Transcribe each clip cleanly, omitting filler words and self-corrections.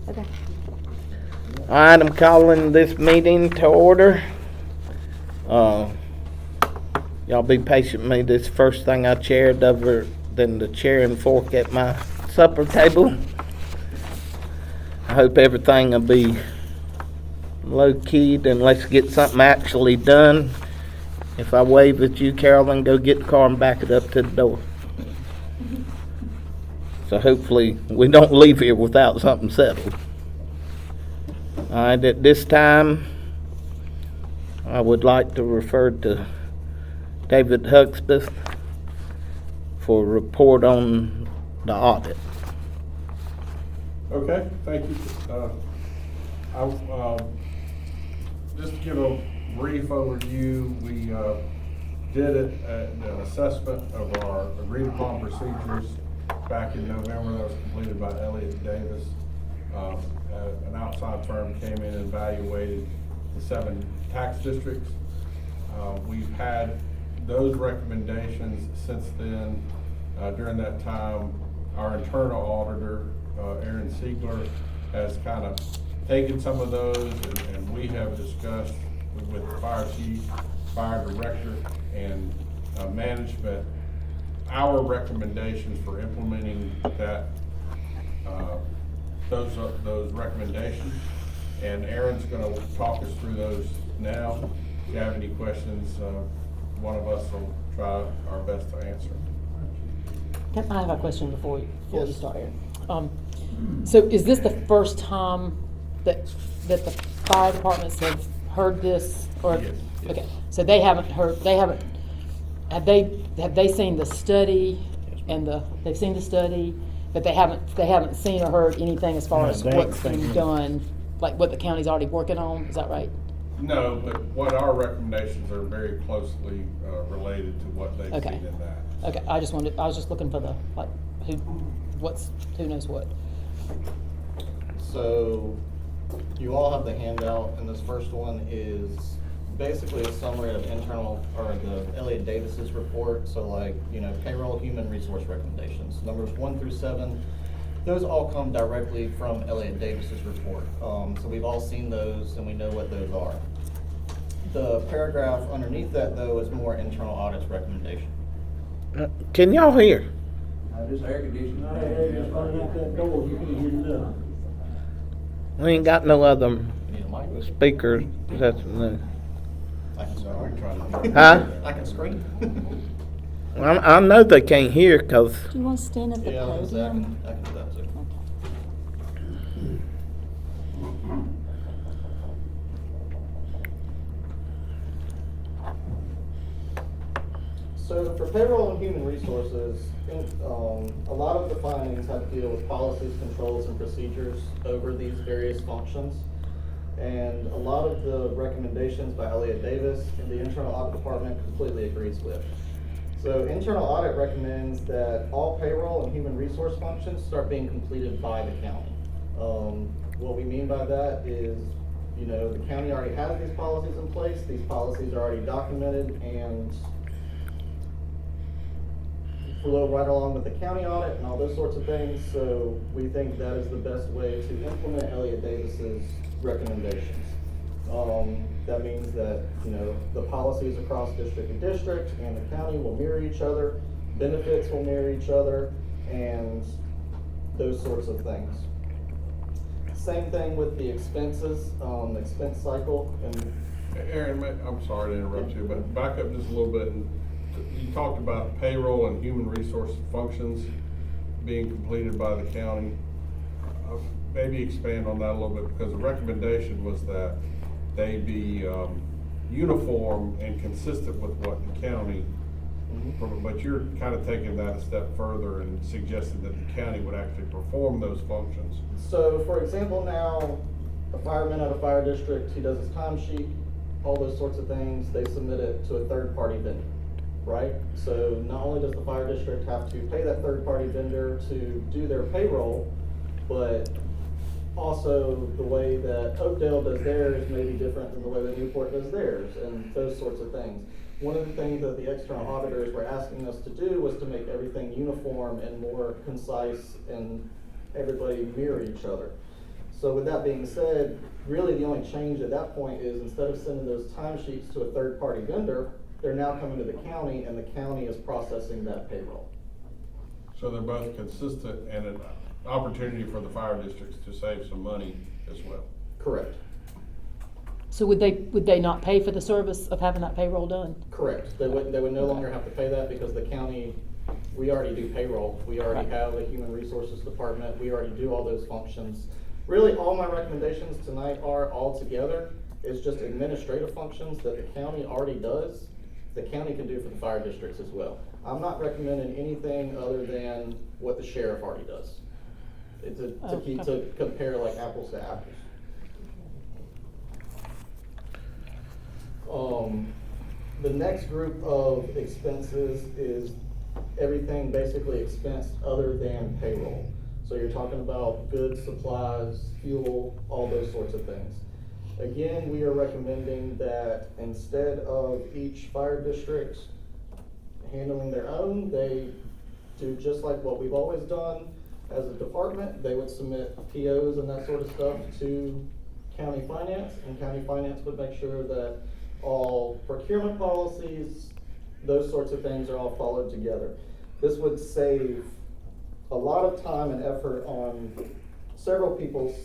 Okay. All right, I'm calling this meeting to order. Y'all be patient with me. This is the first thing I chaired other than the chair and fork at my supper table. I hope everything will be low-keyed and let's get something actually done. If I wave at you, Carolyn, go get the car and back it up to the door. So hopefully we don't leave here without something settled. All right, at this time, I would like to refer to David Huxbeth for a report on the audit. Okay, thank you. Just to give a brief overview, we did an assessment of our agreed upon procedures back in November. That was completed by Elliott Davis. An outside firm came in and evaluated the 7 tax districts. We've had those recommendations since then. During that time, our internal auditor, Aaron Siegler, has kind of taken some of those and we have discussed with the fire chief, fire director, and management our recommendations for implementing that those recommendations. And Aaron's going to talk us through those now. If you have any questions, one of us will try our best to answer. I have a question before you start, Aaron. So is this the first time that the fire departments have heard this, or? Yes. Okay, so they haven't heard, have they seen the study they've seen the study, but they haven't seen or heard anything as far as what's been done, like what the county's already working on, is that right? No, but what our recommendations are very closely related to what they've Okay. seen in that. Okay, I was just looking for the, like, who knows what. So you all have the handout, and this first one is basically a summary of the Elliott Davis's report. So like, payroll, human resource recommendations, numbers 1 through 7, those all come directly from Elliott Davis's report. So we've all seen those and we know what those are. The paragraph underneath that though is more internal audit's recommendation. Can y'all hear? This air conditioning. Just running out that door, you can't hear nothing. We ain't got no other You need a mic? speakers. That's no. I can So scream. we try to. Huh? I can scream. I know they can't hear because Do you want to stand at the Yeah, I can podium? do that too. So for payroll and human resources, a lot of the findings have to deal with policies, controls, and procedures over these various functions. And a lot of the recommendations by Elliott Davis and the internal audit department completely agrees with. So internal audit recommends that all payroll and human resource functions start being completed by the county. What we mean by that is, the county already has these policies in place. These policies are already documented and flow right along with the county audit and all those sorts of things. So we think that is the best way to implement Elliott Davis's recommendations. That means that, the policies across district to district and the county will mirror each other, benefits will mirror each other, and those sorts of things. Same thing with the expenses, expense cycle, and Aaron, I'm sorry to interrupt you, but back up just a little bit. You talked about payroll and human resource functions being completed by the county. Maybe expand on that a little bit, because the recommendation was that they be uniform and consistent with what the county, but you're kind of taking that a step further and suggesting that the county would actually perform those functions. so for example now, a fireman at a fire district, he does his time sheet, all those sorts of things, they submit it to a third-party vendor, right? So not only does the fire district have to pay that third-party vendor to do their payroll, but also the way that Oakdale does theirs may be different than the way that Newport does theirs, and those sorts of things. One of the things that the external auditors were asking us to do was to make everything uniform and more concise and everybody mirror each other. So with that being said, really the only change at that point is instead of sending those timesheets to a third-party vendor, they're now coming to the county and the county is processing that payroll. So they're both consistent and an opportunity for the fire districts to save some money as well. Correct. So would they not pay for the service of having that payroll done? Correct. They would no longer have to pay that because the county, we already do payroll. We already Right. have a human resources department. We already do all those functions. Really, all my recommendations tonight are all together. It's just administrative functions that the county already does. The county can do for the fire districts as well. I'm not recommending anything other than what the sheriff already does. It's to compare like apples to apples. The next group of expenses is everything basically expensed other than payroll. So you're talking about goods, supplies, fuel, all those sorts of things. Again, we are recommending that instead of each fire district handling their own, they do just like what we've always done as a department. They would submit POs and that sort of stuff to county finance, and county finance would make sure that all procurement policies, those sorts of things are all followed together. This would save a lot of time and effort on several people's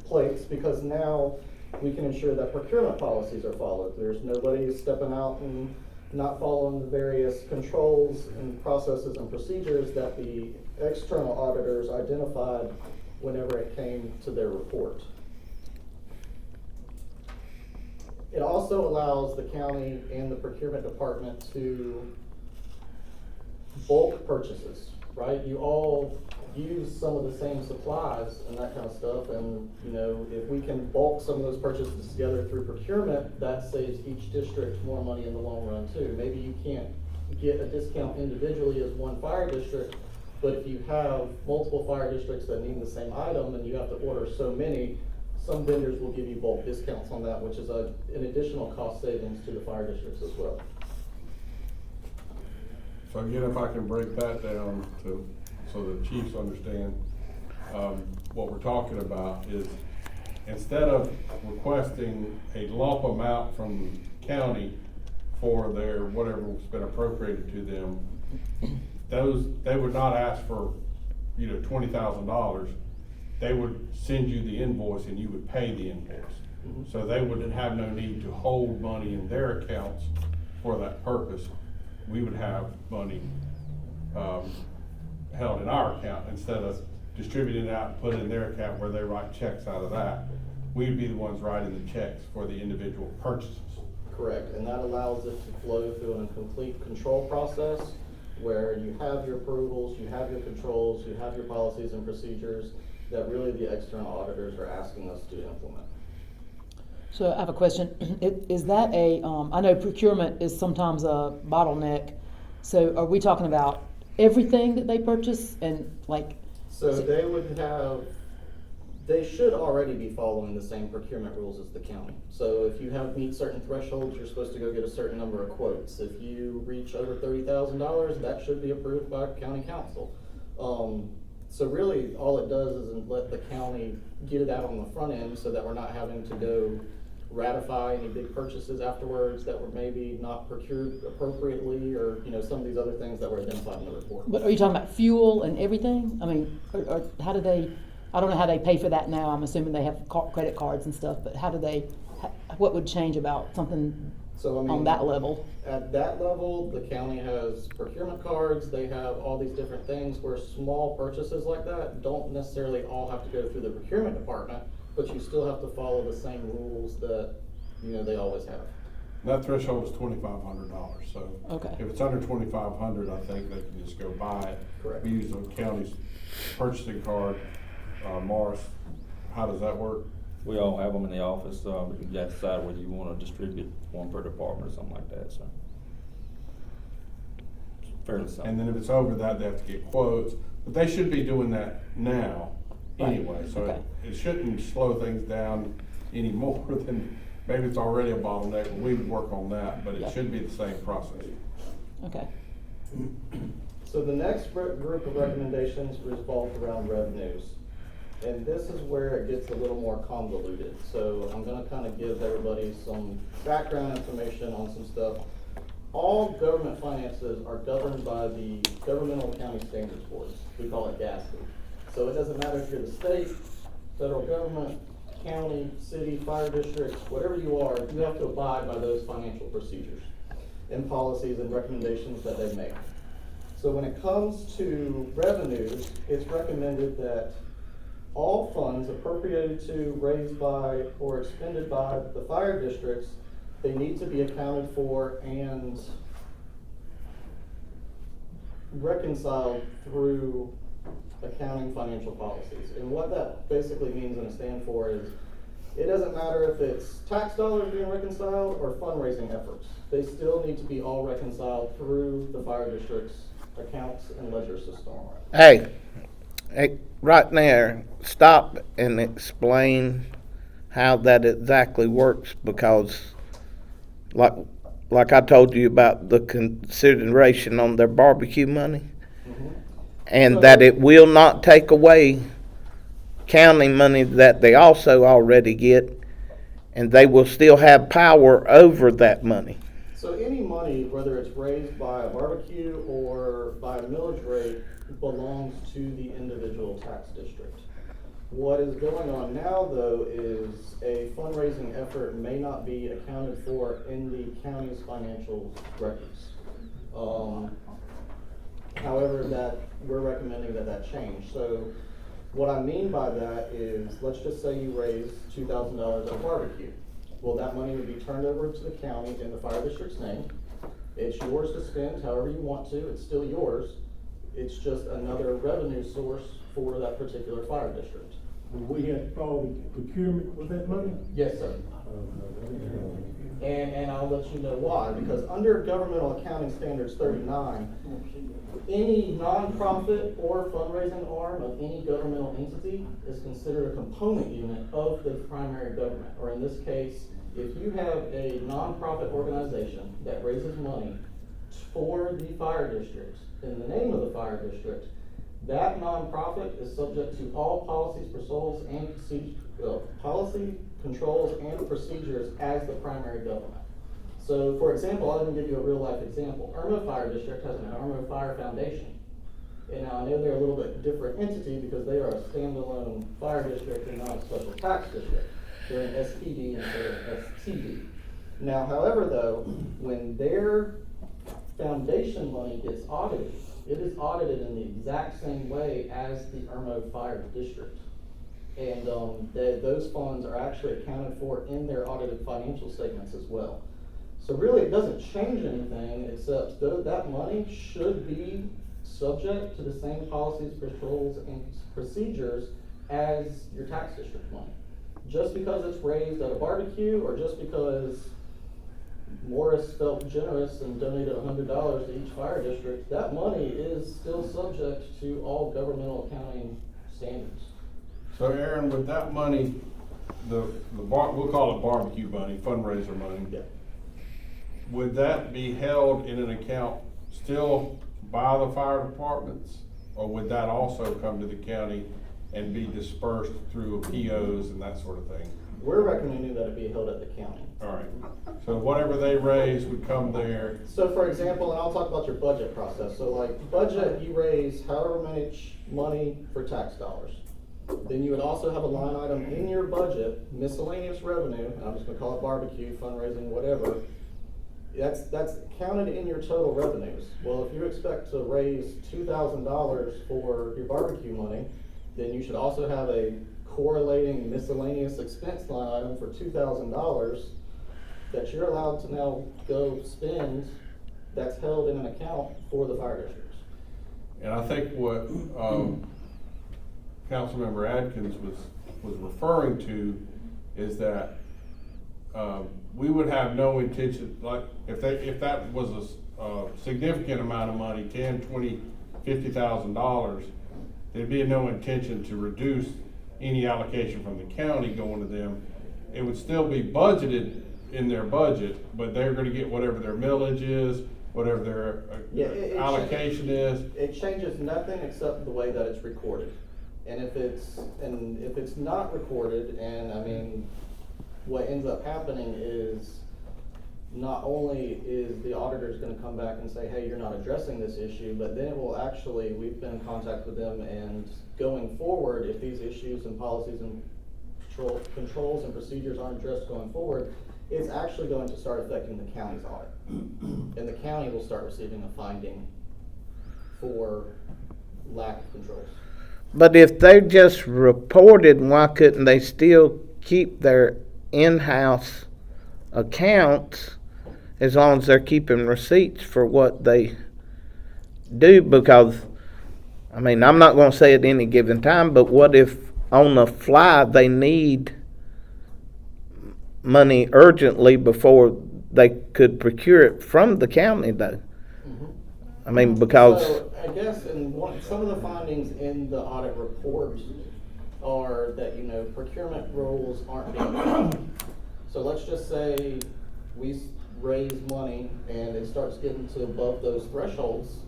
plates because now we can ensure that procurement policies are followed. There's nobody stepping out and not following the various controls and processes and procedures that the external auditors identified whenever it came to their report. It also allows the county and the procurement department to bulk purchases, right? You all use some of the same supplies and that kind of stuff, and you know, if we can bulk some of those purchases together through procurement, that saves each district more money in the long run too. Maybe you can't get a discount individually as one fire district, but if you have multiple fire districts that need the same item and you have to order so many, some vendors will give you bulk discounts on that, which is an additional cost savings to the fire districts as well. So again, if I can break that down so the chiefs understand, what we're talking about is instead of requesting a lump amount from the county for their, whatever's been appropriated to them, they would not ask for, $20,000. They would send you the invoice and you would pay the invoice. So they would have no need to hold money in their accounts for that purpose. We would have money held in our account instead of distributing it out and put it in their account where they write checks out of that. We'd be the ones writing the checks for the individual purchases. Correct, and that allows it to flow through a complete control process where you have your approvals, you have your controls, you have your policies and procedures that really the external auditors are asking us to implement. So I have a question. Is that I know procurement is sometimes a bottleneck. So are we talking about everything that they purchase and like? So they should already be following the same procurement rules as the county. So if you meet certain thresholds, you're supposed to go get a certain number of quotes. If you reach over $30,000, that should be approved by county council. So really, all it does is let the county get it out on the front end so that we're not having to go ratify any big purchases afterwards that were maybe not procured appropriately, or some of these other things that were identified in the report. But are you talking about fuel and everything? I mean, or how do they? I don't know how they pay for that now. I'm assuming they have credit cards and stuff. But how do they? What would change about something on that level? At that level, the county has procurement cards. They have all these different things where small purchases like that don't necessarily all have to go through the procurement department, but you still have to follow the same rules that they always have. That threshold is $2,500, so. Okay. If it's under $2,500, I think they can just go buy it. Correct. We use the county's purchasing card. Morris, how does that work? We all have them in the office, you have to decide whether you wanna distribute one per department or something like that, so. It's fairly simple. And then if it's over that, they have to get quotes, but they should be doing that now Right. anyway, so Okay. it shouldn't slow things down any more than, maybe it's already a bottleneck, but we would work on that, but Yeah. it should be the same process. Okay. So the next group of recommendations revolved around revenues. And this is where it gets a little more convoluted. So I'm gonna kind of give everybody some background information on some stuff. All government finances are governed by the Governmental Accounting Standards Boards. We call it GASB. So it doesn't matter if you're the state, federal government, county, city, fire district, whatever you are, you have to abide by those financial procedures and policies and recommendations that they make. So when it comes to revenues, it's recommended that all funds appropriated to, raised by, or expended by the fire districts, they need to be accounted for and reconciled through accounting financial policies. And what that basically means and stands for is, it doesn't matter if it's tax dollars being reconciled or fundraising efforts. They still need to be all reconciled through the fire district's accounts and ledger system. Hey, right there, stop and explain how that exactly works, because like I told you about the consideration on their barbecue money, and So- that it will not take away county money that they also already get, and they will still have power over that money. So any money, whether it's raised by a barbecue or by a millage rate, belongs to the individual tax district. What is going on now, though, is a fundraising effort may not be accounted for in the county's financial records. However, that we're recommending that change. So what I mean by that is, let's just say you raise $2,000 at a barbecue. Well, that money would be turned over to the county in the fire district's name. It's yours to spend however you want to, it's still yours. It's just another revenue source for that particular fire district. We had to follow procurement with that money? Yes, sir. And I'll let you know why, because under Governmental Accounting Standards 39, any nonprofit or fundraising arm of any governmental entity is considered a component unit of the primary government. Or in this case, if you have a nonprofit organization that raises money for the fire district, in the name of the fire district, that nonprofit is subject to all policies, controls, and procedures as the primary government. So, for example, I'll even give you a real life example. Irma Fire District has an Irma Fire Foundation. And now I know they're a little bit different entity because they are a standalone fire district and not a special tax district. They're an SPD instead of STD. Now, however, though, when their foundation money gets audited, it is audited in the exact same way as the Irma Fire District. And those funds are actually accounted for in their audited financial statements as well. So really, it doesn't change anything, except that money should be subject to the same policies, controls, and procedures as your tax district money. Just because it's raised at a barbecue, or just because Morris felt generous and donated $100 to each fire district, that money is still subject to all governmental accounting standards. So Aaron, with that money, we'll call it barbecue money, fundraiser money. Yeah. Would that be held in an account still by the fire departments? Or would that also come to the county and be dispersed through POs and that sort of thing? We're recommending that it be held at the county. All right, so whatever they raise would come there. So for example, and I'll talk about your budget process. So like budget, you raise however much money for tax dollars. Then you would also have a line item in your budget, miscellaneous revenue, and I'm just gonna call it barbecue, fundraising, whatever. That's counted in your total revenues. Well, if you expect to raise $2,000 for your barbecue money, then you should also have a correlating miscellaneous expense line item for $2,000 that you're allowed to now go spend, that's held in an account for the fire districts. And I think what Councilmember Adkins was referring to is that we would have no intention, like if that was a significant amount of money, $10,000, $20,000, $50,000, there'd be no intention to reduce any allocation from the county going to them. It would still be budgeted in their budget, but they're gonna get whatever their millage is, whatever their Yeah, it allocation is. It changes nothing except the way that it's recorded. And if it's not recorded, and I mean, what ends up happening is not only is the auditor's gonna come back and say, hey, you're not addressing this issue, but then it will actually, we've been in contact with them, and going forward, if these issues and policies and controls and procedures aren't addressed going forward, it's actually going to start affecting the county's audit. And the county will start receiving a finding for lack of controls. But if they just reported, why couldn't they still keep their in-house accounts as long as they're keeping receipts for what they do? Because, I mean, I'm not gonna say at any given time, but what if on the fly they need money urgently before they could procure it from the county though? I mean, because... So, I guess some of the findings in the audit report are that, procurement rules aren't being followed. So let's just say we raise money and it starts getting to above those thresholds,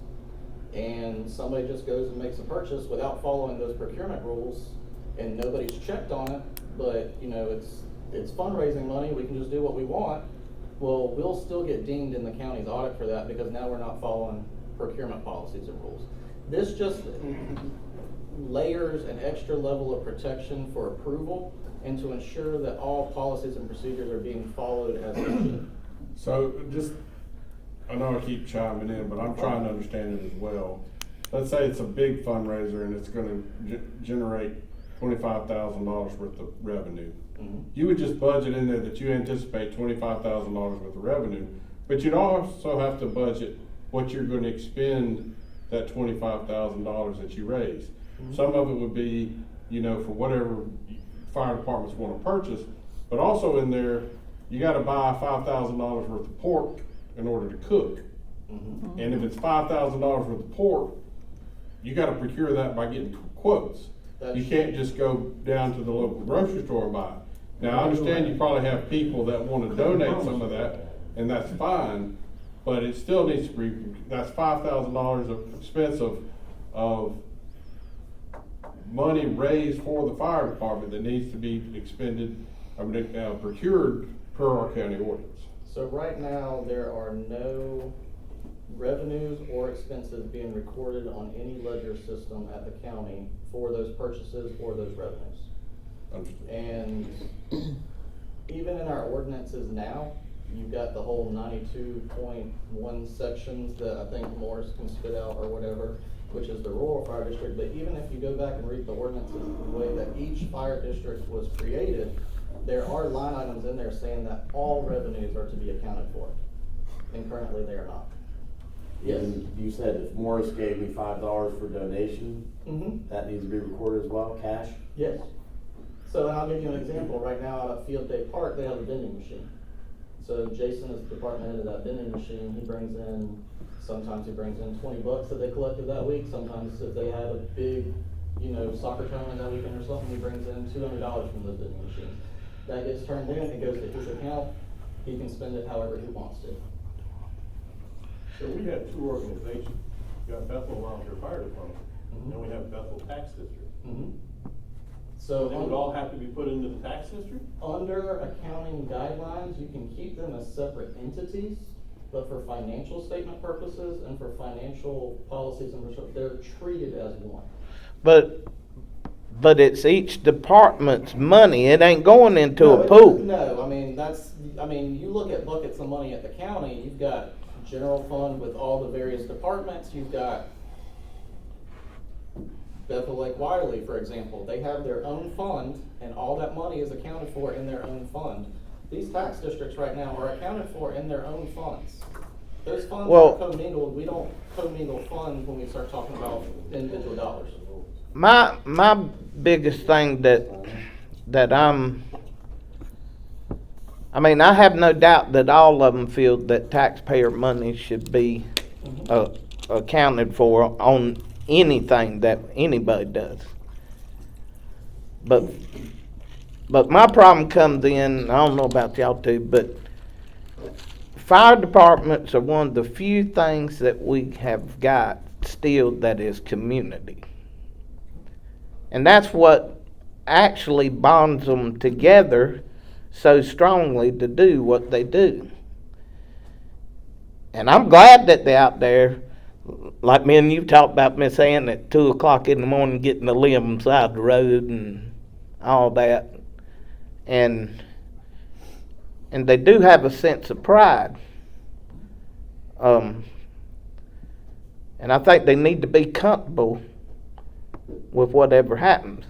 and somebody just goes and makes a purchase without following those procurement rules, and nobody's checked on it, but, it's fundraising money, we can just do what we want. Well, we'll still get deemed in the county's audit for that, because now we're not following procurement policies and rules. This just layers an extra level of protection for approval and to ensure that all policies and procedures are being followed as they should. So I know I keep chiming in, but I'm trying to understand it as well. Let's say it's a big fundraiser and it's gonna generate $25,000 worth of revenue. Mhm. You would just budget in there that you anticipate $25,000 worth of revenue, but you'd also have to budget what you're gonna expend that $25,000 that you raise. Mhm. Some of it would be, for whatever fire departments wanna purchase, but also in there, you gotta buy $5,000 worth of pork in order to cook. Mhm. And if it's $5,000 worth of pork, you gotta procure that by getting quotes. You can't just go down to the local grocery store and buy it. Now, I understand you probably have people that wanna donate some of that, and that's fine, but it still needs to be, that's $5,000 of expense of money raised for the fire department that needs to be procured per our county ordinance. So right now, there are no revenues or expenses being recorded on any ledger system at the county for those purchases or those revenues. Understood. And even in our ordinances now, you've got the whole 92.1 sections that I think Morris can spit out or whatever, which is the rural fire district. But even if you go back and read the ordinances, the way that each fire district was created, there are line items in there saying that all revenues are to be accounted for. And currently they are not. Yes. And you said if Morris gave me $5 for donation, Mm-hmm. that needs to be recorded as well, cash? Yes. So, and I'll give you an example. Right now out at Field Day Park, they have a vending machine. So Jason is the department head of that vending machine. Sometimes he brings in $20 that they collected that week. Sometimes if they had a big, soccer tournament that weekend or something, he brings in $200 from those vending machines. That gets turned in, it goes to his account. He can spend it however he wants to. So we have two organizations. We got Bethel Volunteer Fire Department, and then we have Bethel Tax District. Mm-hmm. So They would all have to be put into the tax district? under accounting guidelines, you can keep them as separate entities, but for financial statement purposes and for financial policies and research, they're treated as one. But it's each department's money. It ain't going into No, a pool. No, you look at buckets of money at the county, you've got general fund with all the various departments, you've got Bethel Lake Wiley, for example, they have their own fund, and all that money is accounted for in their own fund. These tax districts right now are accounted for in their own funds. Those funds Well- are commingled. We don't commingle funds when we start talking about individual dollars. My biggest thing that I have no doubt that all of them feel that taxpayer money should be accounted for on anything that anybody does. But my problem comes in, I don't know about y'all too, but fire departments are one of the few things that we have got still that is community. And that's what actually bonds them together so strongly to do what they do. And I'm glad that they're out there, like me and you talked about, Miss Ann, at 2 o'clock in the morning getting the limbs out of the road and all that. And they do have a sense of pride. And I think they need to be comfortable with whatever happens.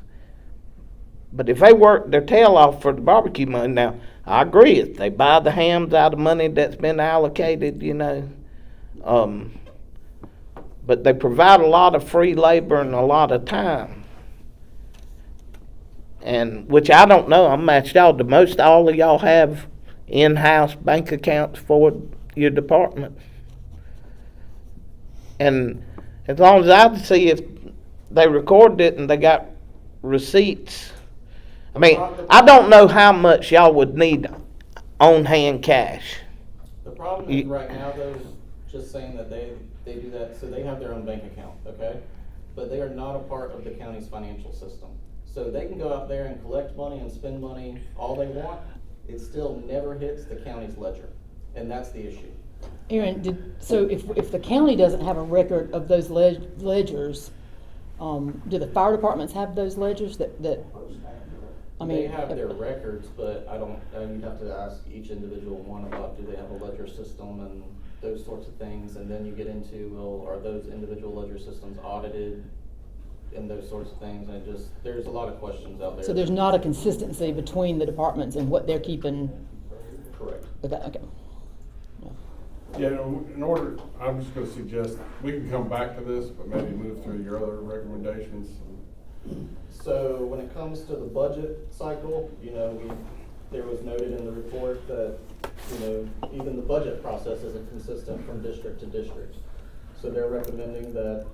But if they work their tail off for the barbecue money, now, I agree, if they buy the hams out of money that's been allocated, you know, but they provide a lot of free labor and a lot of time. And, which I don't know, I'm asking y'all, do most all of y'all have in-house bank accounts for your department? And as long as I see if they recorded it and they got receipts, I mean, I don't know how much y'all would need on-hand cash. The problem is right now though, just saying that they do that, so they have their own bank account, okay? But they are not a part of the county's financial system. So they can go out there and collect money and spend money all they want, it still never hits the county's ledger. And that's the issue. Aaron, so if the county doesn't have a record of those ledgers, do the fire departments have those ledgers that I mean? They have their records, but you'd have to ask each individual one about, do they have a ledger system and those sorts of things, and then you get into, well, are those individual ledger systems audited and those sorts of things, and there's a lot of questions out there. So there's not a consistency between the departments and what they're keeping? Correct. Okay. Yeah, in order, I'm just gonna suggest, we can come back to this, but maybe move through your other recommendations. So when it comes to the budget cycle, there was noted in the report that, even the budget process isn't consistent from district to district. So they're recommending that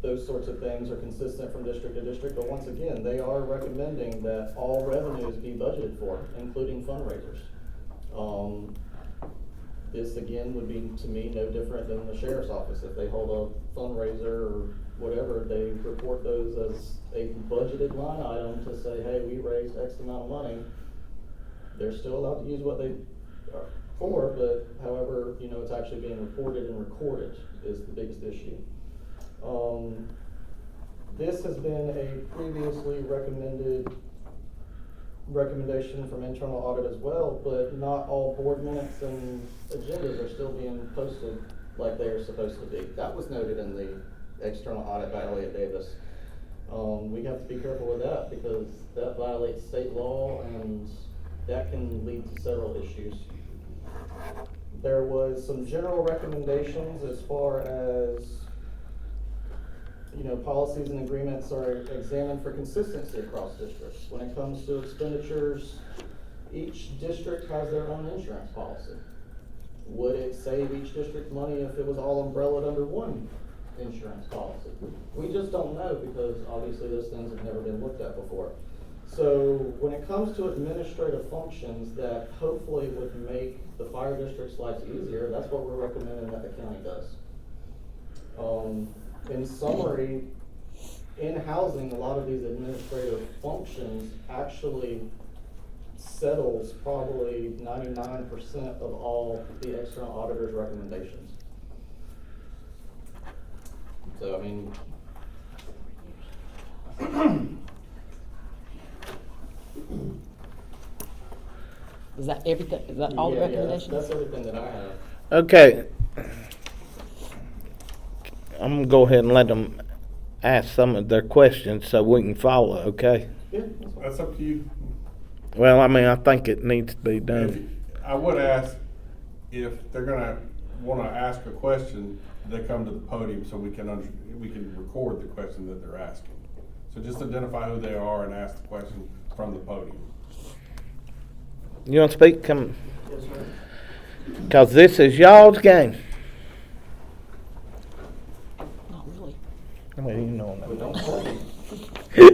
those sorts of things are consistent from district to district, but once again, they are recommending that all revenues be budgeted for, including fundraisers. This again would be, to me, no different than the sheriff's office. If they hold a fundraiser or whatever, they report those as a budgeted line item to say, hey, we raised X amount of money. They're still allowed to use what they are for, but however, it's actually being reported and recorded is the biggest issue. This has been a previously recommendation from internal audit as well, but not all board minutes and agendas are still being posted like they are supposed to be. That was noted in the external audit by Elliott Davis. We have to be careful with that because that violates state law and that can lead to several issues. There was some general recommendations as far as policies and agreements are examined for consistency across districts. When it comes to expenditures, each district has their own insurance policy. Would it save each district money if it was all umbrellaed under one insurance policy? We just don't know because obviously those things have never been looked at before. So when it comes to administrative functions that hopefully would make the fire district's lives easier, that's what we're recommending that the county does. In summary, in housing, a lot of these administrative functions actually settles probably 99% of all the external auditor's recommendations. So, I mean, Is that everything? Is that all the yeah, recommendations? that's everything that I have. Okay. I'm gonna go ahead and let them ask some of their questions so we can follow, okay? Yeah, that's fine. That's up to you. Well, I mean, I think it needs to be done. I would ask if they're gonna wanna ask a question, they come to the podium so we can record the question that they're asking. So just identify who they are and ask the question from the podium. You wanna speak? Come, Yes, sir. cause this is y'all's game. Not really. Well, you know But don't that. say.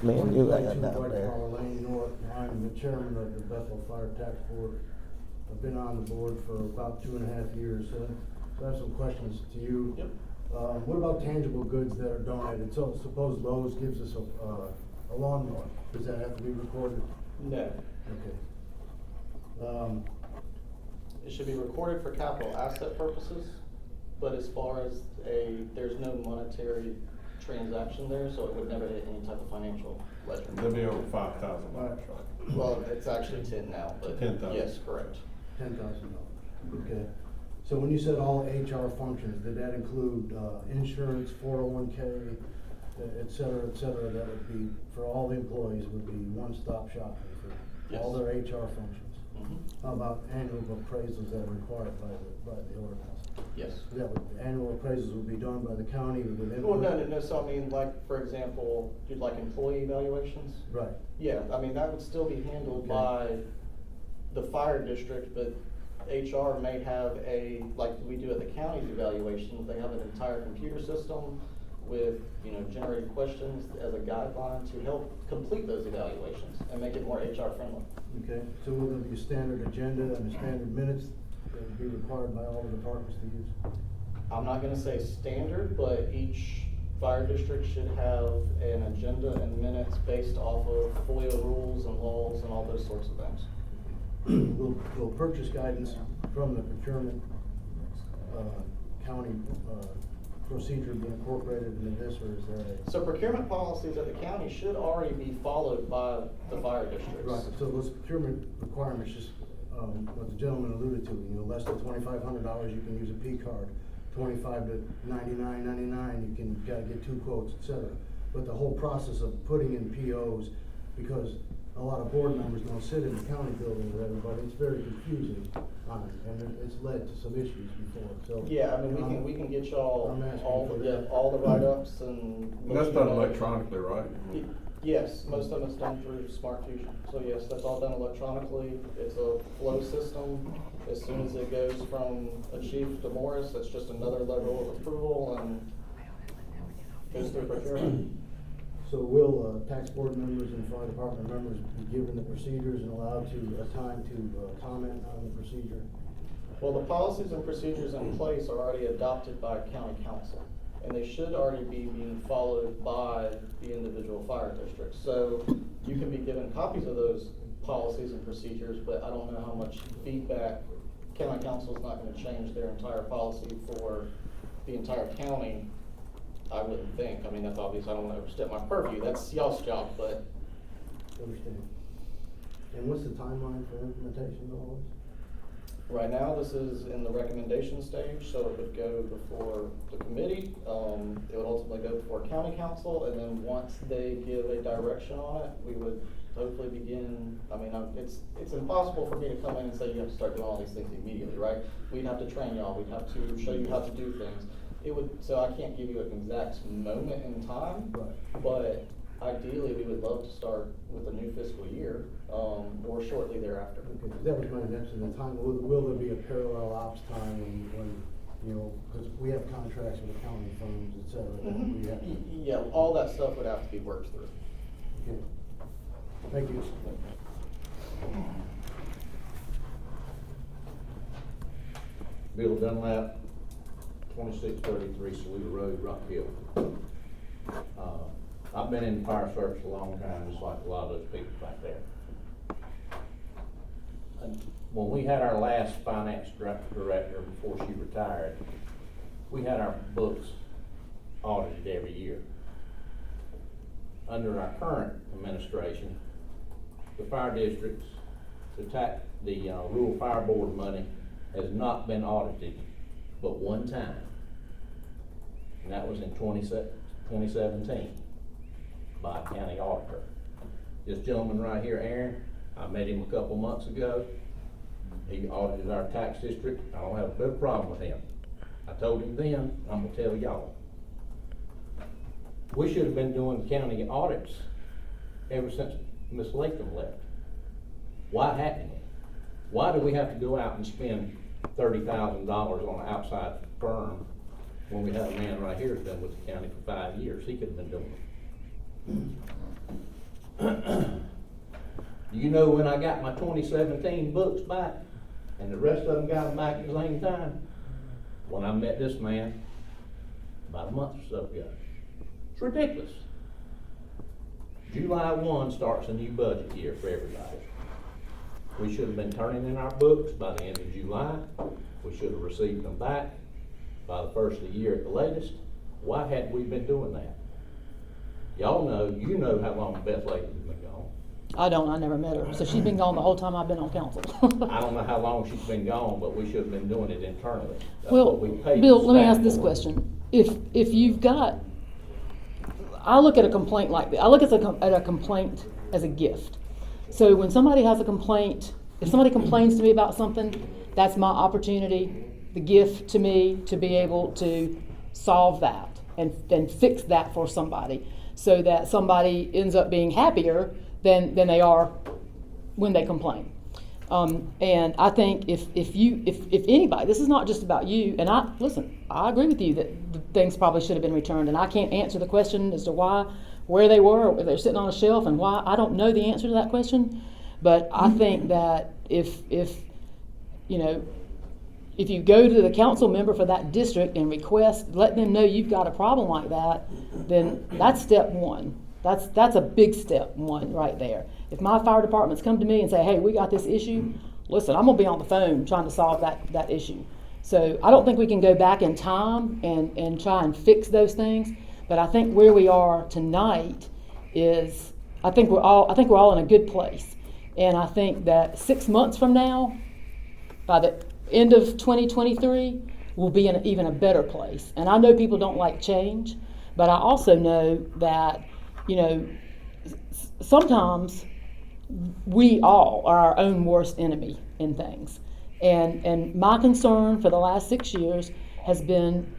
Man, you like that down there. Lane North, I'm the chairman of the Bethel Fire Tax Board. I've been on the board for about 2.5 years, so I have some questions to you. Yep. What about tangible goods that are donated? So suppose Lowe's gives us a lawnmower, does that have to be recorded? No, Okay. it should be recorded for capital asset purposes, but as far as there's no monetary transaction there, so it would never hit any type of financial ledger. They'll be over $5,000, right? Well, it's actually 10 now, but 10,000. yes, correct. $10,000, okay. So when you said all HR functions, did that include, insurance, 401k, et cetera, that would be, for all the employees, would be one-stop shopping for all Yes. their HR functions? Mhm. How about annual appraisals that are required by the ordinance? Yes. That would, annual appraisals would be done by the county within? Well, no, so I mean, like, for example, you'd like employee evaluations? Right, Yeah, I mean, that would still be handled Okay. by the fire district, but HR may have like we do at the county's evaluations, they have an entire computer system with, generated questions as a guideline to help complete those evaluations and make it more HR friendly. okay. So will there be a standard agenda and a standard minutes that would be required by all the departments to use? I'm not gonna say standard, but each fire district should have an agenda and minutes based off of FOIA rules and laws and all those sorts of things. Will purchase guidance from the procurement, county, procedure be incorporated into this, or is there a? So procurement policies at the county should already be followed by the fire districts. Right, so those procurement requirements, just, what the gentleman alluded to, less than $2,500, you can use a P card. 25 to $99.99, you gotta get 2 quotes, et cetera. But the whole process of putting in POs, because a lot of board members don't sit in the county building with everybody, it's very confusing on it, and it's led to some issues before, so. Yeah, I mean, we can get y'all I'm asking all for the, that. all the write-ups and. That's done electronically, right? Yes, most of it's done through Smart Fusion. So yes, that's all done electronically. It's a flow system. As soon as it goes from a chief to Morris, that's just another level of approval and goes through procurement. So will, tax board members and fire department members be given the procedures and allowed a time to comment on the procedure? Well, the policies and procedures in place are already adopted by county council, and they should already be being followed by the individual fire districts. So you can be given copies of those policies and procedures, but I don't know how much feedback. County council is not gonna change their entire policy for the entire county, I wouldn't think. I mean, that's obvious, I don't wanna overstep my purview, that's y'all's job, but Understand. And what's the timeline for implementation of all this? right now, this is in the recommendation stage, so it would go before the committee. It would ultimately go before county council, and then once they give a direction on it, we would hopefully begin, it's impossible for me to come in and say you have to start doing all these things immediately, right? We'd have to train y'all, we'd have to show you how to do things. So I can't give you an exact moment in time, Right. but ideally, we would love to start with the new fiscal year, or shortly thereafter. Okay, that was my next, the time, will there be a parallel ops time when, because we have contracts with accounting firms, et cetera, that we have to. Yeah, all that stuff would have to be worked through. Okay. Thank you. Bill Dunlap, 2633 Saluda Road, Rock Hill. I've been in the fire service a long time, just like a lot of those people back there. And when we had our last finance director before she retired, we had our books audited every year. Under our current administration, the fire districts, the rural fire board money has not been audited but one time. And that was in 2017 by a county auditor. This gentleman right here, Aaron, I met him a couple months ago. He audited our tax district. I don't have a bit of problem with him. I told him then, I'm gonna tell y'all. We should have been doing county audits ever since Miss Latham left. Why hadn't we? Why do we have to go out and spend $30,000 on an outside firm when we have a man right here who's been with the county for 5 years? He could have been doing it. Do you know when I got my 2017 books back and the rest of them got them back at the same time? When I met this man about a month or so ago. It's ridiculous. July 1 starts a new budget year for everybody. We should have been turning in our books by the end of July. We should have received them back by the first of the year at the latest. Why hadn't we been doing that? Y'all know, you know how long Beth Lakin's been gone. I don't, I never met her, so she's been gone the whole time I've been on council. I don't know how long she's been gone, but we should have been doing it internally. That's Well, what we paid Bill, the let me staff ask this for. question. If you've got, I look at a complaint like this, I look at a complaint as a gift. So when somebody has a complaint, if somebody complains to me about something, that's my opportunity, the gift to me to be able to solve that and fix that for somebody, so that somebody ends up being happier than they are when they complain. And I think if anybody, this is not just about you, and I agree with you that the things probably should have been returned, and I can't answer the question as to why, where they were, or they're sitting on a shelf, and why. I don't know the answer to that question, but I think that if you go to the council member for that district and request, let them know you've got a problem like that, then that's step one. That's a big step one right there. If my fire departments come to me and say, hey, we got this issue, listen, I'm gonna be on the phone trying to solve that issue. So I don't think we can go back in time and try and fix those things, but I think where we are tonight is, I think we're all in a good place. And I think that 6 months from now, by the end of 2023, we'll be in even a better place. And I know people don't like change, but I also know that, sometimes we all are our own worst enemy in things. And my concern for the last 6 years has been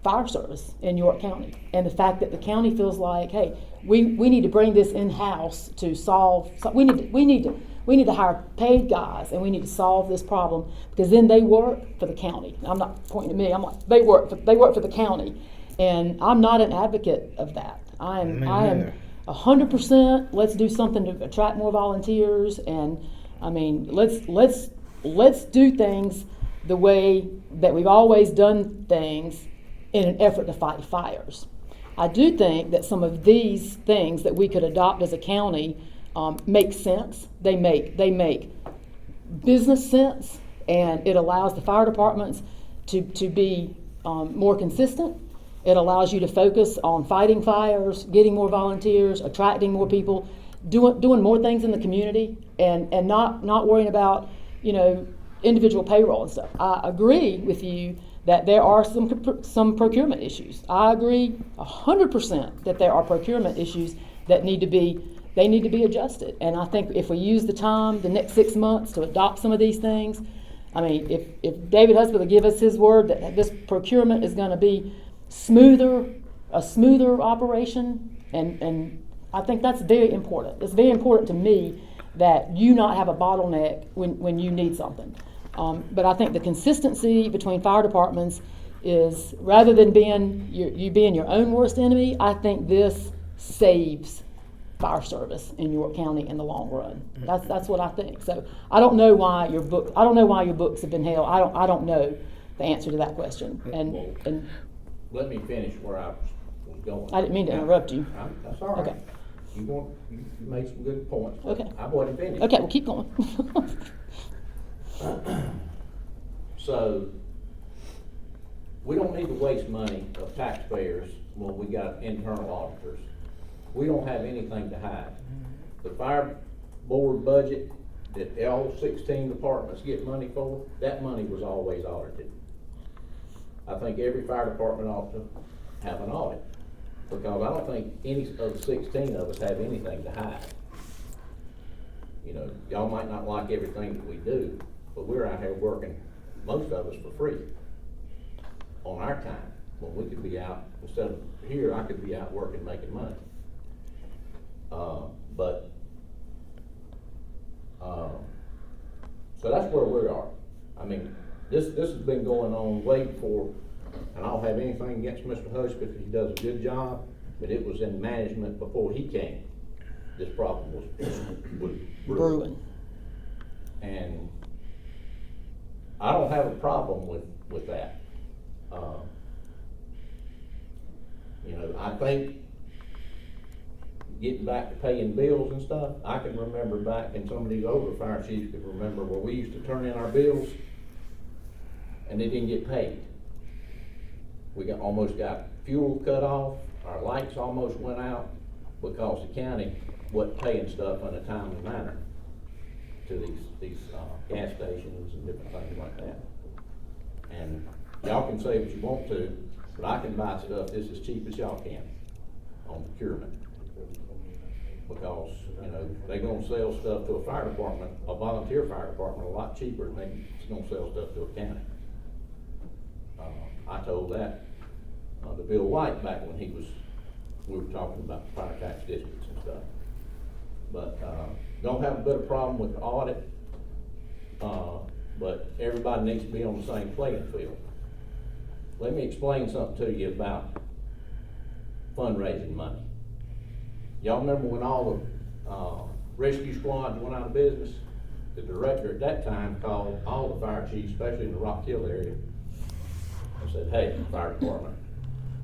fire service in York County, and the fact that the county feels like, hey, we need to bring this in-house to solve. We need to hire paid guys, and we need to solve this problem, because then they work for the county. I'm not pointing to me. I'm like, they work for the county, and I'm not an advocate of that. I am 100%. Let's do something to attract more volunteers, and I mean, let's do things the way that we've always done things in an effort to fight fires. I do think that some of these things that we could adopt as a county make sense. They make business sense, and it allows the fire departments to be more consistent. It allows you to focus on fighting fires, getting more volunteers, attracting more people, doing more things in the community, and not worrying about individual payroll and stuff. I agree with you that there are some procurement issues. I agree 100% that there are procurement issues that need to be adjusted. And I think if we use the time, the next 6 months, to adopt some of these things, I mean, if David Husband will give us his word that this procurement is going to be a smoother operation, and I think that's very important. It's very important to me that you not have a bottleneck when you need something. But I think the consistency between fire departments is, rather than being your own worst enemy, I think this saves fire service in York County in the long run. That's what I think. So I don't know why your books have been held. I don't know the answer to that question. And Let me finish where I was going. I didn't mean to interrupt you. That's all right. Okay. You made some good points. But Okay. I wasn't finished. Okay, well, keep going. So, we don't need to waste money of taxpayers when we got internal auditors. We don't have anything to hide. The fire board budget that all 16 departments get money for, that money was always audited. I think every fire department ought to have an audit, because I don't think any of the 16 of us have anything to hide. Y'all might not like everything that we do, but we're out here working, most of us for free, on our time, when we could be out, instead of here, I could be out working, making money. So that's where we are. I mean, this has been going on way before, and I don't have anything against Mr. Hush, because he does a good job, but it was in management before he came. This problem was Brewing. And I don't have a problem with that. You know, I think, getting back to paying bills and stuff, I can remember back, and some of these older fire chiefs can remember, where we used to turn in our bills and they didn't get paid. We almost got fuel cut off, our lights almost went out, because the county wasn't paying stuff in a timely manner to these gas stations and different things like that. And y'all can say what you want to, but I can buy stuff just as cheap as y'all can on procurement. Because, you know, they gonna sell stuff to a fire department, a volunteer fire department, a lot cheaper than they gonna sell stuff to a county. I told that, to Bill White back when we were talking about the fire tax districts and stuff. But, don't have a bit of problem with the audit, but everybody needs to be on the same playing field. Let me explain something to you about fundraising money. Y'all remember when all the rescue squads went out of business? The director at that time called all the fire chiefs, especially in the Rock Hill area, and said, hey, fire department,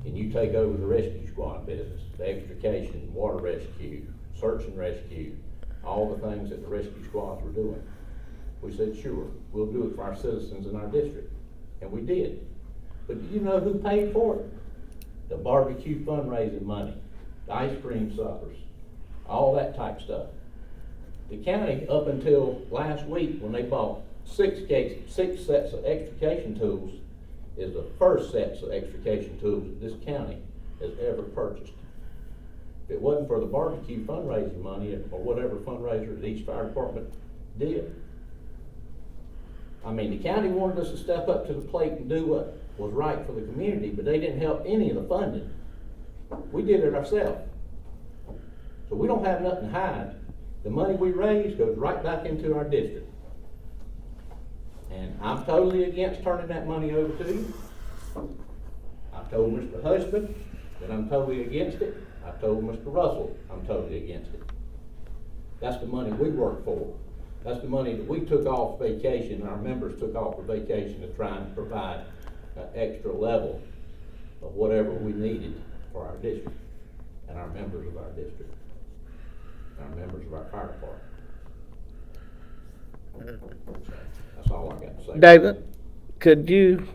can you take over the rescue squad business, the extrication, water rescue, search and rescue, all the things that the rescue squads were doing? We said, sure, we'll do it for our citizens in our district. And we did. But do you know who paid for it? The barbecue fundraising money, the ice cream suppers, all that type stuff. The county, up until last week, when they bought six sets of extrication tools, is the first sets of extrication tools that this county has ever purchased. If it wasn't for the barbecue fundraising money, or whatever fundraiser that each fire department did. I mean, the county wanted us to step up to the plate and do what was right for the community, but they didn't help any of the funding. We did it ourselves. So we don't have nothing to hide. The money we raise goes right back into our district. And I'm totally against turning that money over to you. I told Mr. Husband that I'm totally against it. I told Mr. Russell I'm totally against it. That's the money we work for. That's the money that we took off vacation, and our members took off for vacation to try and provide an extra level of whatever we needed for our district and our members of our district, and our members of our fire department. That's all I got to say. David, could you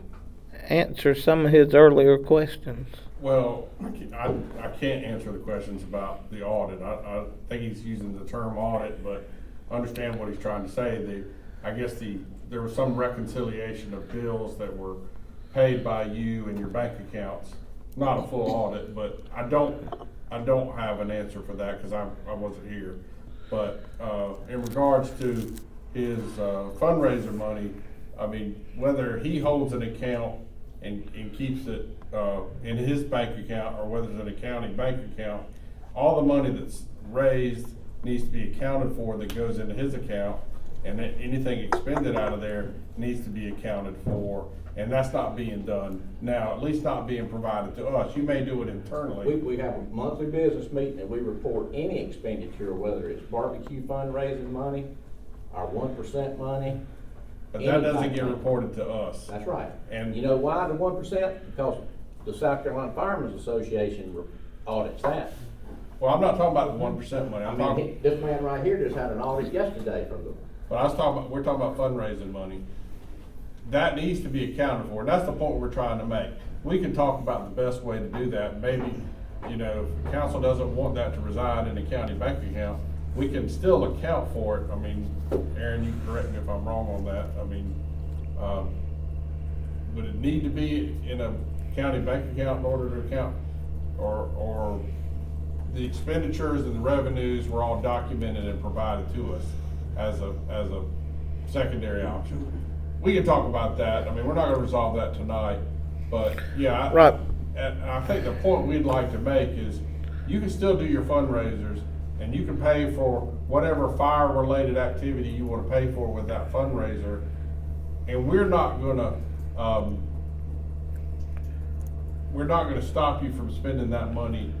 answer some of his earlier questions? Well, I can't answer the questions about the audit. I think he's using the term audit, but understand what he's trying to say. There was some reconciliation of bills that were paid by you and your bank accounts. Not a full audit, but I don't have an answer for that because I wasn't here. But in regards to his fundraiser money, I mean, whether he holds an account and keeps it in his bank account, or whether it's in a county bank account, all the money that's raised needs to be accounted for that goes into his account, and that anything expended out of there needs to be accounted for, and that's not being done now, at least not being provided to us. You may do it internally. We have a monthly business meeting and we report any expenditure, whether it's barbecue fundraising money, our 1% money. But that doesn't get reported to us. That's right. And- you know why the 1%? Because the South Carolina Firemen's Association audits that. Well, I'm not talking about the 1% money, I'm I talking, mean, this man right here just had an audit yesterday from the, but we're talking about fundraising money. That needs to be accounted for, and that's the point we're trying to make. We can talk about the best way to do that. Maybe, if the council doesn't want that to reside in a county bank account, we can still account for it. I mean, Aaron, you can correct me if I'm wrong on that. I mean, would it need to be in a county bank account in order to account, or the expenditures and the revenues were all documented and provided to us as a secondary option? We can talk about that. I mean, we're not gonna resolve that tonight, but yeah. Right. And I think the point we'd like to make is, you can still do your fundraisers, and you can pay for whatever fire-related activity you wanna pay for with that fundraiser, and we're not gonna stop you from spending that money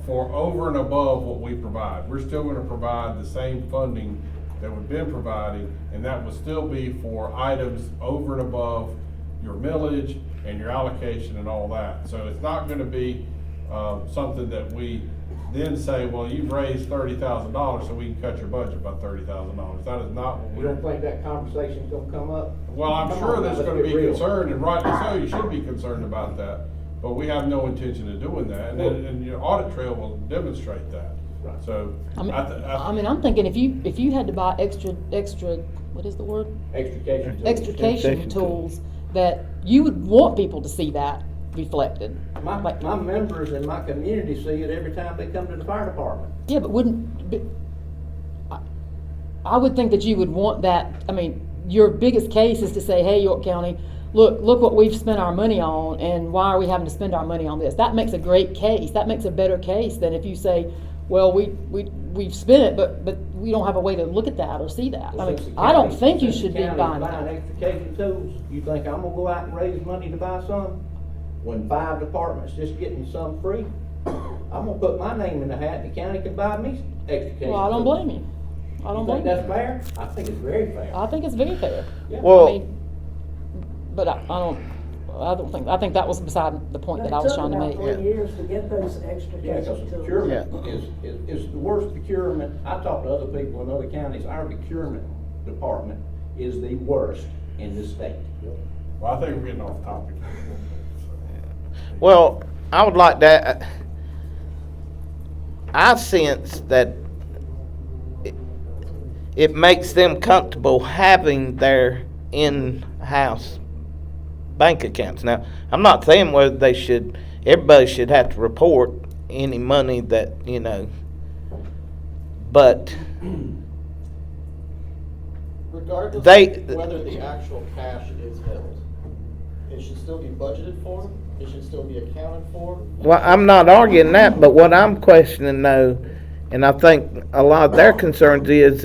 for over and above what we provide. We're still gonna provide the same funding that we've been providing, and that would still be for items over and above your millage and your allocation and all that. So it's not gonna be something that we then say, well, you've raised $30,000, so we can cut your budget by $30,000. That is not what You we. don't think that conversation's gonna come up? Well, I'm Come sure on, there's let's gonna get be real. concern, and rightly so, you should be concerned about that. But we have no intention of doing that, and your audit trail will demonstrate that. Right. So, I mean, I'm thinking if you had to buy extra, what is the word? Extrication tools. Extrication Extrication tools, that you would want people to see that reflected. Like- My members in my community see it every time they come to the fire department. Yeah, but I would think that you would want that, I mean, your biggest case is to say, hey, York County, look what we've spent our money on, and why are we having to spend our money on this? That makes a great case, that makes a better case than if you say, well, we've spent it, but we don't have a way to look at that or see that. I Since mean, the I don't county- think you since should the be county's buying buying that. extrication tools, you think I'm gonna go out and raise money to buy some? When 5 departments just getting some free? I'm gonna put my name in the hat, and the county can buy me extrication. Well, I don't tools. blame you. I don't You think blame that's you. fair? I think it's very fair. I think it's very fair. Yeah. Well- I mean, but I think that was beside the point that I was trying to make. It took about 3 years to get those Yeah, extrication because tools. procurement is the worst procurement. I talked to other people in other counties, our procurement department is the worst in the state. well, I think we're getting off topic. Well, I would like that. I sense that it makes them comfortable having their in-house bank accounts. Now, I'm not saying whether everybody should have to report any money that, but Regardless They- of whether the actual cash is held, it should still be budgeted for, it should still be accounted for. well, I'm not arguing that, but what I'm questioning though, and I think a lot of their concerns is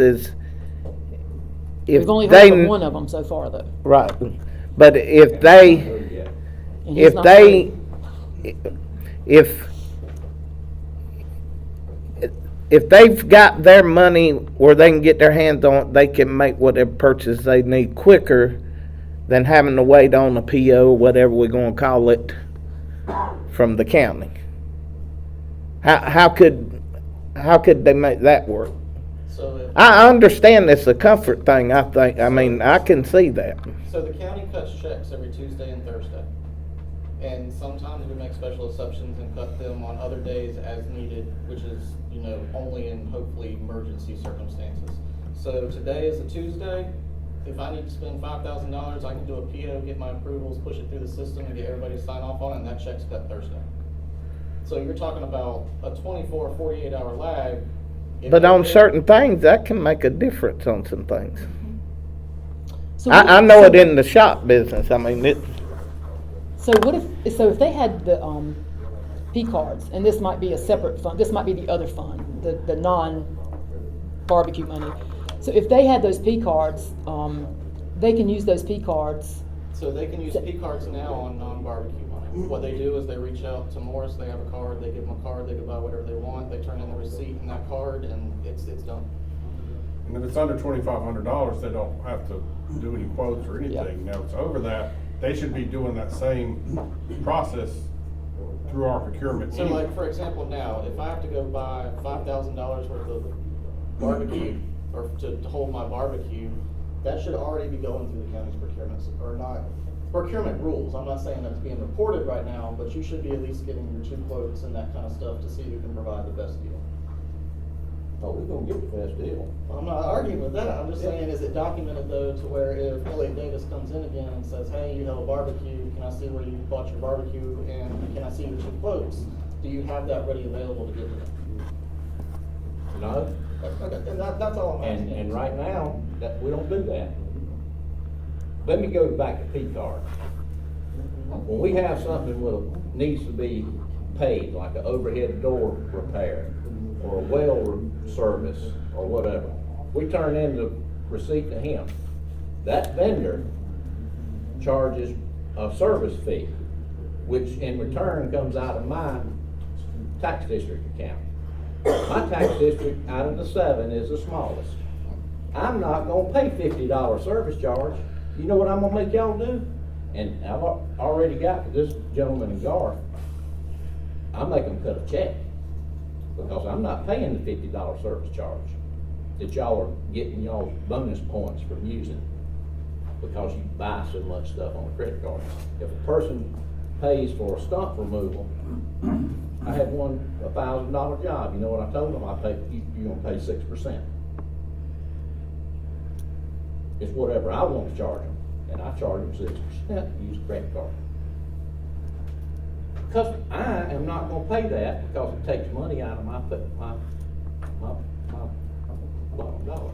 if We've only they, heard of one of them so far, though. right, but if they, And he's if not they, heard. if they've got their money where they can get their hands on it, they can make whatever purchase they need quicker than having to wait on a PO, whatever we're gonna call it, from the county. How could they make that work? So if, I understand it's a comfort thing, I think, I mean, I can see that. so the county cuts checks every Tuesday and Thursday. And sometimes we make special exceptions and cut them on other days as needed, which is, only in hopefully emergency circumstances. So today is a Tuesday. If I need to spend $5,000, I can do a PO, get my approvals, push it through the system, and get everybody to sign off on it, and that check's cut Thursday. So you're talking about a 24, 48-hour lag. If But they on did- certain things, that can make a difference on some things. So I know it in the shop business, I mean, So if they had the P cards, and this might be a separate fund, this might be the other fund, the non-barbecue money. So if they had those P cards, they can use those P cards. So they can use P cards now on non-barbecue money. What they do is they reach out to Morris, they have a card, they give them a card, they can buy whatever they want, they turn in the receipt and that card, and it's done. And if it's under $2,500, they don't have to do any quotes or anything. Now, if it's over that, they should be doing that same process through our procurement. So anyway. like, for example, now, if I have to go buy $5,000 worth of barbecue, or to hold my barbecue, that should already be going through the county's procurement rules. I'm not saying that's being reported right now, but you should be at least getting your 2 quotes and that kind of stuff to see who can provide the best deal. Oh, we're gonna get the best deal. I'm not arguing with that, I'm just saying, is it documented though, to where if Elliot Davis comes in again and says, hey, you have a barbecue, can I see where you bought your barbecue, and can I see your 2 quotes? Do you have that ready available to give to them? No, Okay, and that's all I'm asking. and right now, we don't do that. Let me go back to P card. When we have something needs to be paid, like an overhead door repair, or a well service, or whatever, we turn in the receipt to him. That vendor charges a service fee, which in return comes out of my tax district account. My tax district, out of the 7, is the smallest. I'm not gonna pay $50 service charge. You know what I'm gonna make y'all do? And I've already got this gentleman in Garth. I make them cut a check, because I'm not paying the $50 service charge that y'all are getting y'all bonus points from using, because you buy so much stuff on a credit card. If a person pays for a stump removal, I had one, $1,000 job, you know what I told them? You're gonna pay 6%. It's whatever I want to charge them, and I charge them 6% to use a credit card. Because I am not gonna pay that, because it takes money out of my bottom dollar.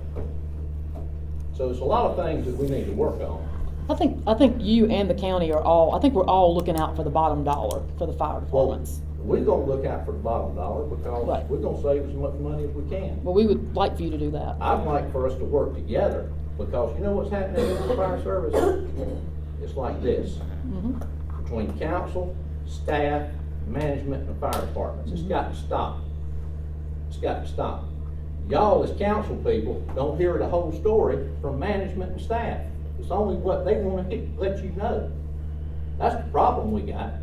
So it's a lot of things that we need to work on. I think you and the county are all, I think we're all looking out for the bottom dollar for the fire departments. We're gonna look out for the bottom dollar, because Right. we're gonna save as much money as we can. Well, we would like for you to do that. I'd like for us to work together, because you know what's happening in the fire service? It's like this, Mhm. between council, staff, management, and fire departments. It's got to stop. It's got to stop. Y'all as council people don't hear the whole story from management and staff. It's only what they want to let you know. That's the problem we got.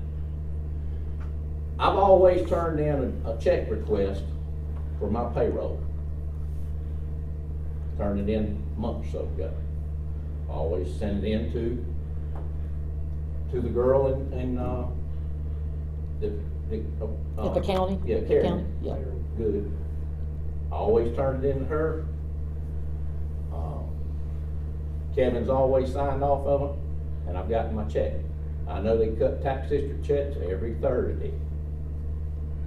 I've always turned in a check request for my payroll. Turned it in a month or so ago. Always send it in to the girl in At the county? Yeah, The Karen. county, yeah. Good. I always turned it in to her. Kevin's always signed off of them, and I've gotten my check. I know they cut tax district checks every Thursday.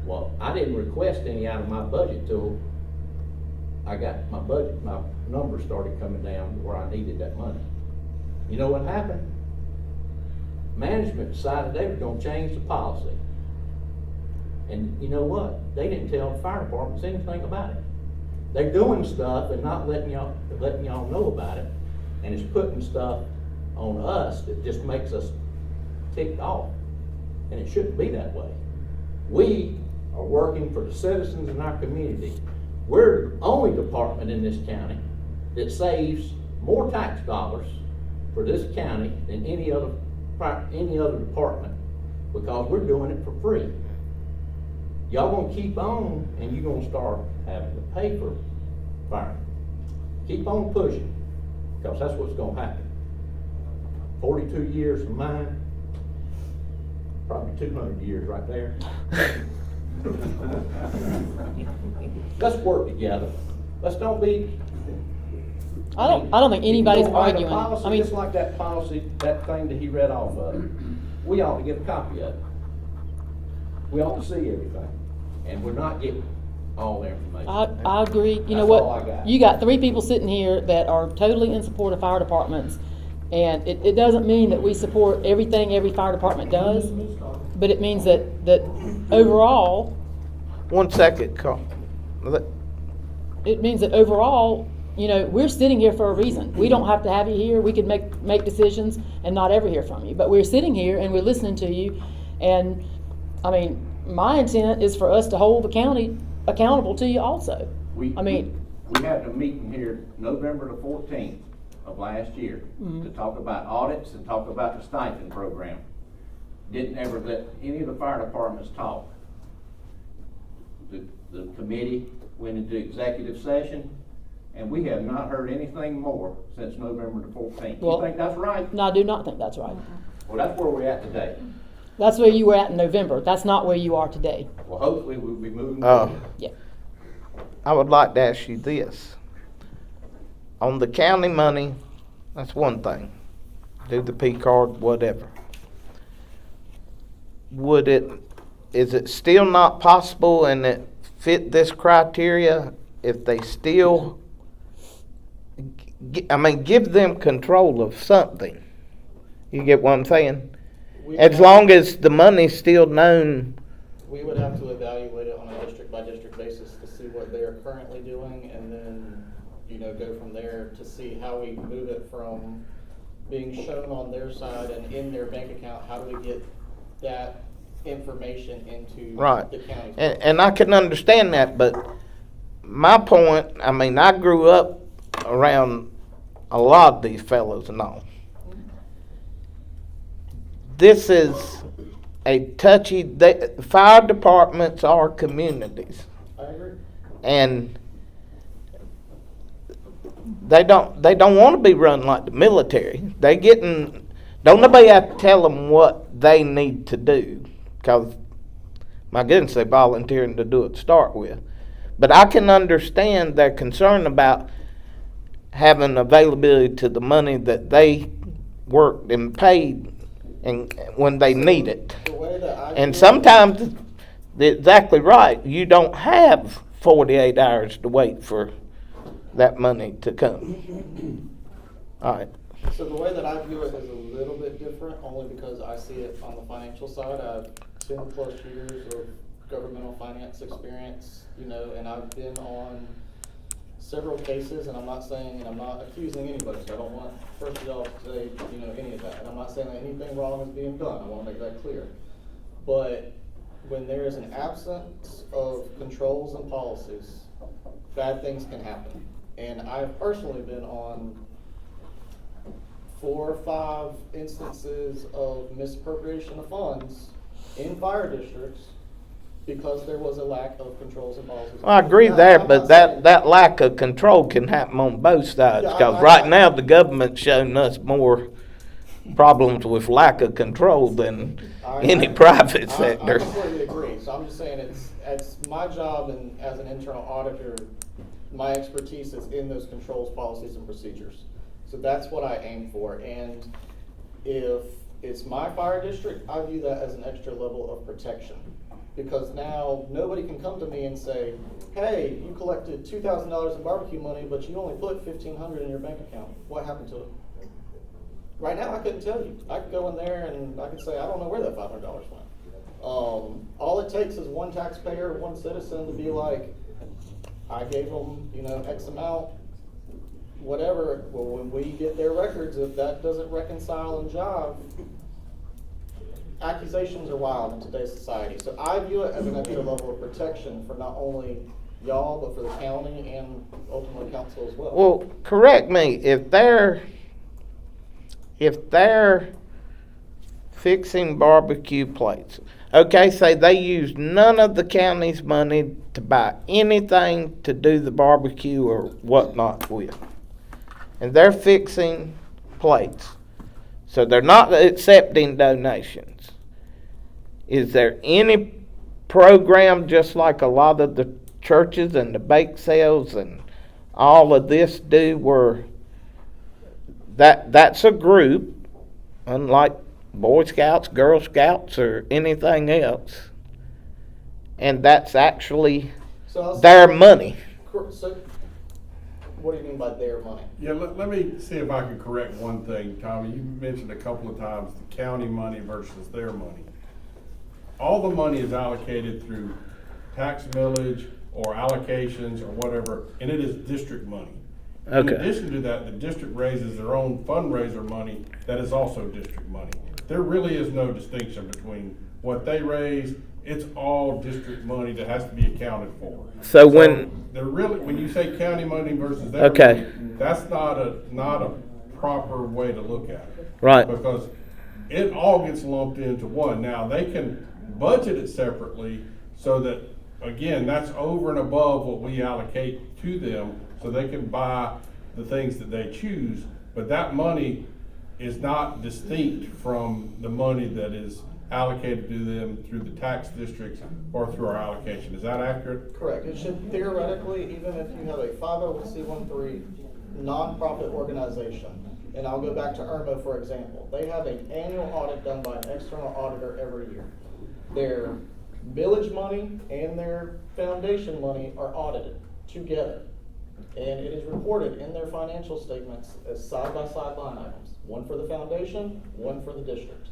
Well, I didn't request any out of my budget till I got my budget, my numbers started coming down to where I needed that money. You know what happened? Management decided they were gonna change the policy. And you know what? They didn't tell the fire departments anything about it. They're doing stuff and not letting y'all know about it, and it's putting stuff on us that just makes us ticked off. And it shouldn't be that way. We are working for the citizens in our community. We're the only department in this county that saves more tax dollars for this county than any other department, because we're doing it for free. Y'all gonna keep on, and you're gonna start having to pay for fire. Keep on pushing, because that's what's gonna happen. 42 years of mine, probably 200 years right there. Let's work together. Let's don't be. I don't think anybody's You don't write a arguing. policy I mean, just like that policy, that thing that he read off of. We ought to get a copy of it. We ought to see everything, and we're not getting all the information. I agree. You know That's all I what? got. You got 3 people sitting here that are totally in support of fire departments. And it doesn't mean that we support everything every fire department does, but it means that overall, 1 second, Carl. it means that overall, you know, we're sitting here for a reason. We don't have to have you here. We could make decisions and not ever hear from you. But we're sitting here and we're listening to you. And, I mean, my intent is for us to hold the county accountable to you also. We had a meeting here November the 14th of last year to talk about audits and talk about the stipend program. Didn't ever let any of the fire departments talk. The committee went into executive session, and we have not heard anything more since November the 14th. Well- You think that's right? No, I do not think that's right. Well, that's where we're at today. That's where you were at in November. That's not where you are today. Well, hopefully we'll be moving. Yeah. I would like to ask you this. On the county money, that's one thing. Do the P card, whatever. Is it still not possible and it fit this criteria if they still, give them control of something? You get what I'm saying? As long as the money's still known. We would have to evaluate it on a district by district basis to see what they are currently doing, and then, go from there to see how we move it from being shown on their side and in their bank account. How do we get that information into Right. the county? And I can understand that, but my point, I grew up around a lot of these fellows and all. This is fire departments are communities. I agree. And they don't want to be run like the military. Don't nobody have to tell them what they need to do, because my goodness, they volunteering to do it to start with. But I can understand their concern about having availability to the money that they worked and paid and when they need it. The way that I And view it- sometimes, exactly right, you don't have 48 hours to wait for that money to come. All right. So the way that I view it is a little bit different, only because I see it on the financial side. I've 10+ years of governmental finance experience, and I've been on several cases, and I'm not saying, and I'm not accusing anybody, so I don't want first of all to say, any of that. And I'm not saying that anything wrong is being done. I want to make that clear. But when there is an absence of controls and policies, bad things can happen. And I've personally been on 4 or 5 instances of misappropriation of funds in fire districts because there was a lack of controls and policies. Well, I agree Now, there, I'm but not saying- that lack of control can happen on both sides. Yeah, Because I- right now, the government's showing us more problems with lack of control than any private sector. I completely agree. So I'm just saying it's my job, and as an internal auditor, my expertise is in those controls, policies, and procedures. So that's what I aim for. And if it's my fire district, I view that as an extra level of protection. Because now nobody can come to me and say, hey, you collected $2,000 in barbecue money, but you only put $1,500 in your bank account. What happened to it? Right now, I couldn't tell you. I could go in there and I could say, I don't know where that $500 went. All it takes is one taxpayer, one citizen to be like, I gave them, X amount, whatever. Well, when we get their records, if that doesn't reconcile and jive, accusations are wild in today's society. So I view it as an extra level of protection for not only y'all, but for the county and ultimately council as well. Well, correct me, if they're fixing barbecue plates, okay, say they use none of the county's money to buy anything to do the barbecue or whatnot with, and they're fixing plates, so they're not accepting donations. Is there any program, just like a lot of the churches and the bake sales and all of this do, where that's a group, unlike Boy Scouts, Girl Scouts, or anything else, and that's actually So I'll their money? So, what do you mean by their money? Yeah, let me see if I can correct one thing, Tommy. You mentioned a couple of times the county money versus their money. All the money is allocated through tax millage or allocations or whatever, and it is district money. Okay. In addition to that, the district raises their own fundraiser money that is also district money. There really is no distinction between what they raise. It's all district money that has to be accounted for. So when you say county money versus their Okay. money, that's not a proper way to look at it. Right. Because it all gets lumped into one. Now, they can budget it separately so that, again, that's over and above what we allocate to them, so they can buy the things that they choose. But that money is not distinct from the money that is allocated to them through the tax districts or through our allocation. Is that accurate? Correct. It should theoretically, even if you have a 501c13 nonprofit organization, and I'll go back to IRMA for example, they have an annual audit done by an external auditor every year. Their millage money and their foundation money are audited together. And it is reported in their financial statements as side-by-side line items. One for the foundation, one for the district.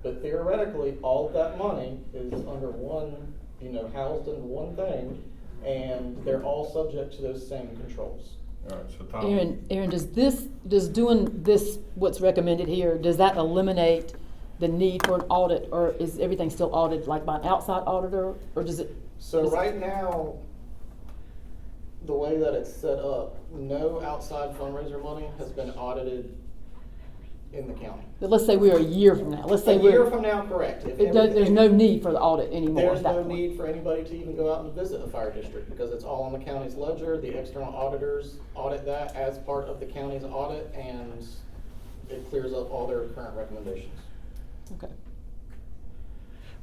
But theoretically, all of that money is under one, housed in one thing, and they're all subject to those same controls. All right, so Tom. Aaron, does doing this, what's recommended here, does that eliminate the need for an audit, or is everything still audited like by an outside auditor, or does it? So right now, the way that it's set up, no outside fundraiser money has been audited in the county. But let's say we're a year from now, let's say A year we're, from now, correct. If there's no need for the audit anymore There's at that no point. need for anybody to even go out and visit a fire district because it's all on the county's ledger. The external auditors audit that as part of the county's audit, and it clears up all their current recommendations. Okay.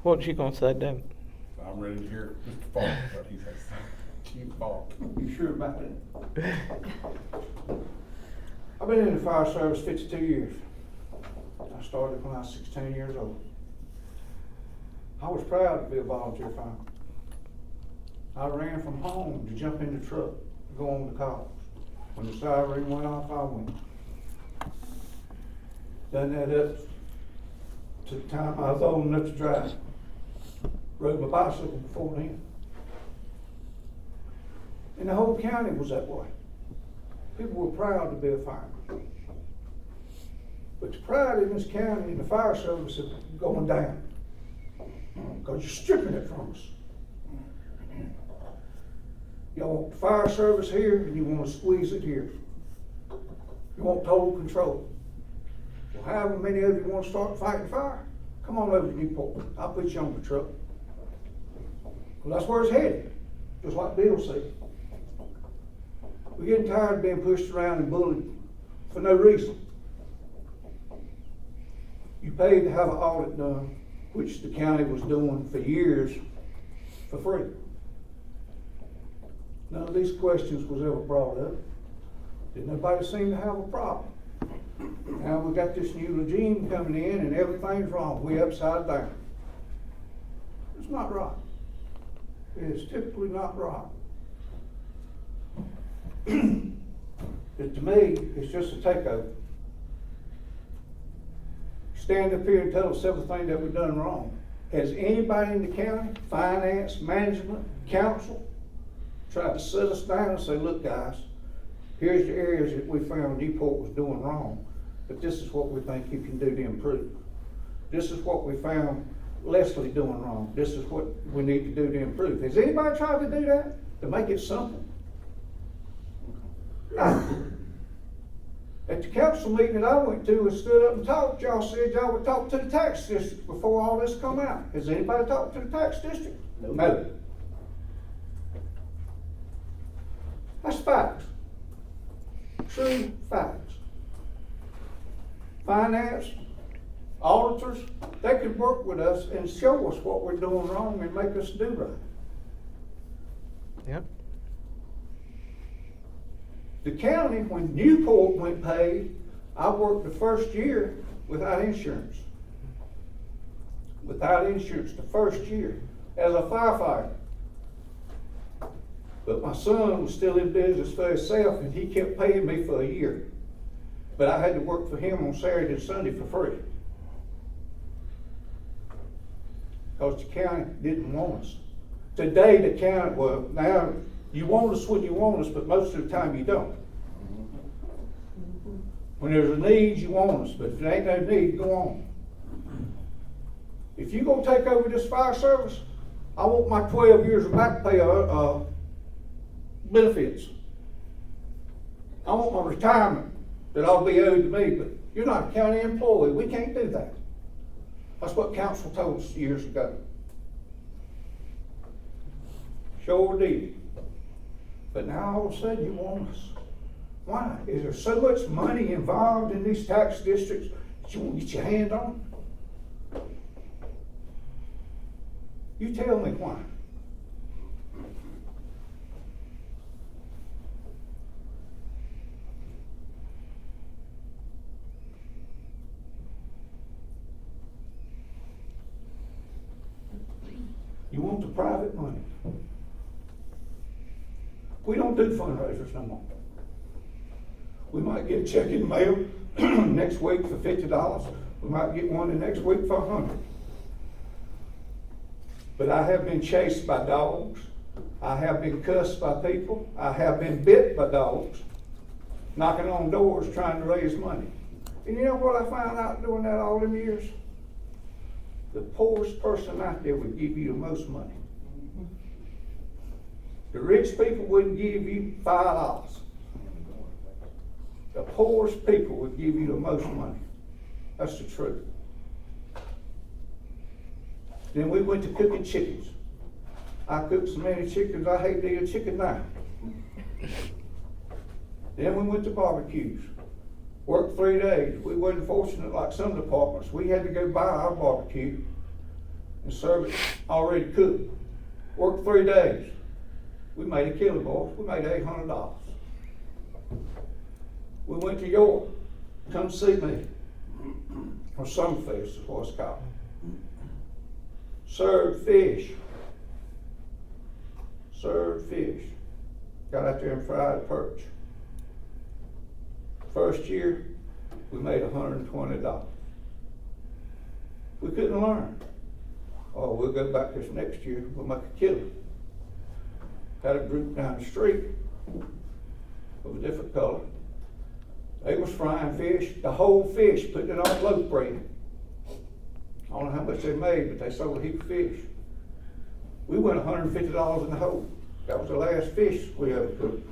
What you gonna say, David? I'm ready to hear Mr. Falk, what he has. Chief Falk. You sure about that? I've been in the fire service 52 years. I started when I was 16 years old. I was proud to be a volunteer fireman. I ran from home to jump in the truck, go on the calls. When the siren went off, I went. Done that up to the time I was old enough to drive. Rode my bicycle before then. And the whole county was that way. People were proud to be a fireman. But the pride in this county and the fire service is going down. Because you're stripping it from us. Y'all want the fire service here and you want to squeeze it here. You want total control. Well, however many of you want to start fighting fire, come on over to Newport. I'll put you on the truck. Well, that's where it's headed, just like Bill said. We're getting tired of being pushed around and bullied for no reason. You paid to have an audit done, which the county was doing for years for free. None of these questions was ever brought up. Didn't nobody seem to have a problem. Now we got this new regime coming in and everything's wrong. We upside down. It's not right. It is typically not right. To me, it's just a takeover. Stand up here and tell us everything that we've done wrong. Has anybody in the county, finance, management, council, tried to sit us down and say, look guys, here's the areas that we found Newport was doing wrong, but this is what we think you can do to improve. This is what we found Leslie doing wrong. This is what we need to do to improve. Has anybody tried to do that? To make it simple? At the council meeting that I went to and stood up and talked, y'all said y'all would talk to the tax district before all this come out. Has anybody talked to the tax district? No. That's facts. True facts. Finance, auditors, they could work with us and show us what we're doing wrong and make us do right. Yep. The county, when Newport went paid, I worked the first year without insurance. Without insurance the first year as a firefighter. But my son was still in business for himself and he kept paying me for a year. But I had to work for him on Saturday and Sunday for free. Because the county didn't want us. Today the county, well now you want us when you want us, but most of the time you don't. When there's a need, you want us, but if there ain't no need, go on. If you gonna take over this fire service, I want my 12 years of back pay benefits. I want my retirement that ought to be owed to me, but you're not a county employee. We can't do that. That's what council told us years ago. Sure did. But now all of a sudden you want us. Why? Is there so much money involved in these tax districts that you want to get your hand on? You tell me why. You want the private money. We don't do fundraisers no more. We might get a check in the mail next week for $50. We might get one the next week for $100. But I have been chased by dogs. I have been cussed by people. I have been bit by dogs, knocking on doors trying to raise money. And you know what I found out doing that all them years? The poorest person out there would give you the most money. The rich people wouldn't give you $5. The poorest people would give you the most money. That's the truth. Then we went to cooking chickens. I cooked so many chickens, I hate to eat a chicken now. Then we went to barbecues. Worked 3 days. We wasn't fortunate like some departments. We had to go buy our barbecue and serve it already cooked. Worked 3 days. We made a killing, boys. We made $800. We went to York. Come see me. Or Summerfest is what it's called. Served fish. Served fish. Got out there and fried a perch. First year, we made $120. We couldn't learn. Oh, we'll go back this next year, we'll make a killing. Had a group down the street of a different color. They was frying fish, the whole fish, putting it on loaf bread. I don't know how much they made, but they sold a heap of fish. We went $150 in the hole. That was the last fish we ever cooked.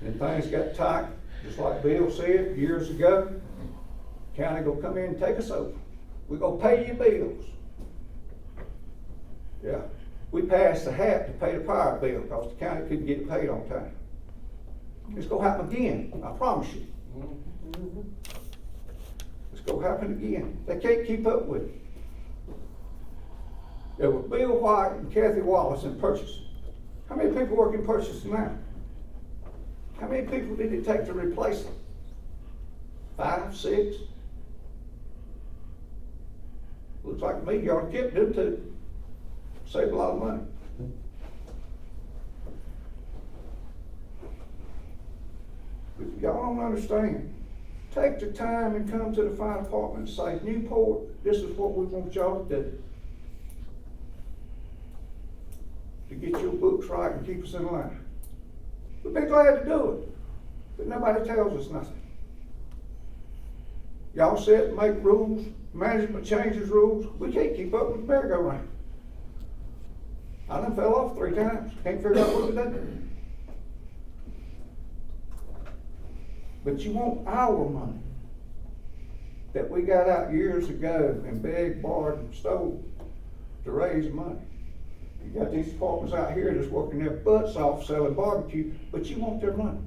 And things got tight, just like Bill said years ago. County gonna come in and take us over. We gonna pay your bills. Yeah, we passed the hat to pay the power bill because the county couldn't get it paid on time. It's gonna happen again, I promise you. It's gonna happen again. They can't keep up with it. There were Bill White and Kathy Wallace in purchasing. How many people work in purchasing now? How many people did it take to replace them? 5, 6? Looks like to me you ought to keep them too. Save a lot of money. But y'all don't understand. Take the time and come to the fire department and say, Newport, this is what we want y'all to do. To get your books right and keep us in line. We'd be glad to do it, but nobody tells us nothing. Y'all sit and make rules, management changes rules, we can't keep up with the merry-go-round. I done fell off 3 times, can't figure out what to do. But you want our money that we got out years ago and begged, borrowed, and stole to raise money. You got these departments out here that's working their butts off selling barbecue, but you want their money.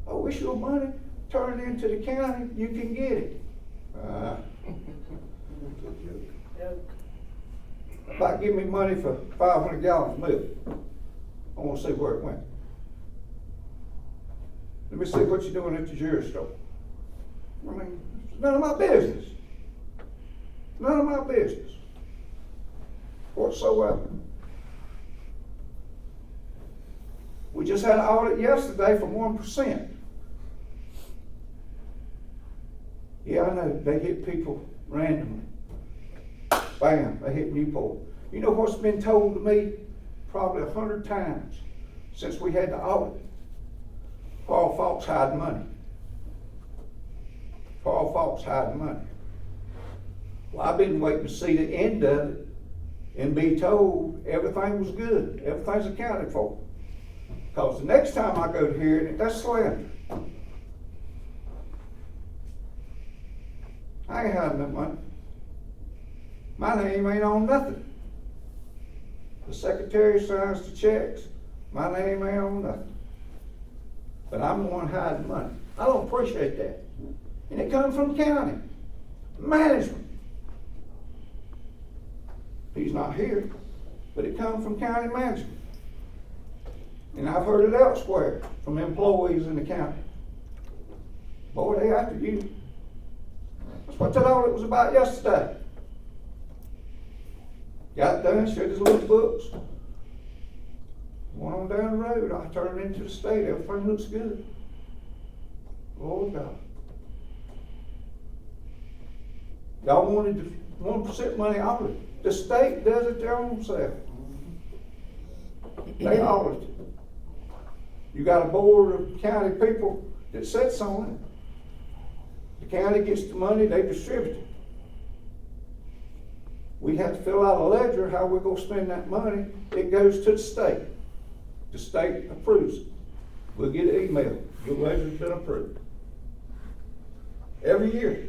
Oh, it's your money, turn it into the county, you can get it. About give me money for 500 gallons of milk. I want to see where it went. Let me see what you're doing at the jewelry store. I mean, it's none of my business. None of my business. Whatsoever. We just had an audit yesterday for 1%. Yeah, I know, they hit people randomly. Bam, they hit Newport. You know what's been told to me probably 100 times since we had the audit? Paul Fox hiding money. Paul Fox hiding money. Well, I've been waiting to see the end of it and be told everything was good, everything's accounted for. Because the next time I go to hear it, that's slander. I ain't hiding no money. My name ain't on nothing. The secretary signs the checks. My name ain't on nothing. But I'm the one hiding money. I don't appreciate that. And it comes from the county. Management. He's not here, but it comes from county management. And I've heard it elsewhere from employees in the county. Boy, they after you. That's what that audit was about yesterday. Got done, showed his little books. Went on down the road, I turned into the state, everything looks good. Lord God. Y'all wanted the 1% money audited. The state does it their own self. They audit it. You got a board of county people that sits on it. The county gets the money, they distribute it. We have to fill out a ledger how we're going to spend that money. It goes to the state. The state approves it. We'll get an email. Your ledger's been approved. every year.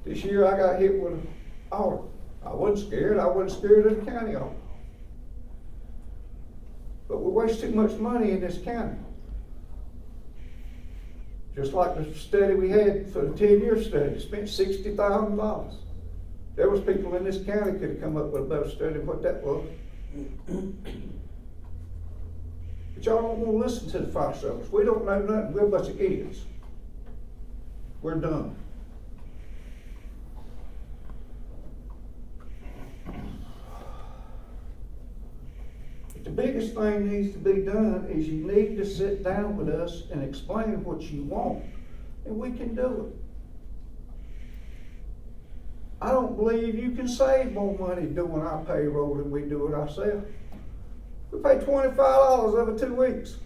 This year I got hit with an audit. I wasn't scared of the county audit. But we waste too much money in this county. Just like the study we had for the 10-year study, spent $60,000. There was people in this county could have come up with a better study than what that was. But y'all don't want to listen to the fire service. We don't know nothing. We're a bunch of idiots. We're done. The biggest thing needs to be done is you need to sit down with us and explain what you want, and we can do it. I don't believe you can save more money doing our payroll than we do it ourselves. We pay $25 every 2 weeks.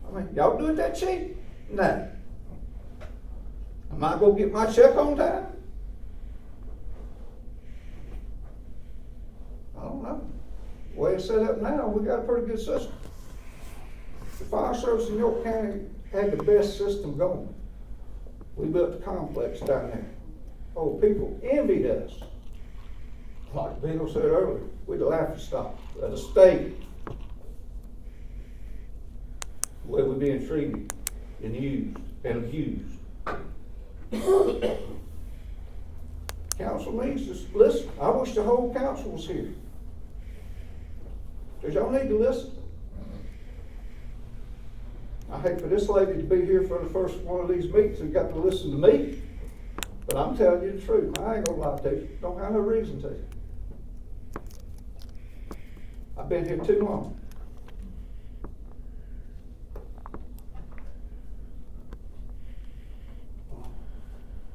I mean, y'all do it that cheap? No. Am I gonna get my check on time? I don't know. The way it's set up now, we got a pretty good system. The fire service in York County had the best system going. We built the complex down there. Oh, people envied us. Like Bill said earlier, we're the laughingstock of the state. The way we're being treated and used and abused. Council needs to listen. I wish the whole council was here. Because y'all need to listen. I hate for this lady to be here for the first one of these meetings and got to listen to me. But I'm telling you the truth. I ain't gonna lie to you. Don't have no reason to. I've been here too long.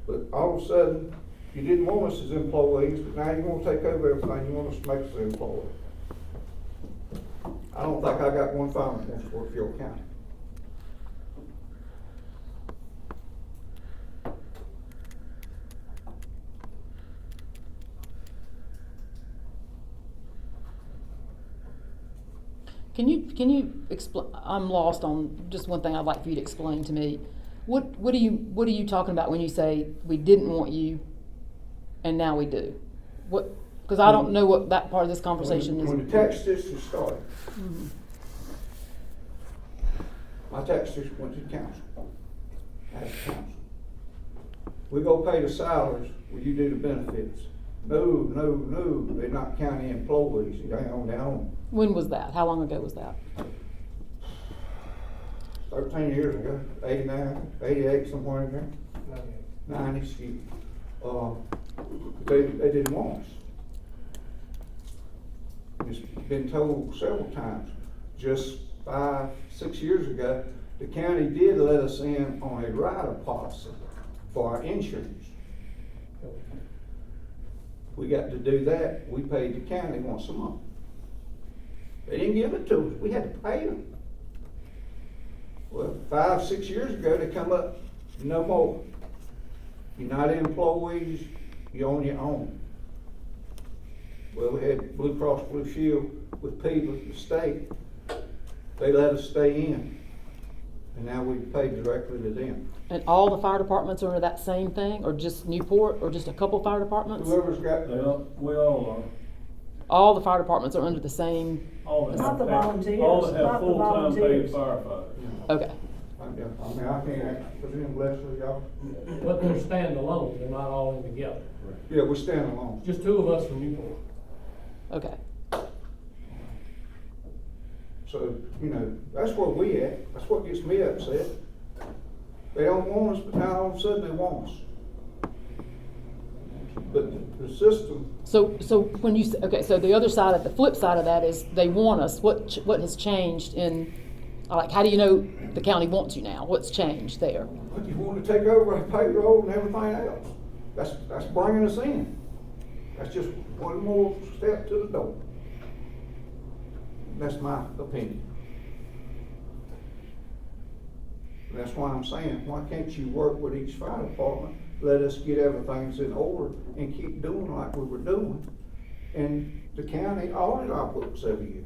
But all of a sudden, you didn't want us as employees, but now you want to take over everything. You want us to make us an employee. I don't think I got one fireman wants to work for York County. Can you explain? I'm lost on just one thing. I'd like for you to explain to me. What are you talking about when you say we didn't want you, and now we do? What? Because I don't know what that part of this conversation is. When the tax system started, my tax system went to the council. As council, we go pay the salaries where you do the benefits. No, they're not county employees. They own their own. When was that? How long ago was that? 13 years ago, 89, 88, somewhere in there. 90, excuse me. They didn't want us. It's been told several times. Just 5, 6 years ago, the county did let us in on a rider policy for our insurance. We got to do that. We paid the county once a month. They didn't give it to us. We had to pay them. Well, 5, 6 years ago, they come up, no more. You're not employees, you own your own. Well, we had Blue Cross Blue Shield with people at the state. They let us stay in. And now we pay directly to them. And all the fire departments are under that same thing, or just Newport, or just a couple fire departments? Whoever's got, We all are. All the fire departments are under the same. All that Not the volunteers, All that not have the full-time paid volunteers. firefighters. Okay. I can't presume Leslie, y'all. But they're standalone, they're not all in together. Yeah, we're standing alone. Just 2 of us from Newport. Okay. So, that's where we at. That's what gets me upset. They don't want us, but now all of a sudden they want us. But the system, So when you okay, so the other side of the flip side of that is they want us. What has changed in, like, how do you know the county wants you now? What's changed there? but you want to take over our payroll and everything else. That's bringing us in. That's just one more step to the door. That's my opinion. And that's why I'm saying, why can't you work with each fire department, let us get everything in order and keep doing like we were doing? And the county audit our books every year.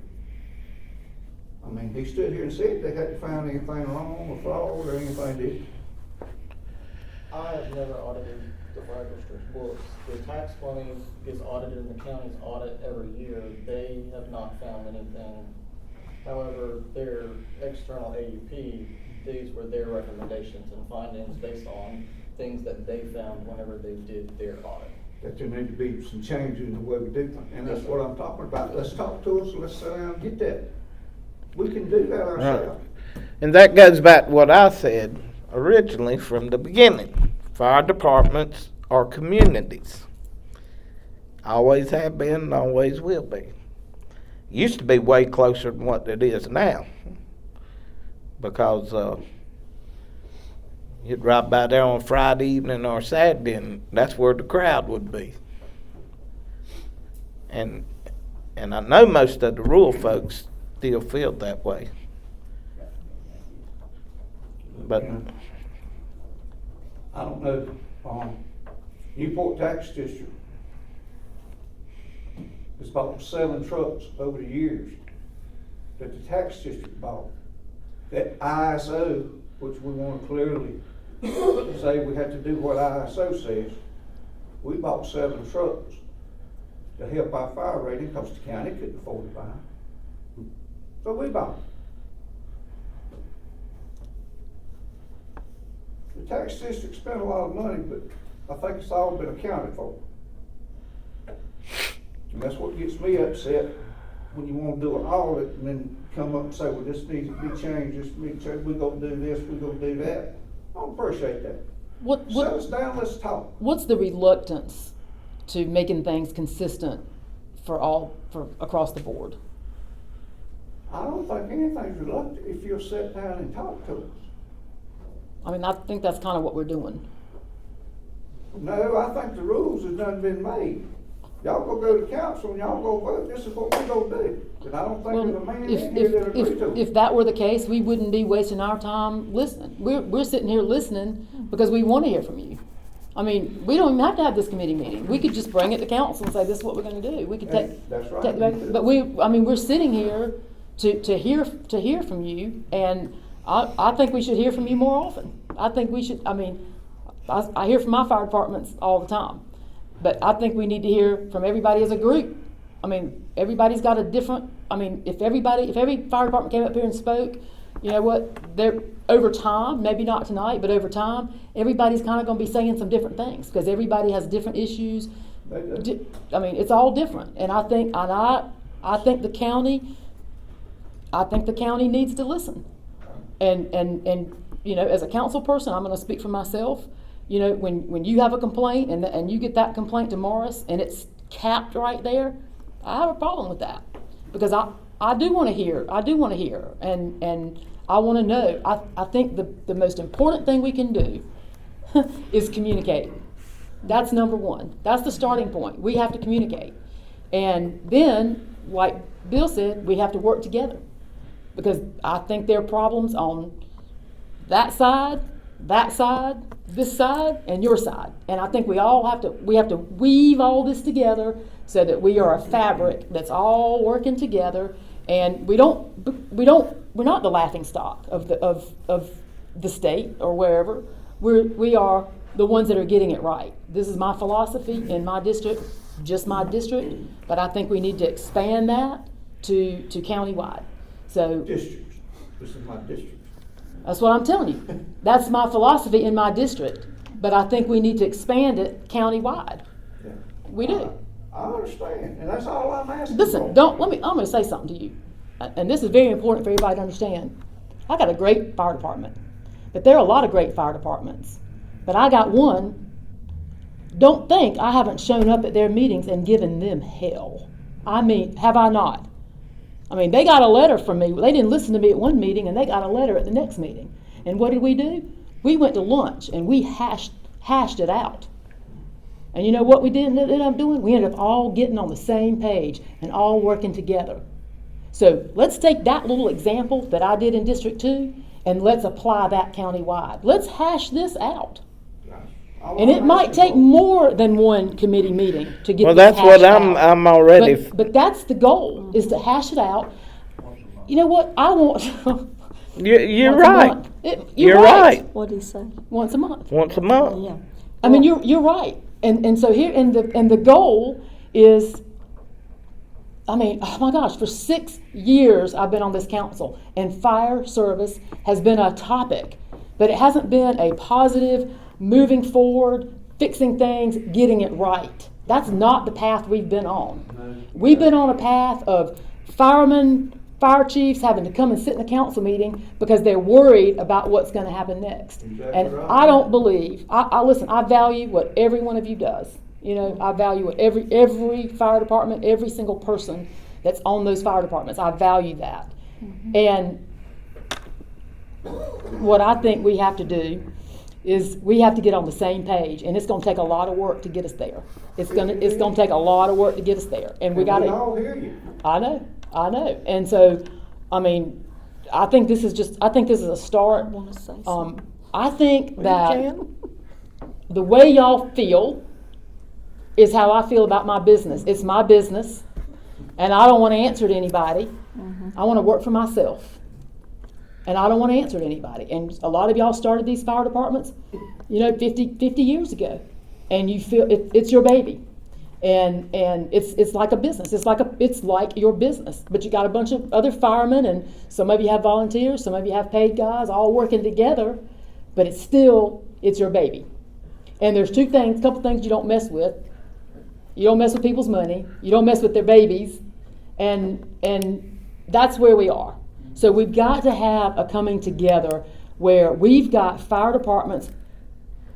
I mean, he stood here and said they hadn't found anything wrong or fraud or anything, did he? I have never audited the fire district's books. The tax money gets audited in the county's audit every year. They have not found anything. However, their external AUP, these were their recommendations and findings based on things that they found whenever they did their audit. That there need to be some changes in the way we do things, and that's what I'm talking about. Let's talk to us, let's sit down and get that. We can do that ourselves. And that goes back to what I said originally from the beginning. Fire departments are communities. Always have been and always will be. Used to be way closer than what it is now. Because you'd ride by there on Friday evening or Saturday, and that's where the crowd would be. And I know most of the rural folks still feel that way. But I don't know, Newport Tax District has bought 7 trucks over the years that the tax district bought. That ISO, which we want to clearly say we have to do what ISO says, we bought 7 trucks to help our fire rating because the county couldn't afford to buy them. So we bought them. The tax district spent a lot of money, but I think it's all been accounted for. And that's what gets me upset when you wanna do an audit and then come up and say, well, this needs to be changed, this needs to change, we gonna do this, we gonna do that. I don't appreciate that. Sit us down, let's talk. What's the reluctance to making things consistent for across the board? I don't think anything's reluctant if you'll sit down and talk to us. I mean, I think that's kind of what we're doing. No, I think the rules have done been made. Y'all go to council and y'all go vote, this is what we gonna do. And I don't think there's a man in here that agrees to it. If that were the case, we wouldn't be wasting our time listening. We're sitting here listening because we want to hear from you. I mean, we don't even have to have this committee meeting. We could just bring it to council and say, this is what we're gonna do. We could take. That's right. take back, but we're sitting here to hear from you, and I think we should hear from you more often. I think we should, I hear from my fire departments all the time, but I think we need to hear from everybody as a group. I mean, everybody's got a different, if every fire department came up here and spoke, you know what, over time, maybe not tonight, but over time, everybody's kind of gonna be saying some different things, because everybody has different issues. It's all different, and I think the county needs to listen. And you know, as a council person, I'm gonna speak for myself. You know, when you have a complaint and you get that complaint to Morris and it's capped right there, I have a problem with that, because I do want to hear, and I want to know. I think the most important thing we can do is communicate. That's number one. That's the starting point. We have to communicate, and then, like Bill said, we have to work together, because I think there are problems on that side, this side, and your side. And I think we have to weave all this together so that we are a fabric that's all working together, and we're not the laughing stock of the state or wherever. We are the ones that are getting it right. This is my philosophy in my district, just my district, but I think we need to expand that to countywide. So Districts, this is my district. that's what I'm telling you. That's my philosophy in my district, but I think we need to expand it countywide. Yeah. We do. I understand, and that's all I'm asking Listen, for. I'm gonna say something to you, and this is very important for everybody to understand. I got a great fire department, but there are a lot of great fire departments, but I got one. Don't think I haven't shown up at their meetings and given them hell. Have I not? They got a letter from me. They didn't listen to me at one meeting, and they got a letter at the next meeting. And what did we do? We went to lunch, and we hashed it out. And you know what we ended up doing? We ended up all getting on the same page and all working together. So let's take that little example that I did in District 2, and let's apply that countywide. Let's hash this out. And it might take more than one committee meeting to get well, this that's what hashed out. I'm already. But that's the goal, is to hash it out. You know what? I want. You're once a right. month. You're right. What'd he say? Once a month. Once a month. Yeah. I mean, you're right. And so here, and the goal is, I mean, oh my gosh, for 6 years I've been on this council, and fire service has been a topic, but it hasn't been a positive, moving forward, fixing things, getting it right. That's not the path we've been on. We've been on a path of firemen, fire chiefs having to come and sit in the council meeting because they're worried about what's going to happen next. Exactly And right. I don't believe, listen, I value what every one of you does. You know, I value what every fire department, every single person that's on those fire departments, I value that. And what I think we have to do is we have to get on the same page, and it's going to take a lot of work to get us there. It's going to take a lot of work to get us there, and we got We to. all hear you. I know, and so, I mean, I think this is a start. I wanna say something. I think that can. the way y'all feel is how I feel about my business. It's my business, and I don't want to answer to anybody. I want to work for myself, and I don't want to answer to anybody. And a lot of y'all started these fire departments, 50 years ago, and you feel it's your baby, and it's like a business. It's like your business. But you got a bunch of other firemen, and some of you have volunteers, some of you have paid guys, all working together. But it's your baby. And there's a couple things you don't mess with. You don't mess with people's money. You don't mess with their babies. And that's where we are. So we've got to have a coming together where we've got fire departments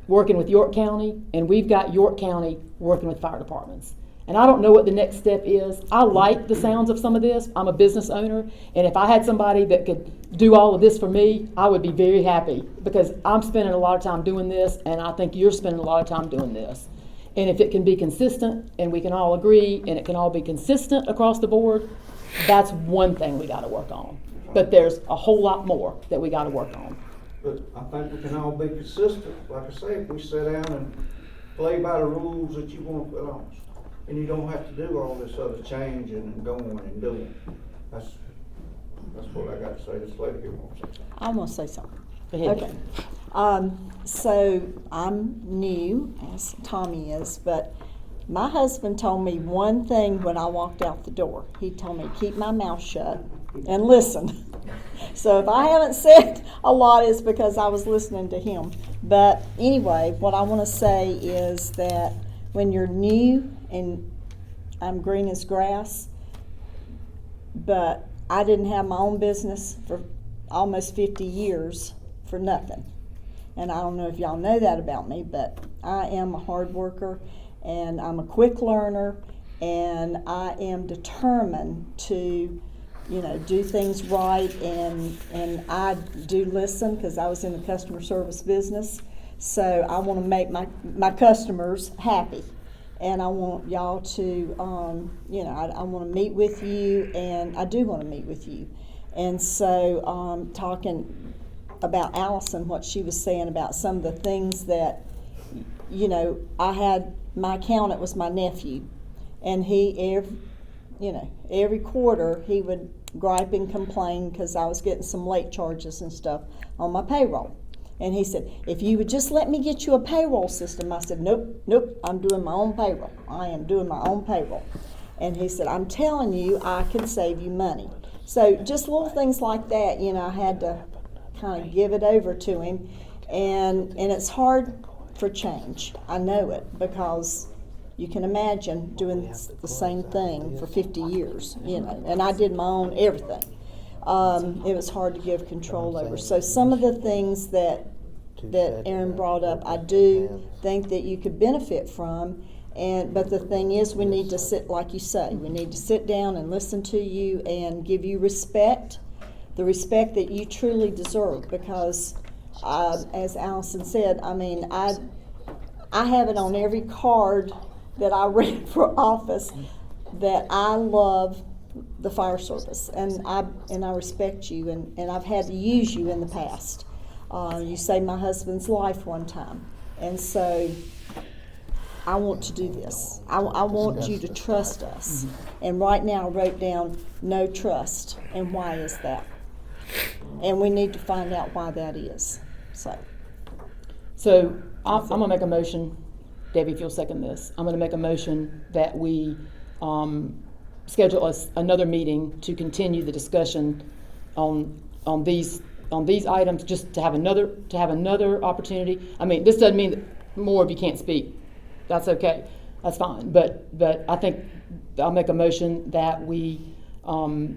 working with York County, and we've got York County working with fire departments. And I don't know what the next step is. I like the sounds of some of this. I'm a business owner, and if I had somebody that could do all of this for me, I would be very happy, because I'm spending a lot of time doing this, and I think you're spending a lot of time doing this. And if it can be consistent, and we can all agree, and it can all be consistent across the board, that's one thing we got to work on. But there's a whole lot more that we got to work on. But I think we can all be consistent. Like I say, if we sit down and play by the rules that you want to put on us, and you don't have to do all this other changing and going and doing. That's what I got to say. This lady here wants to say. I want to say something. Go ahead. Okay. So I'm new, as Tommy is, but my husband told me one thing when I walked out the door. He told me to keep my mouth shut and listen. So if I haven't said a lot, it's because I was listening to him. But anyway, what I want to say is that when you're new, and I'm green as grass, but I didn't have my own business for almost 50 years for nothing. And I don't know if y'all know that about me, but I am a hard worker, and I'm a quick learner, and I am determined to, do things right, and I do listen, because I was in the customer service business. So I want to make my customers happy. And I want y'all to, I want to meet with you, and I do want to meet with you. And so, talking about Allison, what she was saying about some of the things that, I had, my accountant was my nephew, and he, every quarter he would gripe and complain because I was getting some late charges and stuff on my payroll. And he said, if you would just let me get you a payroll system. I said, nope, I'm doing my own payroll. I am doing my own payroll. And he said, I'm telling you, I can save you money. So just little things like that, I had to kind of give it over to him. And it's hard for change. I know it, because you can imagine doing the same thing for 50 years, and I did my own everything. It was hard to give control over. So some of the things that Aaron brought up, I do think that you could benefit from. But the thing is, we need to sit, like you say, we need to sit down and listen to you and give you respect, the respect that you truly deserve. Because, as Allison said, I have it on every card that I ran for office that I love the fire service, and I respect you, and I've had to use you in the past. You saved my husband's life one time, and so I want to do this. I want you to trust us. And right now I wrote down no trust, and why is that? And we need to find out why that is, So I'm gonna make a motion, Debbie, if you'll second this, I'm gonna make a motion that we, schedule another meeting to continue the discussion on these items, just to have another opportunity. I mean, this doesn't mean that more if you can't speak, that's okay, that's fine, but I think I'll make a motion that we, hold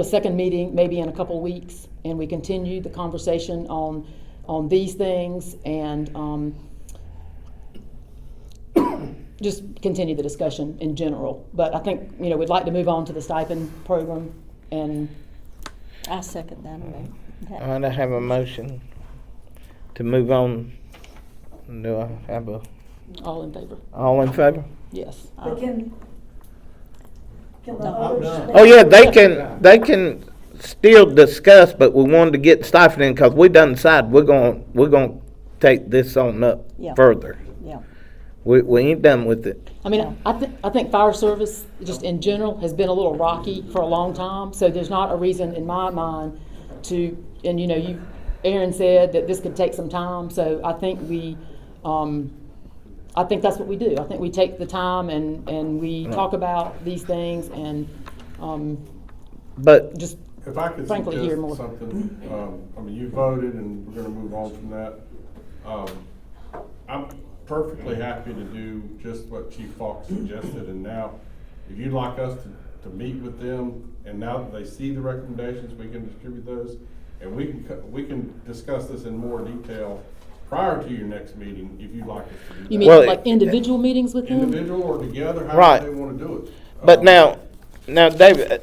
a second meeting, maybe in a couple of weeks, and we continue the conversation on these things, and just continue the discussion in general. But I think, we'd like to move on to the stipend program, and I second that. Okay. All right, I have a motion to move on. Do I have a, all in favor, all in favor? yes. No. Oh, yeah, they can still discuss, but we wanted to get stipend in, cause we done decided we're gonna take this on up Yeah. further. Yeah. We ain't done with it. I mean, I think fire service, just in general, has been a little rocky for a long time, so there's not a reason in my mind to, and Aaron said that this could take some time, so I think I think that's what we do. I think we take the time and we talk about these things and, But just If I could frankly hear more. suggest something, I mean, you voted and we're gonna move on from that. I'm perfectly happy to do just what Chief Fox suggested, and now, if you'd like us to meet with them, and now that they see the recommendations, we can distribute those, and we can discuss this in more detail prior to your next meeting, if you'd like us to do that. You mean Well, like individual meetings with them? Individual or together, Right. however they wanna do it. But now, David,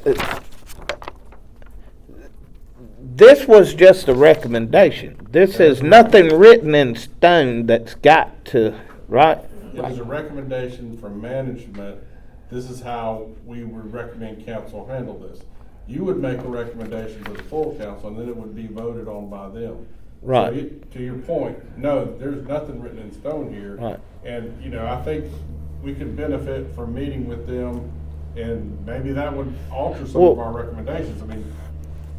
this was just a recommendation. This is nothing written in stone that's got to, right? It is a recommendation from management, this is how we would recommend council handle this. You would make a recommendation to the full council, and then it would be voted on by them. Right. So to your point, no, there's nothing written in stone here. Right. And, I think we could benefit from meeting with them, and maybe that would alter some of Well- our recommendations. I mean,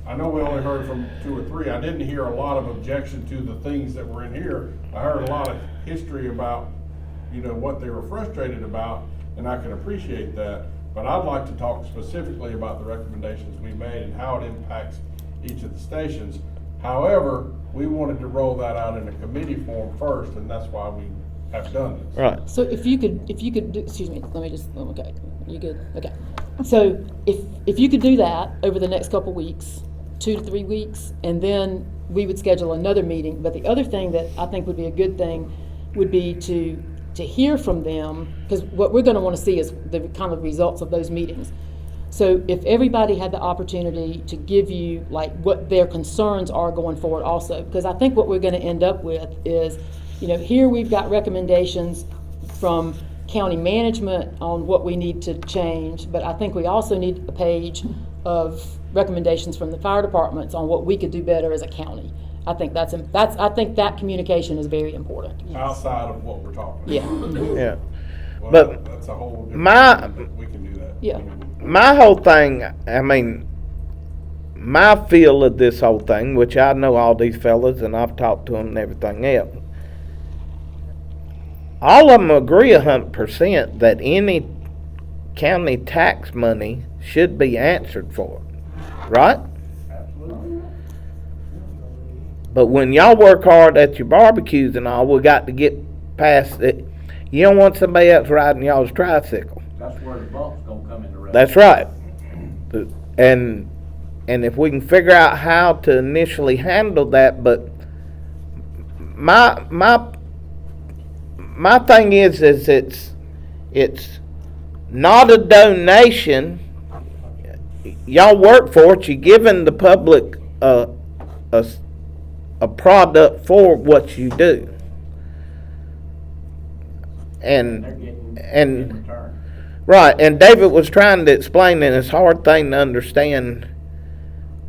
I know we only heard from 2 or 3. I didn't hear a lot of objection to the things that were in here. I heard a lot of history about, what they were frustrated about, and I can appreciate that. But I'd like to talk specifically about the recommendations we made and how it impacts each of the stations. However, we wanted to roll that out in a committee form first, and that's why we have done this. Right. So if you could do, excuse me, let me just, okay, you good? Okay. So if you could do that over the next couple weeks, 2 to 3 weeks, and then we would schedule another meeting. But the other thing that I think would be a good thing would be to hear from them, because what we're gonna wanna see is the kind of results of those meetings. So if everybody had the opportunity to give you like what their concerns are going forward also, because I think what we're gonna end up with is, here we've got recommendations from county management on what we need to change, but I think we also need a page of recommendations from the fire departments on what we could do better as a county. I think I think that communication is very important. Outside of what we're talking about. Yeah. Yeah. Well, But that's a whole different. my- but we can do that. Yeah. My whole thing, I mean, my feel of this whole thing, which I know all these fellas and I've talked to them and everything else, all of them agree 100% that any county tax money should be answered for, right? But when y'all work hard at your barbecues and all, we got to get past it. You don't want somebody else riding y'all's tricycle. That's where the bump's gonna come into relation. That's right. And if we can figure out how to initially handle that, but my thing is it's not a donation. Y'all work for it. You're giving the public a product for what you do. They're getting in return. Right, and David was trying to explain that it's a hard thing to understand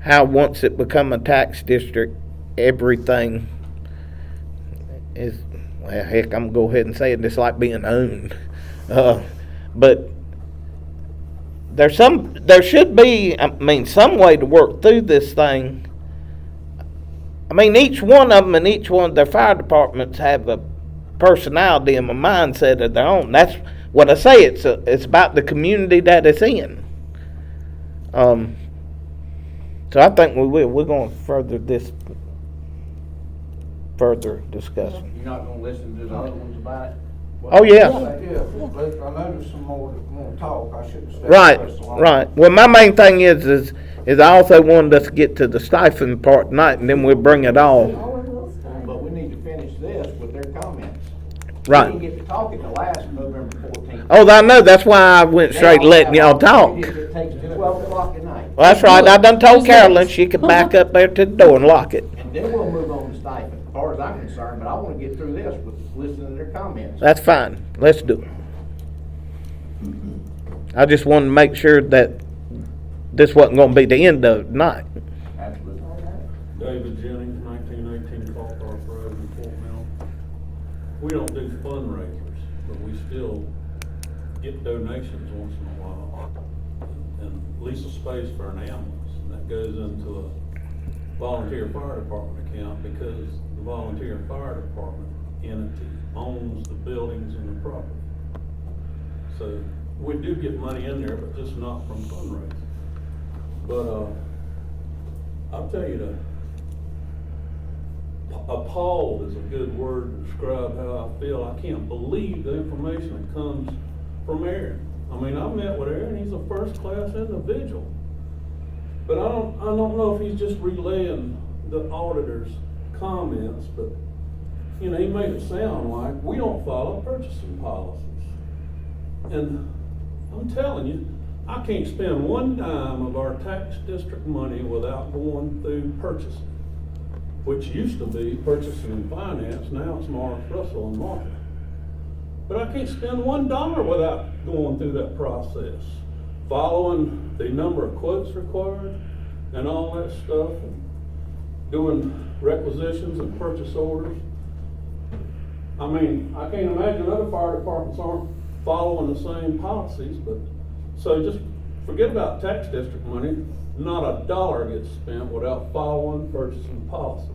how once it become a tax district, everything is, well, heck, I'm gonna go ahead and say it, it's like being owned. But there should be, I mean, some way to work through this thing. I mean, each one of them and each one of their fire departments have a personality and a mindset of their own. That's what I say. It's about the community that it's in. So I think we're going to further discussion. You're not gonna listen to the other ones about it? Oh, yeah. Yeah, but I know there's some more that want to talk, I shouldn't stay. Right. Well, my main thing is I also wanted us to get to the stipend part tonight, and then we'll bring it all. But we need to finish this with their comments. Right. We didn't get to talk at the last November 14th. Oh, I know. That's why I went straight letting y'all talk. It takes till 12 o'clock at night. Well, that's right. I done told Carolyn she could back up there to the door and lock it. And then we'll move on to stipend, as far as I'm concerned, but I wanna get through this with listening to their comments. That's fine. Let's do it. I just wanted to make sure that this wasn't going to be the end of it tonight. Absolutely. David Jennings, 1918 Fall Park Road in Fort Mill. We don't do fundraisers, but we still get donations once in a while and lease a space for an ambulance. And that goes into a volunteer fire department account because the volunteer fire department entity owns the buildings and the property. So we do get money in there, but just not from fundraising. But, I'll tell you appalled is a good word to describe how I feel. I can't believe the information that comes from Aaron. I mean, I met with Aaron, he's a first-class individual. But I don't know if he's just relaying the auditor's comments, but, you know, he made it sound like we don't follow purchasing policies. And I'm telling you, I can't spend one dime of our tax district money without going through purchasing, which used to be purchasing and finance, now it's Morris Russell and Martha. But I can't spend $1 without going through that process, following the number of quotes required and all that stuff, and doing requisitions and purchase orders. I mean, I can't imagine other fire departments aren't following the same policies, but, so just forget about tax district money, not a dollar gets spent without following purchasing policies.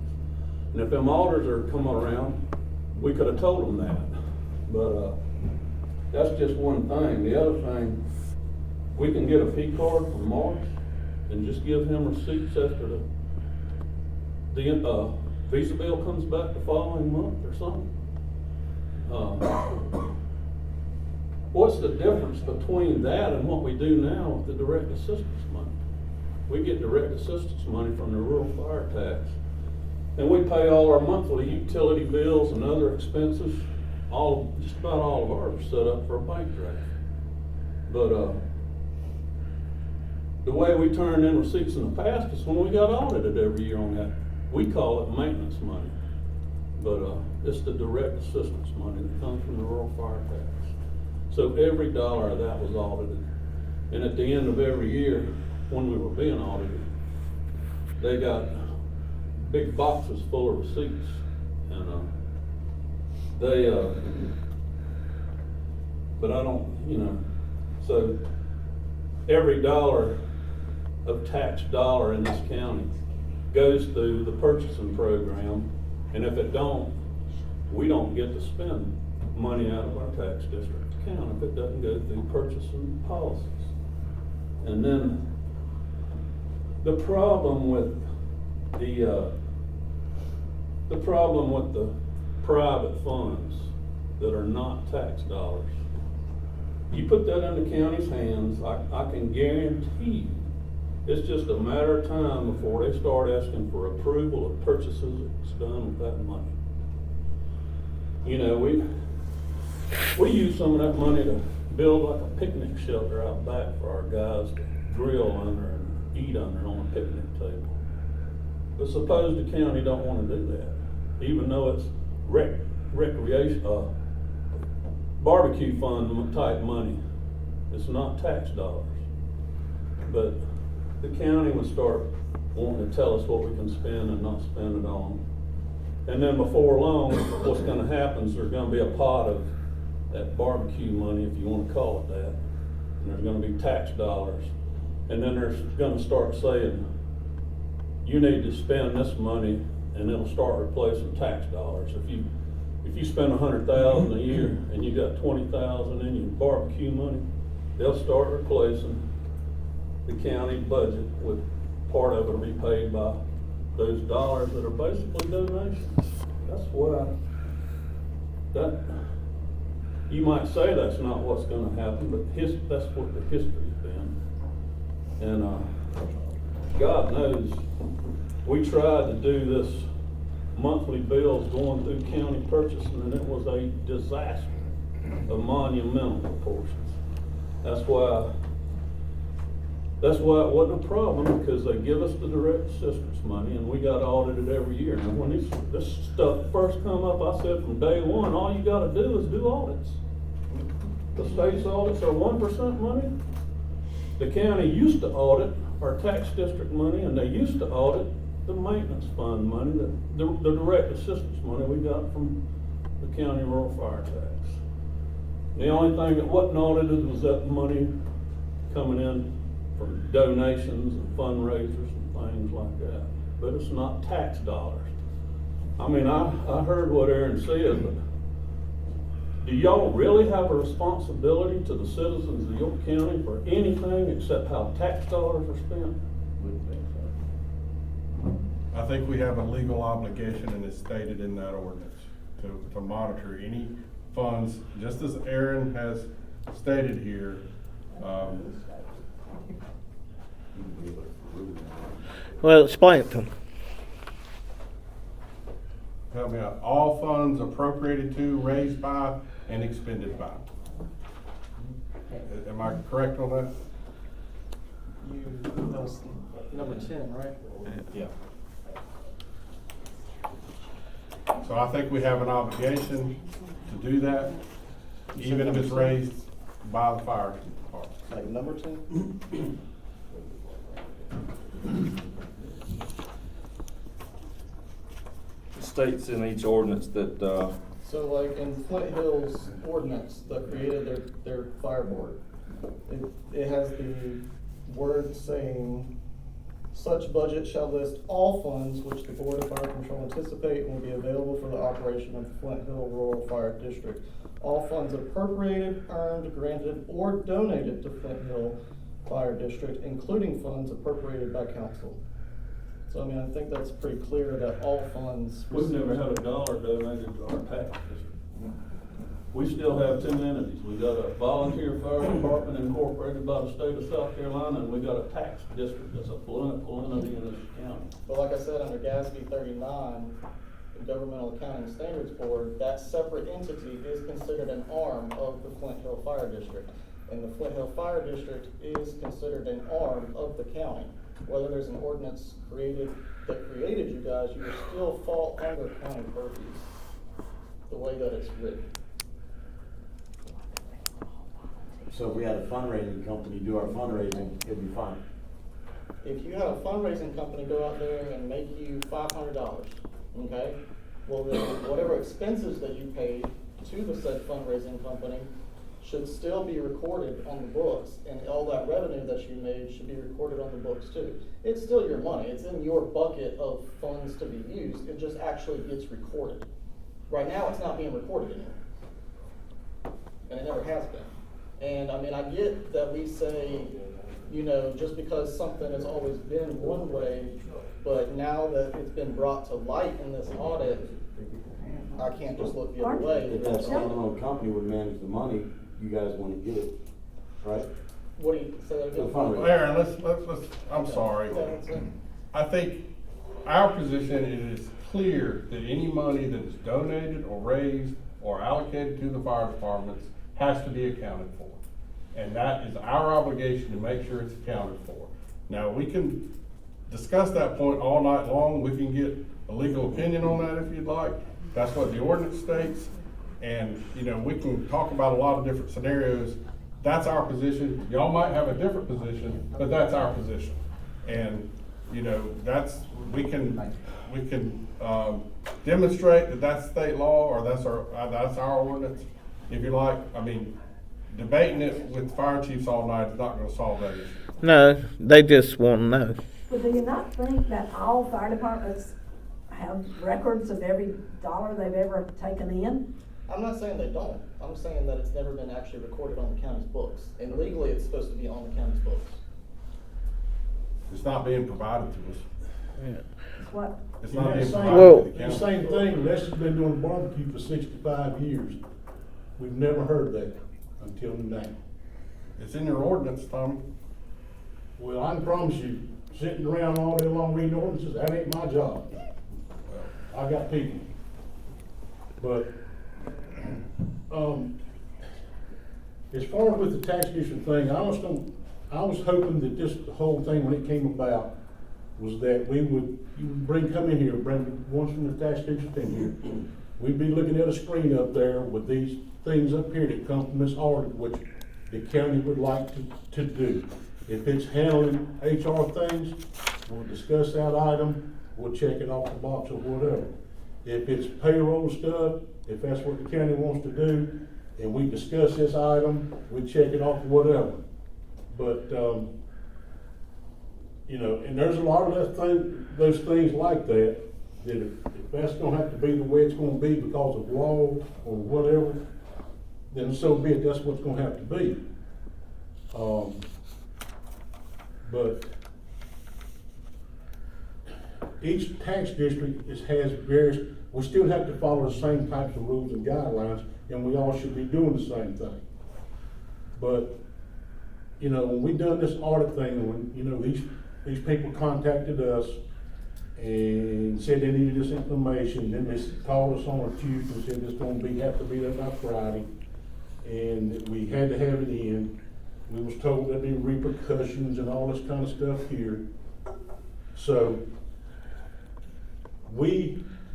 And if them auditors are coming around, we could have told them that, but, that's just one thing. The other thing, we can get a P card from Morris and just give him receipts after the visa bill comes back the following month or something. What's the difference between that and what we do now with the direct assistance money? We get direct assistance money from the rural fire tax, and we pay all our monthly utility bills and other expenses. Just about all of ours are set up for a bank draft. But the way we turned in receipts in the past is when we got audited every year on that. We call it maintenance money, but it's the direct assistance money that comes from the rural fire tax. So every dollar of that was audited. And at the end of every year, when we were being audited, they got big boxes full of receipts. And but I don't, you know, so every dollar of tax dollar in this county goes through the purchasing program. And if it don't, we don't get to spend money out of our tax district account if it doesn't go through purchasing policies. And then the problem with the private funds that are not tax dollars, you put that in the county's hands, I can guarantee you, it's just a matter of time before they start asking for approval of purchases that's done with that money. You know, we use some of that money to build like a picnic shelter out back for our guys to grill under and eat under on a picnic table. But suppose the county don't want to do that, even though it's recreation, barbecue fund type money. It's not tax dollars. But the county would start wanting to tell us what we can spend and not spend it on. And then before long, what's gonna happen is there's gonna be a pot of that barbecue money, if you wanna call it that, and there's gonna be tax dollars. And then there's gonna start saying, you need to spend this money, and it'll start replacing tax dollars. If you spend $100,000 a year and you got 20,000 in your barbecue money, they'll start replacing the county budget with part of it be paid by those dollars that are basically donations. That's why, you might say that's not what's gonna happen, but that's what the history's been. And, God knows, we tried to do this monthly bills going through county purchasing, and it was a disaster of monumental proportions. That's why it wasn't a problem, because they give us the direct assistance money, and we got audited every year. And when this stuff first come up, I said from day one, all you gotta do is do audits. The state's audits are 1% money. The county used to audit our tax district money, and they used to audit the maintenance fund money, the direct assistance money we got from the county rural fire tax. The only thing that wasn't audited was that money coming in from donations and fundraisers and things like that. But it's not tax dollars. I mean, I heard what Aaron said, but do y'all really have a responsibility to the citizens of York County for anything except how tax dollars are spent? I think we have a legal obligation, and it's stated in that ordinance, to monitor any funds, just as Aaron has stated here. Well, explain it to them. Help me out. All funds appropriated to, raised by, and expended by. Am I correct on that? That was number 10, right? Yeah. So I think we have an obligation to do that, even if it's raised by the fire department. Like number 10? States in each ordinance that, So like in Flint Hills ordinance that created their fire board, it has the word saying, such budget shall list all funds which the Board of Fire Control anticipate will be available for the operation of Flint Hill Rural Fire District. All funds appropriated, earned, granted, or donated to Flint Hill Fire District, including funds appropriated by council. So I mean, I think that's pretty clear that all funds. We've never had a dollar donated to our tax district. We still have two entities. We got a volunteer fire department incorporated by the state of South Carolina, and we got a tax district that's a political entity in this county. But like I said, under GASB 39, the Governmental Accounting Standards Board, that separate entity is considered an arm of the Flint Hill Fire District. And the Flint Hill Fire District is considered an arm of the county. Whether there's an ordinance that created you guys, you would still fall under county purview, the way that it's written. So if we had a fundraising company do our fundraising, it'd be fine. If you had a fundraising company go out there and make you $500, okay? Well, then whatever expenses that you paid to the said fundraising company should still be recorded on the books, and all that revenue that you made should be recorded on the books too. It's still your money. It's in your bucket of funds to be used. It just actually gets recorded. Right now, it's not being recorded anymore, and it never has been. And I mean, I get that we say, you know, just because something has always been one way, but now that it's been brought to light in this audit, I can't just look the other way. If that standalone company would manage the money, you guys wouldn't get it, right? What do you say that again? Well, Aaron, let's, I'm sorry. Yeah, that's it. I think our position, it is clear that any money that is donated or raised or allocated to the fire departments has to be accounted for. And that is our obligation to make sure it's accounted for. Now, we can discuss that point all night long. We can get a legal opinion on that if you'd like. That's what the ordinance states. And, you know, we can talk about a lot of different scenarios. That's our position. Y'all might have a different position, but that's our position. And, you know, we can demonstrate that that's state law, or that's our ordinance, if you like. I mean, debating it with fire chiefs all night is not gonna solve that issue. No, they just want to know. But do you not think that all fire departments have records of every dollar they've ever taken in? I'm not saying they don't. I'm saying that it's never been actually recorded on the county's books. And legally, it's supposed to be on the county's books. It's not being provided to us. What? It's not being Well- provided to the The county. same thing, Lester's been doing barbecue for 65 years. We've never heard that until now. It's in your ordinance, Tommy. Well, I can promise you, sitting around all day long reading ordinances, that ain't my job. I got people. But, as far as with the tax district thing, I was hoping that this whole thing, when it came about, was that you would come in here, bring ones from the tax district in here. We'd be looking at a screen up there with these things up here that come from this audit, which the county would like to do. If it's handling HR things, we'll discuss that item, we'll check it off the box or whatever. If it's payroll stuff, if that's what the county wants to do, and we discuss this item, we check it off whatever. But, you know, and there's a lot of those things like that, that if that's gonna have to be the way it's gonna be because of law or whatever, then so be it, that's what's gonna have to be. But each tax district has various, we still have to follow the same types of rules and guidelines, and we all should be doing the same thing. But, you know, when we done this audit thing, when, you know, these people contacted us and said they needed this information, then they called us on a Tuesday and said it's gonna have to be there by Friday, and we had to have it in. We was told there'd be repercussions and all this kind of stuff here. So,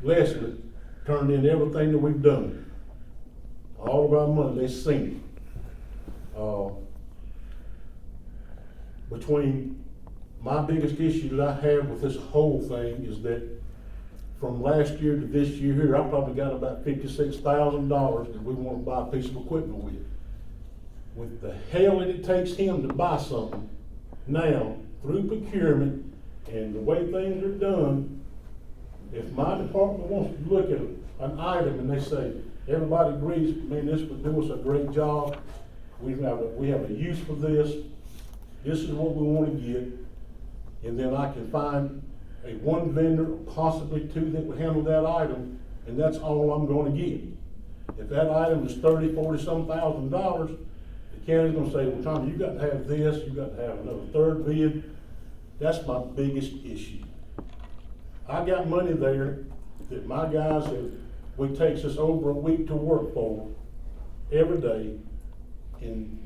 Leslie, turned in everything that we've done. All of our money, they seen it. Between my biggest issue that I have with this whole thing is that from last year to this year here, I probably got about $56,000 that we want to buy a piece of equipment with. With the hell that it takes him to buy something now through procurement and the way things are done, if my department wants to look at an item and they say, everybody agrees, man, this would do us a great job, we have a use for this is what we want to get, and then I can find one vendor, possibly two, that would handle that item, and that's all I'm gonna get. If that item is $30,000, $40-some thousand, the county's gonna say, well, Tommy, you got to have this, you got to have another third bid. That's my biggest issue. I got money there that my guys it takes us over a week to work for every day. And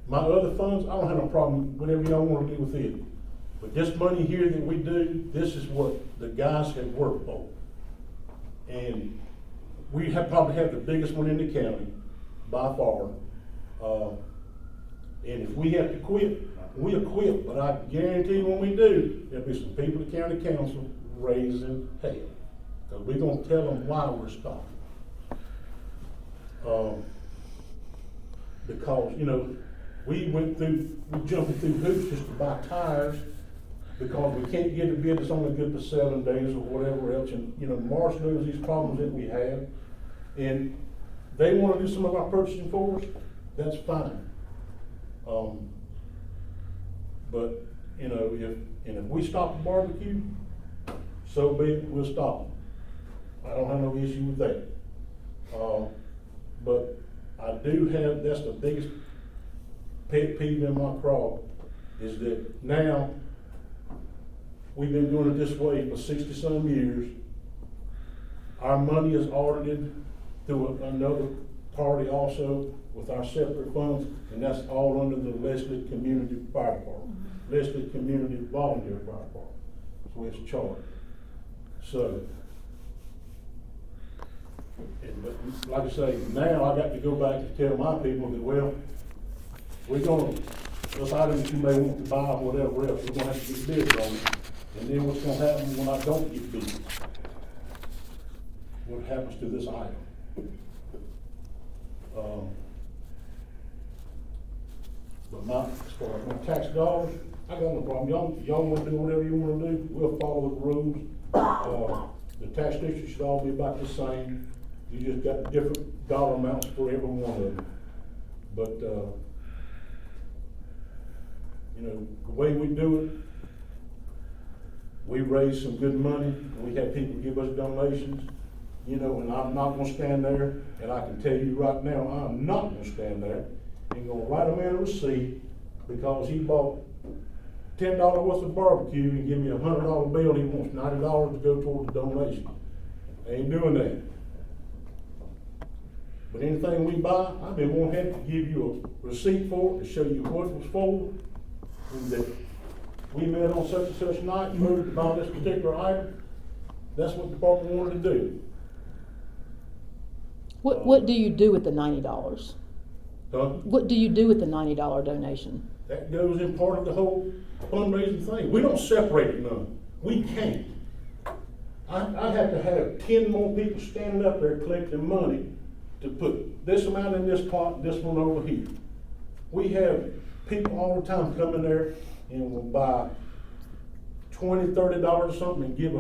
my other funds, I don't have no problem, whatever y'all wanna do with it. But this money here that we do, this is what the guys have worked for. And we probably have the biggest one in the county by far. And if we have to quit, we'll quit, but I guarantee when we do, there'll be some people at county council raising hell. Cause we're gonna tell them why we're stopping. Because, you know, we jumping through hoops just to buy tires because we can't get a bid that's only good for 7 days or whatever else. And, you know, Marsh knows these problems that we have. And they wanna do some of our purchasing for us, that's fine. But, you know, if we stop the barbecue, so be it, we'll stop. I don't have no issue with that. But I do have, that's the biggest pet peeve in my craw, is that now, we've been doing it this way for 60-some years. Our money is audited through another party also with our separate funds, and that's all under the Leslie Community Fire Department, Leslie Community Volunteer Fire Department. That's the way it's charged. So, but like I say, now I got to go back to tell my people that, well, we're gonna, those items you may want to buy or whatever else, we're gonna have to get bids on it. And then what's gonna happen when I don't get bids? What happens to this item? But as far as my tax dollars, I got no problem. Y'all wanna do whatever you wanna do, we'll follow the rules. The tax districts should all be about the same. You just got different dollar amounts for every one of them. But, you know, the way we do it, we raise some good money. We have people give us donations, you know, and I'm not gonna stand there, and I can tell you right now, I'm not gonna stand there and gonna write a man a receipt because he bought $10 worth of barbecue and give me a $100 bill, he wants $90 to go toward the donation. I ain't doing that. But anything we buy, I've been more happy to give you a receipt for it, to show you what it was for, and that we met on such and such night, voted to buy this particular item. That's what the department wanted to do. What do you do with the $90? Huh? What do you do with the $90 donation? That goes in part of the whole fundraising thing. We don't separate it none. We can't. I'd have to have 10 more people standing up there collecting money to put this amount in this pot, this one over here. We have people all the time come in there and will buy $20, $30 or something and give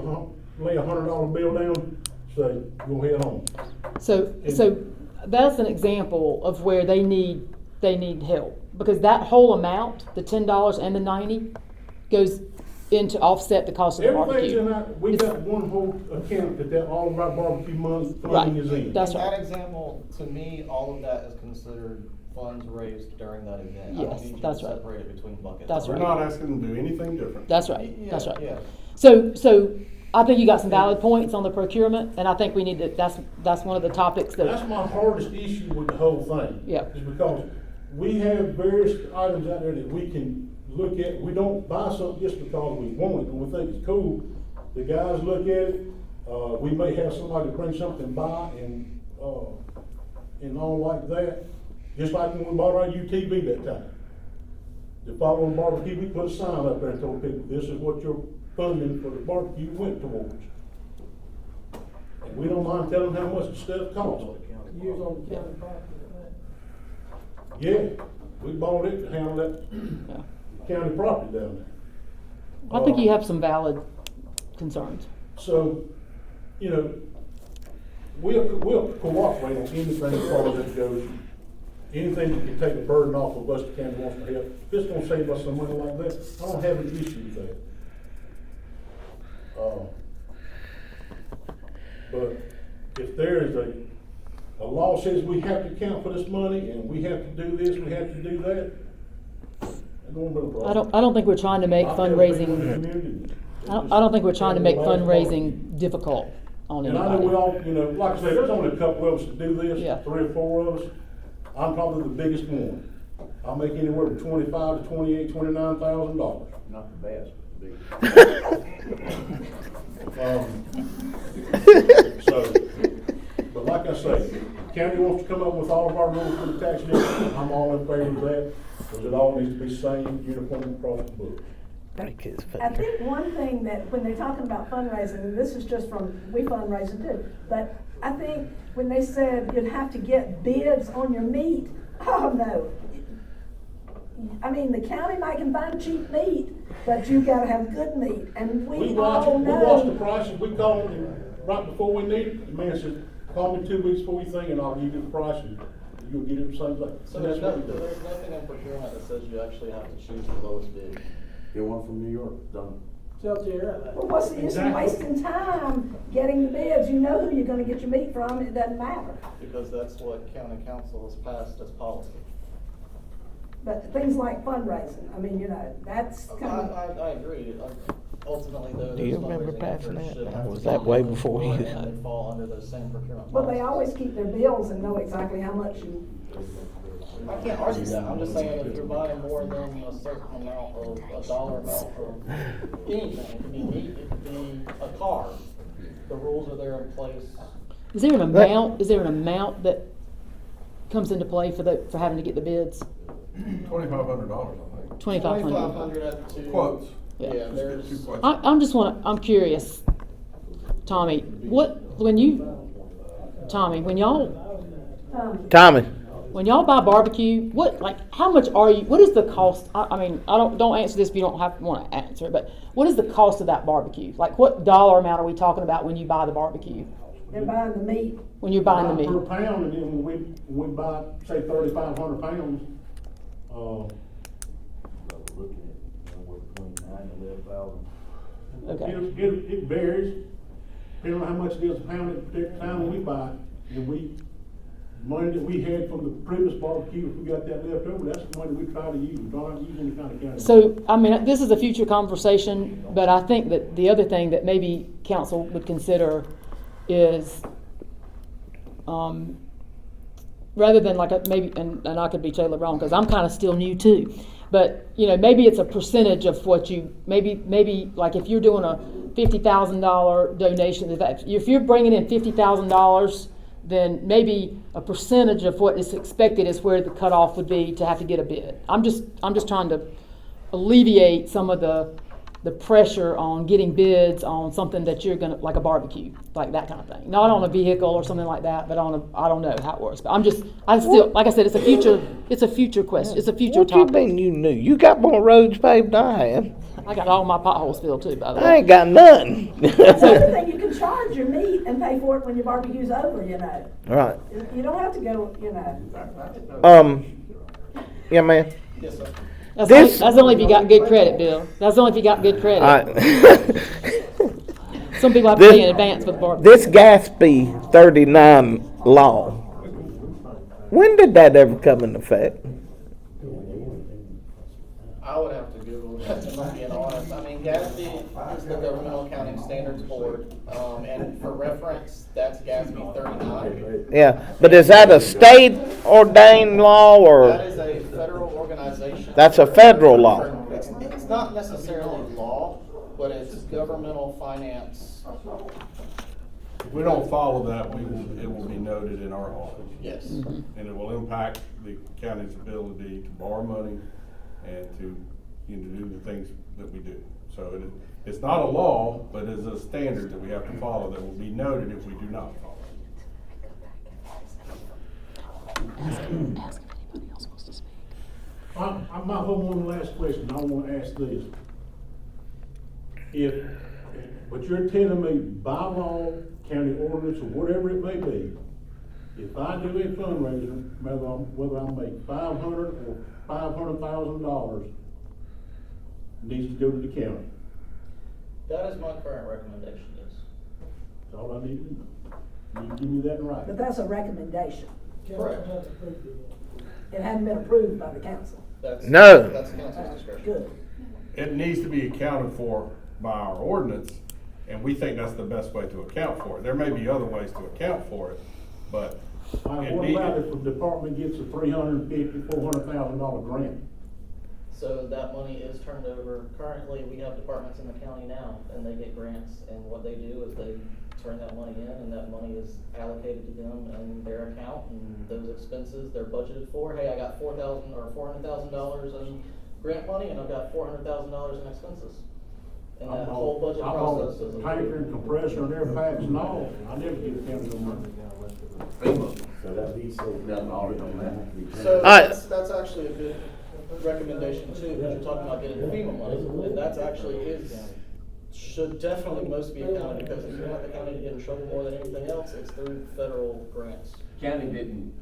lay a $100 bill down, say, go ahead home. So that's an example of where they need help, because that whole amount, the $10 and the $90, goes in to offset the cost of the Everything's barbecue. in our, we got one whole account that all of our barbecue money funding is in. That's In right. that example, to me, all of that is considered funds raised during that event. I Yes, don't need you that's to right. separate it between buckets. That's We're right. not asking them to do anything different. That's right, that's right. Yeah. So I think you got some valid points on the procurement, and I think we need to, that's one of the topics That's that, my hardest issue with the whole thing. Yeah. Is because we have various items out there that we can look at. We don't buy something just because we want it and we think it's cool. The guys look at it, we may have somebody bring something by and all like that. Just like when we bought our UTV that time. The following barbecue, we put a sign up there and told people, this is what your funding for the barbecue went towards. And we don't mind telling them how much the stuff costs. Use on the county property, Yeah, we bought it to handle that county property down there. I think you have some valid concerns. So, you know, we'll cooperate on anything as far as it goes. Anything that can take the burden off of us, the county wants to help. If it's gonna save us some money like that, I don't have an issue with that. But if there is a law says we have to account for this money and we have to do this, we have to do that, I I don't think we're trying to make fundraising, I don't think we're trying to make Everybody- fundraising difficult on And I know we anybody. all, you know, like I say, there's only a couple of us to do this, Yeah. 3 or 4 of us. I'm probably the biggest one. I make anywhere from $25,000 to $28,000, $29,000. Not the best, but the biggest. So, but like I say, the county wants to come up with all of our rules for the tax district, I'm all in favor of that, because it all needs to be same, uniform across the board. Break his I finger. think one thing that, when they're talking about fundraising, and this is just from, we fundraise too, but I think when they said you'd have to get bids on your meat, oh no. I mean, the county might can find cheap meat, but you gotta have good meat, and we watch all it, we watch the know. prices, we call them right before we need it, the man said, call me 2 weeks before you think, and I'll give you the price, and you'll get it the same day. So And that's what we do. there's nothing in procurement that says you actually have to choose the lowest bid. Get one from New York, done. Well, what's the use of wasting time getting the bids? You know who you're gonna get your meat from, it doesn't matter. Because that's what county council has passed as policy. But things like fundraising, I mean, you know, that's kind of. I agree. Ultimately, though, Do you those remember fundraising passing efforts that? should Or have was to that come way from before Florida you? And they fall under those same procurement Well, they policies. always keep their bills and know exactly how much you. I can't argue that. I'm just saying if you're buying more than a certain amount of, a dollar amount of anything, it could be meat, it could be a car. The rules are there in place. Is there an amount that comes into play for having to get the bids? $2,500, I think. 2,500. 2,500 at the two. Quotes. Yeah, Just there's. get 2 quotes. I'm curious, Tommy, when y'all, Tommy, when y'all buy barbecue, how much what is the cost? I mean, don't answer this if you don't want to answer it, but what is the cost of that barbecue? Like, what dollar amount are we talking about when you buy the barbecue? They're buying the meat. When you're buying the meat? Per pound, and then when we buy, say, 3,500 pounds, Looking at somewhere between 9 and 11,000. Okay. it varies, depending on how much it is a pound at a particular time when we buy it. And money that we had from the previous barbecue, if we got that left over, that's the money we try to use. We don't use any kind of county. So, I mean, this is a future conversation, but I think that the other thing that maybe council would consider is, rather than like and I could be totally wrong because I'm kind of still new too, but maybe it's a percentage of what you maybe like if you're doing a $50,000 donation, if you're bringing in $50,000, then maybe a percentage of what is expected is where the cutoff would be to have to get a bid. I'm just trying to alleviate some of the pressure on getting bids on something that you're gonna, like a barbecue, like that kind of thing. Not on a vehicle or something like that, but I don't know how it works. But like I said, it's a future question. It's a future topic. What you mean you knew? You got more roads paved than I have. I got all my potholes filled too, by the way. I ain't got none. That's the other thing, you can charge your meat and pay for it when your barbecue's over, Right. You don't have to go, Yeah, man. Yes, sir. That's only if you got good credit, Bill. That's only if you got good credit. Some people have to pay in advance for the barbecue. This GASB 39 law, when did that ever come into effect? I would have to Google that, if I'm being honest. I mean, GASB is the Governmental Accounting Standards Board, and for reference, that's GASB 39. Yeah, but is that a state ordained law or? That is a federal organization. That's a federal law. It's not necessarily law, but it's governmental finance. If we don't follow that, it will be noted in our audit. Yes. And it will impact the county's ability to borrow money and to do the things that we do. So it's not a law, but it's a standard that we have to follow that will be noted if we do not follow. My whole one last question, I want to ask this. But you're telling me by law, county ordinance, or whatever it may be, if I do a fundraiser, whether I make $500 or $500,000, needs to go to the county. That is my current recommendation, yes. That's all I need to know. You give me that right. but that's a recommendation. Correct. It hasn't been approved by the council. No. That's council's discretion. Good. It needs to be accounted for by our ordinance, and we think that's the best way to account for it. There may be other ways to account for it, but What about if the department gets a $350,000, $400,000 grant? So that money is turned over. Currently, we have departments in the county now, and they get grants, and what they do is they turn that money in, and that money is allocated to them in their account, and those expenses they're budgeted for. Hey, I got $4,000 or $400,000 in grant money, and I've got $400,000 in expenses. And that whole budget process is. Tanker and compressor and air packs and all, I never get a county no money. So that be so done already on that. So Alright. that's actually a good recommendation too, because you're talking about getting FEMA money, and that's actually should definitely most be accounted, because if you want the county to get in trouble more than anything else, it's through federal grants. County didn't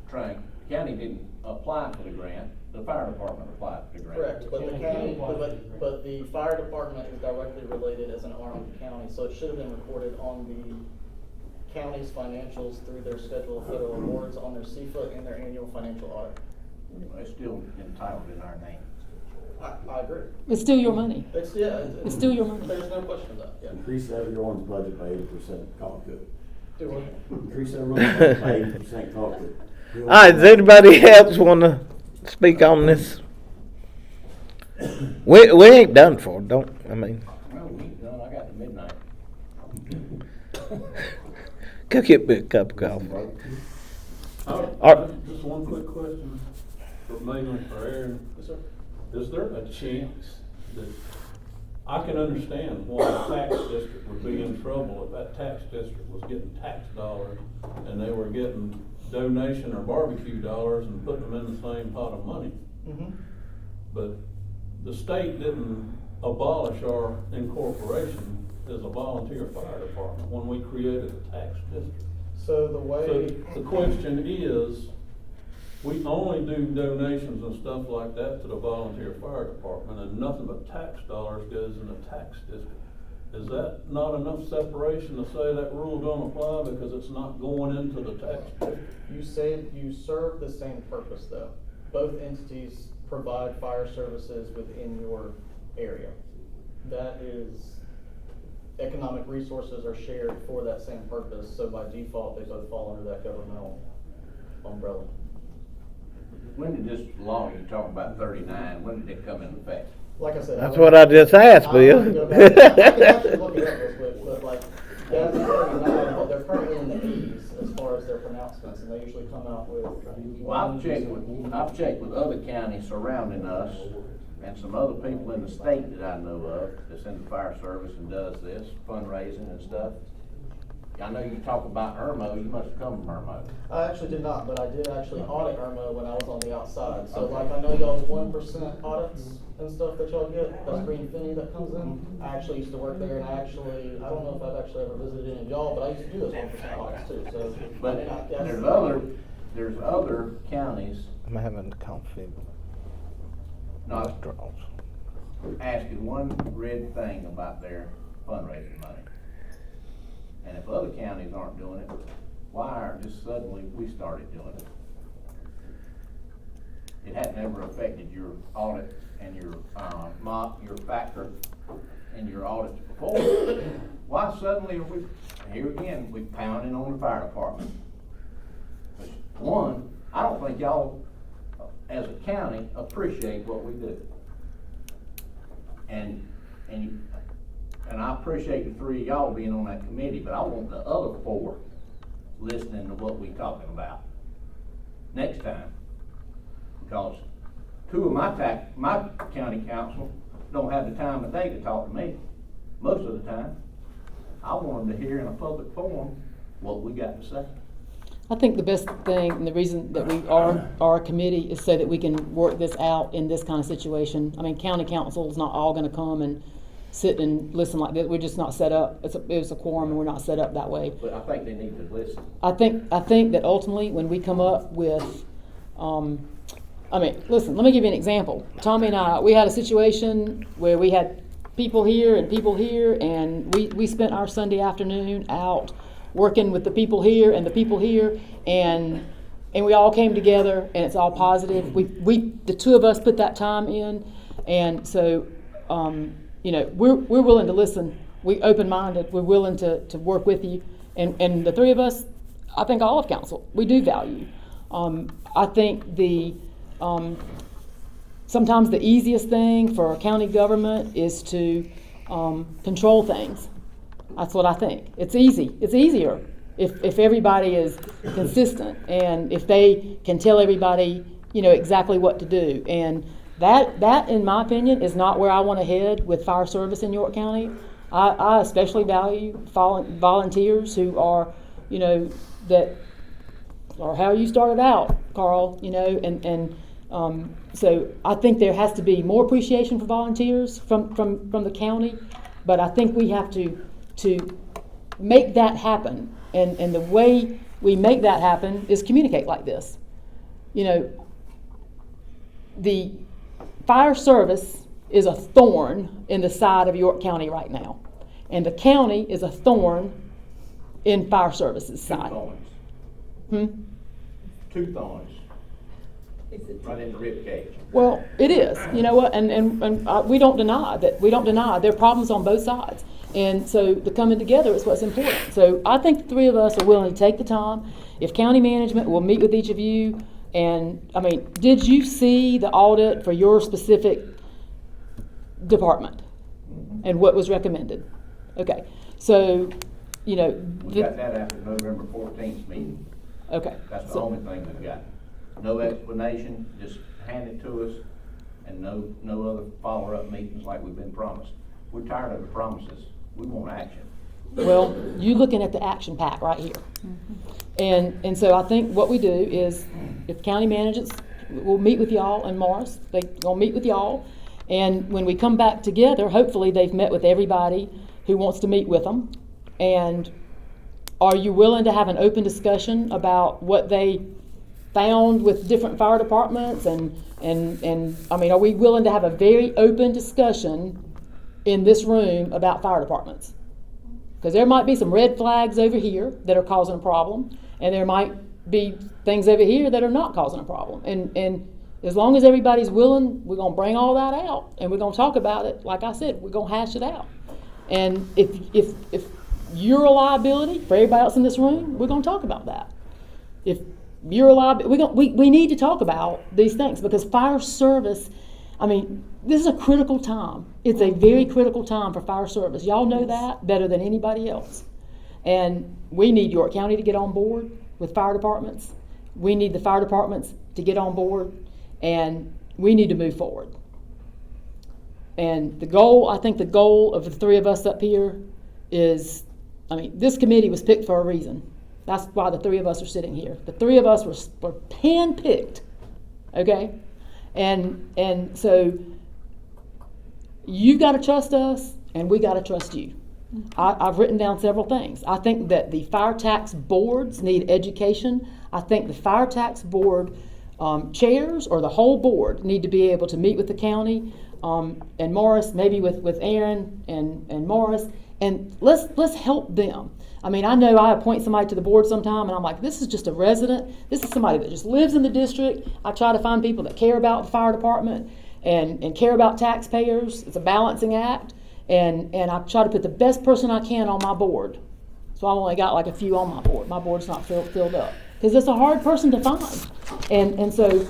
apply for the grant, the fire department applied for the grant. Correct, but the county, but the fire department is directly related as an arm of the county, so it should have been recorded on the county's financials through their schedule of federal awards on their CFOT and their annual financial audit. It's still entitled in our name. I agree. It's still your money. It's still your money. There's no question of that, yeah. Increase everyone's budget by 80%, call it good. Do what? Increase everyone's budget by 80%, call it good. All right, does anybody else want to speak on this? We ain't done for, Well, we done, I got to midnight. Go get me a cup of coffee. Just one quick question, mainly for Aaron. Yes, sir. Is there a chance that, I can understand why a tax district would be in trouble if that tax district was getting tax dollars and they were getting donation or barbecue dollars and putting them in the same pot of money. Mhm. But the state didn't abolish our incorporation as a volunteer fire department when we created a tax district. So the So way. the question is, we only do donations and stuff like that to the volunteer fire department, and nothing but tax dollars goes in the tax district. Is that not enough separation to say that rule don't apply because it's not going into the tax district? You say you serve the same purpose though. Both entities provide fire services within your area. That is, economic resources are shared for that same purpose, so by default, they both fall under that governmental umbrella. When did this law you talk about 39, when did it come into effect? Like I said. That's what I just asked, Bill. I can actually look it up real quick, but like, that's 39, they're currently in the 80s as far as their pronouncements, and they usually come out with. Well, I've checked with other counties surrounding us and some other people in the state that I know of that's in the fire service and does this fundraising and stuff. I know you talk about Irmo, you must have come from Irmo. I actually did not, but I did actually audit Irmo when I was on the outside. So like, I know y'all's 1% audits and stuff that y'all get, that's Green Finney that comes in. I actually used to work there, and I don't know if I've actually ever visited any of y'all, but I used to do those 1% audits too, so. But I mean, I guess- there's other counties I'm having coffee not withdrawals. asking one red thing about their fundraising money. And if other counties aren't doing it, why are just suddenly we started doing it? It hadn't ever affected your audit and your your factor and your audits before. Why suddenly are we, here again, we pounding on the fire department? One, I don't think y'all, as a county, appreciate what we do. And I appreciate the three of y'all being on that committee, but I want the other four listening to what we talking about next time. Because two of my county council don't have the time of day to talk to me, most of the time. I want them to hear in a public forum what we got to say. I think the best thing, and the reason that we are a committee is so that we can work this out in this kind of situation. I mean, county council's not all gonna come and sit and listen like this. We're just not set up. It was a quorum, and we're not set up that way. But I think they need to listen. I think that ultimately, when we come up with, I mean, listen, let me give you an example. Tommy and I, we had a situation where we had people here, and we spent our Sunday afternoon out working with the people here, and we all came together, and it's all positive. The two of us put that time in, and so, you know, we're willing to listen. We're open-minded. We're willing to work with you, and the three of us, I think all of council, we do value. I think sometimes the easiest thing for a county government is to control things. That's what I think. It's easy. It's easier if everybody is consistent and if they can tell everybody, you know, exactly what to do. And that, in my opinion, is not where I want to head with fire service in York County. I especially value volunteers who are, you know, that are how you started out, Carl, you know, and so I think there has to be more appreciation for volunteers from the county, but I think we have to make that happen. And the way we make that happen is communicate like this. You know, the fire service is a thorn in the side of York County right now. And the county is a thorn in fire services side. Two thorns. Right in the rib cage. Well, it is. You know what? And we don't deny that. We don't deny there are problems on both sides. And so the coming together is what's important. So I think the three of us are willing to take the time. If county management will meet with each of you, and I mean, did you see the audit for your specific department and what was recommended? Okay. So, you know. We got that after November 14th meeting. Okay. That's the only thing we've got. No explanation, just hand it to us, and no other follow-up meetings like we've been promised. We're tired of the promises. We want action. Well, you're looking at the action pack right here. And so I think what we do is, if county managers, we'll meet with y'all and Morris, they're gonna meet with y'all, and when we come back together, hopefully they've met with everybody who wants to meet with them. And are you willing to have an open discussion about what they found with different fire departments? And I mean, are we willing to have a very open discussion in this room about fire departments? Because there might be some red flags over here that are causing a problem, and there might be things over here that are not causing a problem. And as long as everybody's willing, we're gonna bring all that out, and we're gonna talk about it. Like I said, we're gonna hash it out. And if you're a liability for everybody else in this room, we're gonna talk about that. If you're a liability, we need to talk about these things, because fire service, I mean, this is a critical time. It's a very critical time for fire service. Y'all know that better than anybody else. And we need York County to get on board with fire departments. We need the fire departments to get on board, and we need to move forward. And the goal, I think the goal of the three of us up here is, I mean, this committee was picked for a reason. That's why the three of us are sitting here. The three of us were hand-picked, okay? And so you've got to trust us, and we got to trust you. I've written down several things. I think that the fire tax boards need education. I think the fire tax board chairs, or the whole board, need to be able to meet with the county and Morris, maybe with Aaron and Morris, and let's help them. I mean, I know I appoint somebody to the board sometime, and I'm like, this is just a resident. This is somebody that just lives in the district. I try to find people that care about the fire department and care about taxpayers. It's a balancing act, and I try to put the best person I can on my board. So I've only got like a few on my board. My board's not filled up, because it's a hard person to find. And so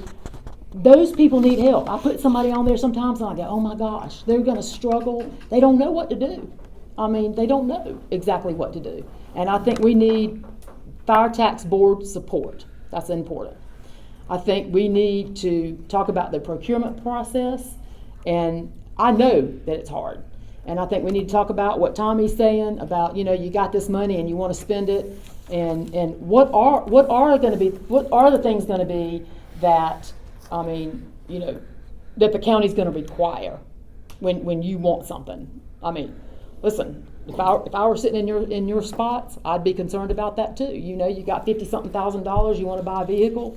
those people need help. I put somebody on there sometimes, and I go, oh my gosh, they're going to struggle. They don't know what to do. I mean, they don't know exactly what to do. And I think we need fire tax board support. That's important. I think we need to talk about the procurement process, and I know that it's hard. And I think we need to talk about what Tommy's saying about, you know, you got this money and you want to spend it, and what are the things going to be that, I mean, you know, that the county's going to require when you want something. I mean, listen, if I were sitting in your spots, I'd be concerned about that too. You know, you got $50-something thousand, you want to buy a vehicle.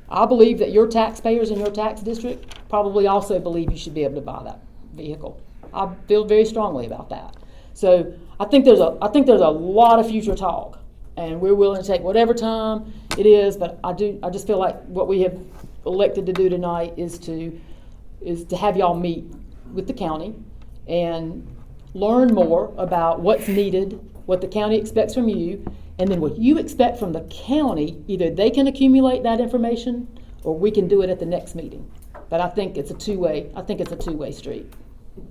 I believe that your taxpayers in your tax district probably also believe you should be able to buy that vehicle. I feel very strongly about that. So I think there's a lot of future talk, and we're willing to take whatever time it is. But I just feel like what we have elected to do tonight is to have y'all meet with the county and learn more about what's needed, what the county expects from you, and then what you expect from the county. Either they can accumulate that information, or we can do it at the next meeting. But I think it's a two-way street.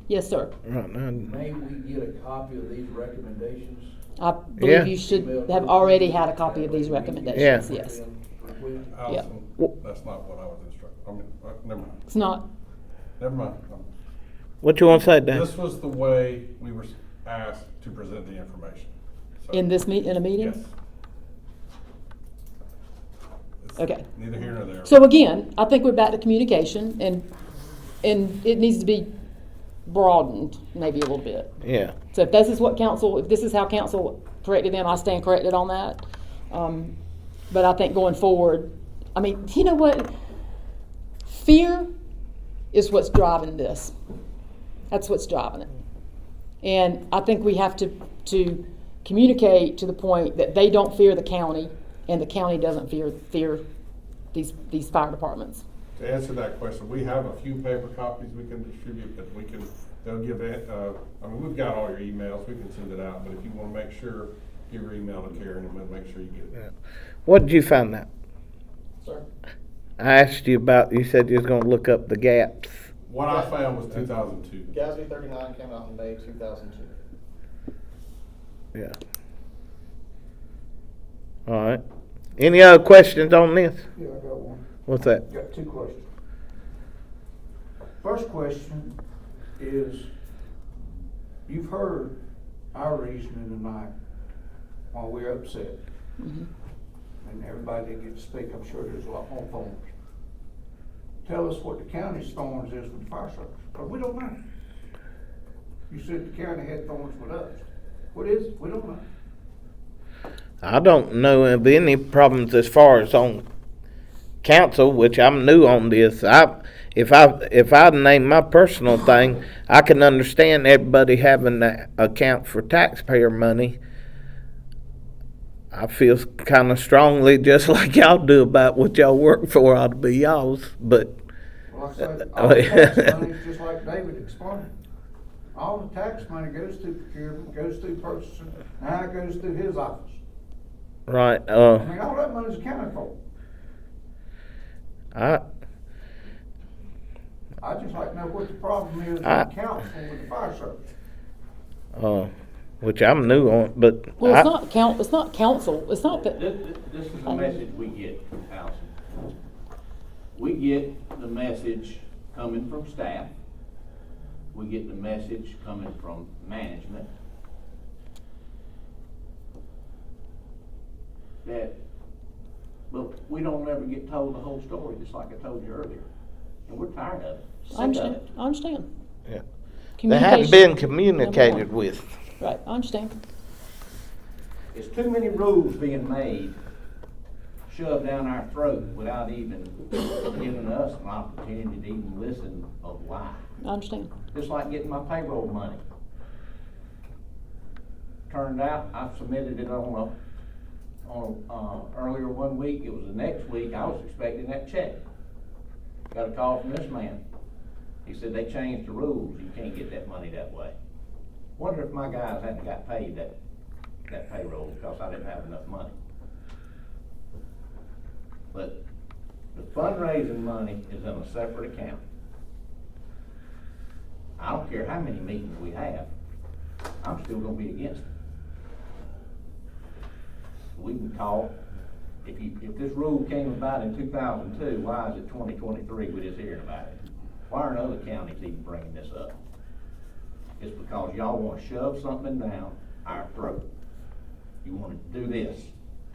Yes, sir. Right now, May we get a copy of these recommendations? I believe you should have already had a copy of these recommendations. Yeah. Yes. Allison, that's not what I was instructed. I mean, never mind. It's not. Never mind. what you want to say, Dan? This was the way we were asked to present the information. So, In a meeting? Yes. It's Okay. neither here nor there. So again, I think we're back to communication, and it needs to be broadened maybe a little bit. Yeah. So if this is how council corrected them, I stand corrected on that. But I think going forward, I mean, you know what? Fear is what's driving this. That's what's driving it. And I think we have to communicate to the point that they don't fear the county, and the county doesn't fear these fire departments. To answer that question, we have a few paper copies we can distribute, but they'll give it, I mean, we've got all your emails, we can send it out, but if you wanna make sure, give your email to Karen and we'll make sure you get it. Yeah. What did you find out? Sir? I asked you about, you said you was gonna look up the gaps. What I found was 2002. GASB 39 came out in May 2002. Yeah. All right. Any other questions on this? Yeah, I got one. What's that? Got two questions. First question is, you've heard our reasoning tonight while we're upset. Mhm. and everybody didn't get to speak, I'm sure there's a lot more thorns. Tell us what the county's thorns is with the fire service, because we don't know. You said the county had thorns with us. What is it? We don't know. I don't know of any problems as far as on council, which I'm new on this. If I name my personal thing, I can understand everybody having to account for taxpayer money. I feel kind of strongly, just like y'all do, about what y'all work for ought to be y'all's, but. Well, I say, all the tax money is just like David explained. All the tax money goes through procurement, goes through purchasing, now it goes through his office. Right, I mean, all that money's accounted for. I just like to know what the problem is with the council with the fire service. Which I'm new on, but. Well, it's not council, it's not that. This is the message we get, Allison. We get the message coming from staff. We get the message coming from management. But we don't ever get told the whole story, just like I told you earlier. And we're tired of it. I understand. Yeah. They haven't been communicated with. Right, I understand. It's too many rules being made, shoved down our throat without even giving us an opportunity to even listen of why. I understand. Just like getting my payroll money. Turned out, I submitted it on earlier one week, it was the next week, I was expecting that check. Got a call from this man. He said they changed the rules, you can't get that money that way. Wonder if my guys hadn't got paid that payroll because I didn't have enough money. But the fundraising money is in a separate account. I don't care how many meetings we have, I'm still gonna be against it. We can call, if this rule came about in 2002, why is it 2023 we're just hearing about it? Why aren't other counties even bringing this up? It's because y'all want to shove something down our throat. You want to do this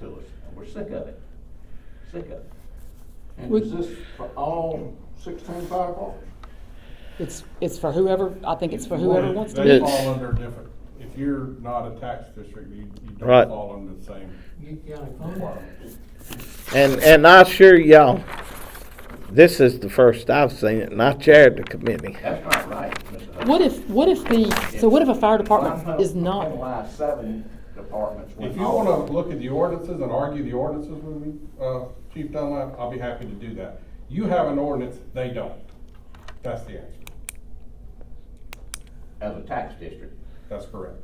to us, and we're sick of it. Sick of it. And is this for all 16 fire departments? It's for whoever, I think it's for whoever wants to. They fall under different, if you're not a tax district, you don't Right. fall under the same requirements. And I assure y'all, this is the first I've seen it, and I chaired the committee. That's not right, Mr. Hunt. What if a fire department is not? Penalize 7 departments. If you wanna look at the ordinances and argue the ordinances with me, Chief Dunlap, I'll be happy to do that. You have an ordinance, they don't. That's the answer. As a tax district. That's correct.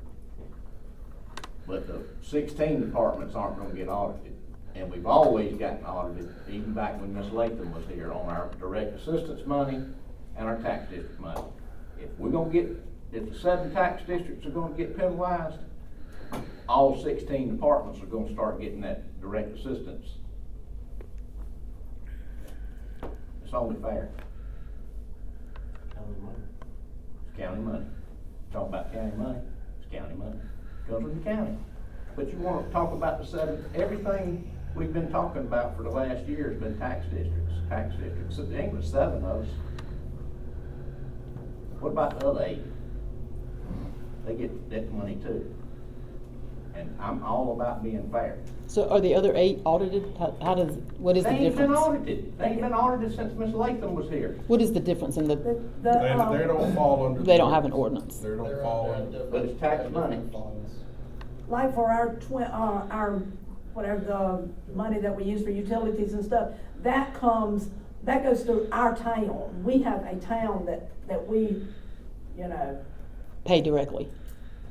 But the 16 departments aren't gonna get audited. And we've always gotten audited, even back when Ms. Latham was here, on our direct assistance money and our tax district money. If the 7 tax districts are gonna get penalized, all 16 departments are gonna start getting that direct assistance. It's only fair. It's county money. Talk about county money, it's county money. Comes from the county. But you wanna talk about the 7, everything we've been talking about for the last year has been tax districts. So there ain't but 7 of us. What about the other 8? They get that money too. And I'm all about being fair. So are the other 8 audited? What is the They ain't been difference? audited. They ain't been audited since Ms. Latham was here. What is the difference in the, They don't fall under. they don't have an ordinance? They don't fall under. But it's tax money. Like for our whatever the money that we use for utilities and stuff, that goes through our town. We have a town that we, Pay directly?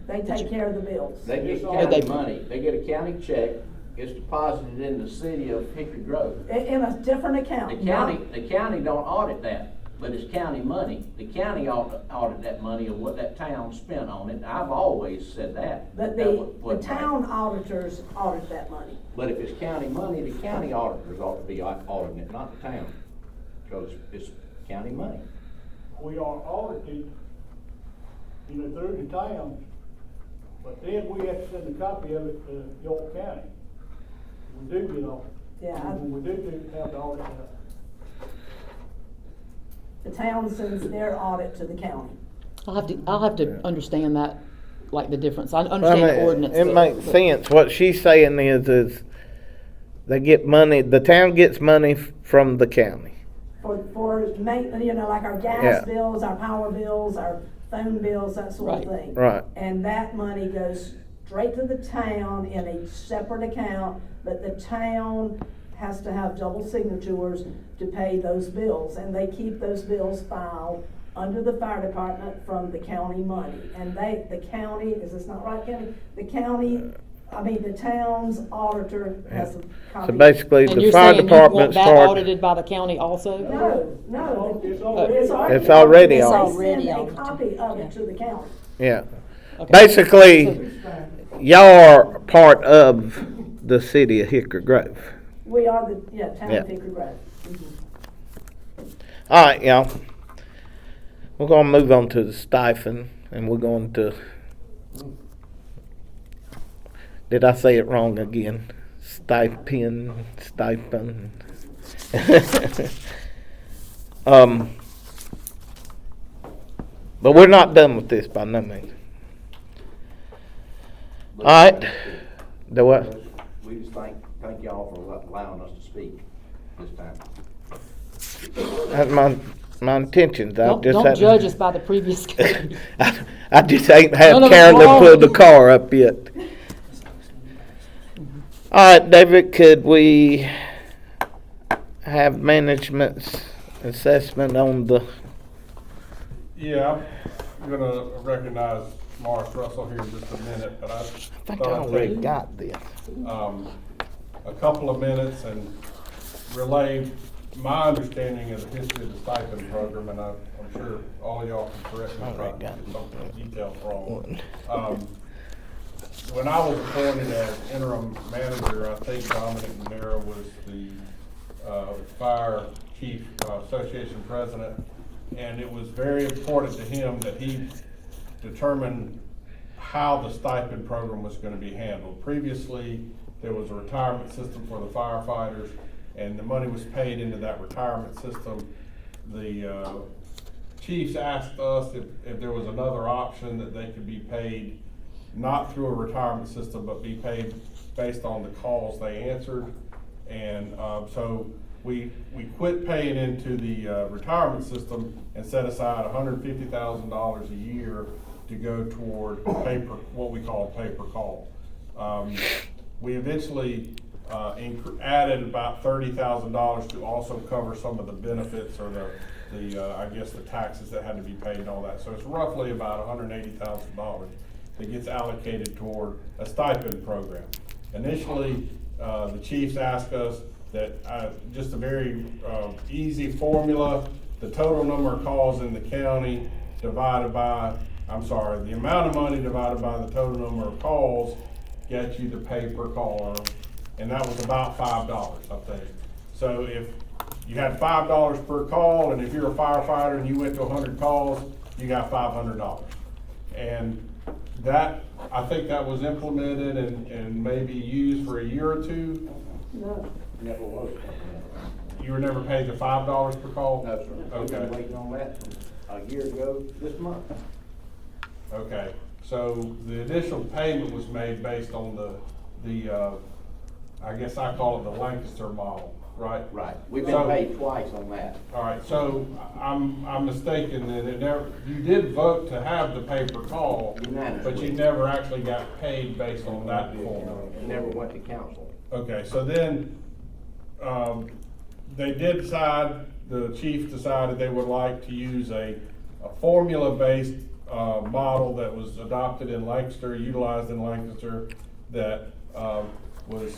they take care of the bills. They get county money. They get a county check. It's deposited in the city of Hickory Grove. In a different account. The county don't audit that, but it's county money. The county ought to audit that money of what that town spent on it. I've always said that. But That the wasn't right. town auditors audit that money. But if it's county money, the county auditors ought to be auditing it, not the town, because it's county money. We are audited, through the town, but then we have to send a copy of it to York County. we do get on. Yeah, When we do have the audit, the town sends their audit to the county. I'll have to understand that, like the difference. I I understand mean, the ordinance. it makes sense. What she's saying is they get money, the town gets money from the county. For maintenance, you know, like our gas Yeah. bills, our power bills, our phone bills, that sort of Right. thing. Right. And that money goes straight to the town in a separate account, but the town has to have double signatures to pay those bills, and they keep those bills filed under the fire department from the county money. And the county, is this not right, Kenny? The town's auditor has a copy. So basically, And the you're fire saying you want department's that charged. audited by the county also? No, It's It's already They on. send a copy of it to the county. Yeah. Okay. Basically, y'all are part of the city of Hickory Grove. We are the, town Yeah. of Hickory Grove. All right, y'all. We're gonna move on to the stipend, and we're going to. Did I say it wrong again? Stipend. But we're not done with this by no means. All right. The what? We just thank y'all for allowing us to speak this time. That's my intentions. Don't judge us by the previous code. I just ain't had None of it's Carolyn wrong. pull the car up yet. All right, David, could we have management's assessment on the, Yeah, I'm gonna recognize Morris Russell here in just a minute, but I I think I thought I'd already take, got this. a couple of minutes and relay my understanding of the history of the stipend program, and I'm sure all of y'all can correct me if I get some of the details wrong. When I was appointed as interim manager, I think Dominic Monero was the fire chief association president, and it was very important to him that he determined how the stipend program was going to be handled. Previously, there was a retirement system for the firefighters, and the money was paid into that retirement system. The chiefs asked us if there was another option that they could be paid not through a retirement system, but be paid based on the calls they answered. And so we quit paying into the retirement system and set aside $150,000 a year to go toward what we call paper call. We eventually added about $30,000 to also cover some of the benefits or I guess the taxes that had to be paid and all that. So it's roughly about $180,000 that gets allocated toward a stipend program. Initially, the chiefs asked us that just a very easy formula, the total number of calls in the county divided by, the amount of money divided by the total number of calls gets you the pay per call, and that was about $5, I think. So if you had $5 per call, and if you're a firefighter and you went to 100 calls, you got $500. And that, I think that was implemented and maybe used for a year or two. No. Never was. You were never paid the $5 per call? No, sir. We've Okay. been waiting on that a year ago this month. Okay, so the initial payment was made based on the I guess I call it the Lancaster model, right? Right. We've been So- paid twice on that. All right, so I'm mistaken then, you did vote to have the pay per call, but Unanimously. you never actually got paid based on that formula. It never went to council. Okay, so then, they did decide, the chief decided they would like to use a formula-based, model that was adopted in Lancaster, utilized in Lancaster, that, was,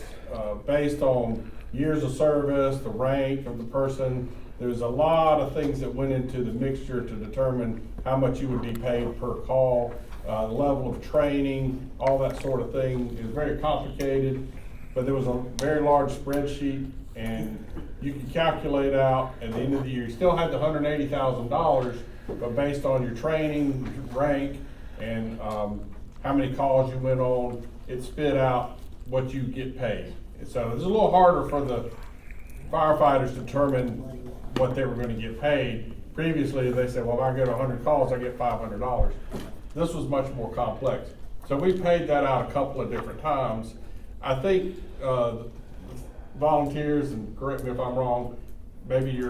based on years of service, the rank of the person. There's a lot of things that went into the mixture to determine how much you would be paid per call, the level of training, all that sort of thing is very complicated. But there was a very large spreadsheet, and you could calculate out at the end of the year, you still had the $180,000, but based on your training, your rank, and how many calls you went on, it spit out what you get paid. So it's a little harder for the firefighters to determine what they were gonna get paid. Previously, they said, well, if I get 100 calls, I get $500. This was much more complex. So we paid that out a couple of different times. I think volunteers, and correct me if I'm wrong, maybe your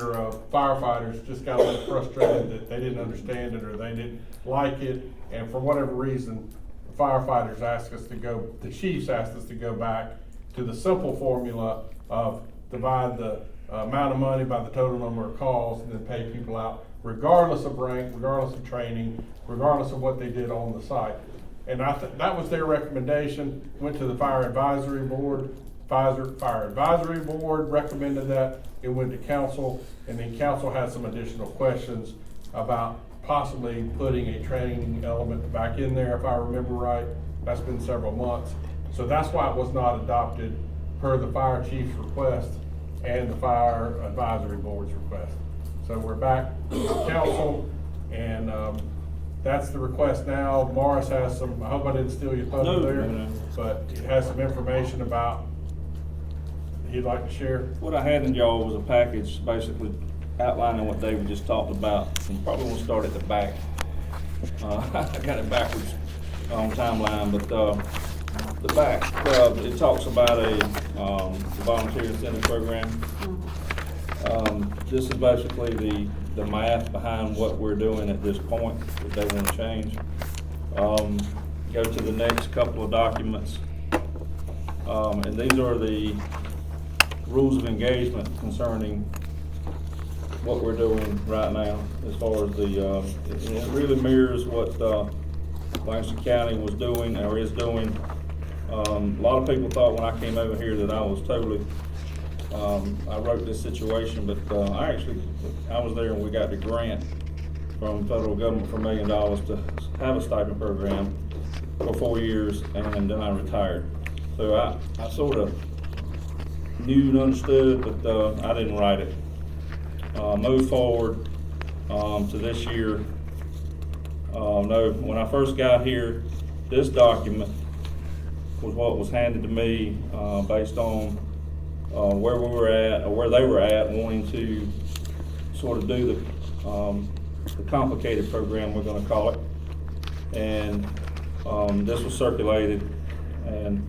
firefighters just got a little frustrated that they didn't understand it or they didn't like it, and for whatever reason, the firefighters asked us to go, the chiefs asked us to go back to the simple formula of divide the amount of money by the total number of calls and then pay people out regardless of rank, regardless of training, regardless of what they did on the site. And that was their recommendation, went to the Fire Advisory Board. Fire Advisory Board recommended that, it went to council, and then council had some additional questions about possibly putting a training element back in there, if I remember right. That's been several months. So that's why it was not adopted per the fire chief's request and the Fire Advisory Board's request. So we're back to council, and that's the request now. Morris has some, I hope I didn't steal your thunder there, but it has some information about he'd like to share. What I had in y'all was a package basically outlining what David just talked about. And probably won't start at the back. I got it backwards on timeline, but the back, it talks about a volunteer incentive program. This is basically the math behind what we're doing at this point that they want to change. Go to the next couple of documents. And these are the rules of engagement concerning what we're doing right now as far as it really mirrors what Lancaster County was doing or is doing. A lot of people thought when I came over here that I was totally, I wrote this situation, but I was there and we got the grant from federal government for $1 million to have a stipend program for 4 years, and then I retired. So I sort of knew and understood, but I didn't write it. Move forward to this year. No, when I first got here, this document was what was handed to me based on where we were at, or where they were at, wanting to sort of do the complicated program, we're going to call it. And this was circulated, and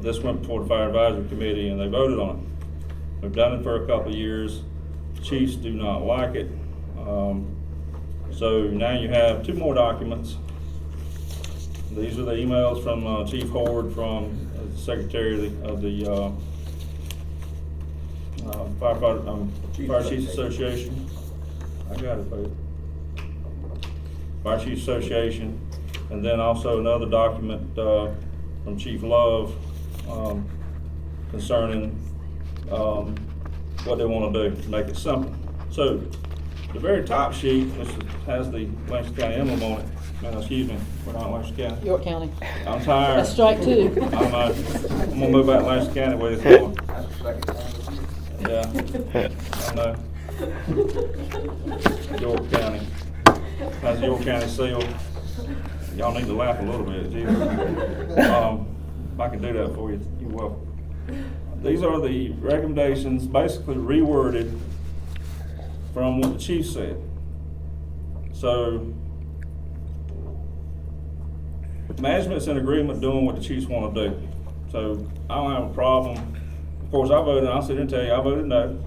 this went before the Fire Advisory Committee, and they voted on it. We've done it for a couple of years. Chiefs do not like it. So now you have 2 more documents. These are the emails from Chief Horde from the Secretary of the Fire Chiefs Association. I got it, babe. Fire Chiefs Association, and then also another document from Chief Love concerning what they want to do to make it simple. So the very top sheet, which has the Lancaster County emblem on it. No, excuse me, we're not Lancaster County. York County. I'm tired. That's strike 2. I'm gonna move back to Lancaster County where it's going. Yeah, I know. York County. That's the York County seal. Y'all need to laugh a little bit, geez. If I can do that for you, you're welcome. These are the recommendations, basically reworded from what the chief said. So, management's in agreement doing what the chiefs want to do. So, I don't have a problem. Of course, I voted, I'll sit here and tell you, I voted no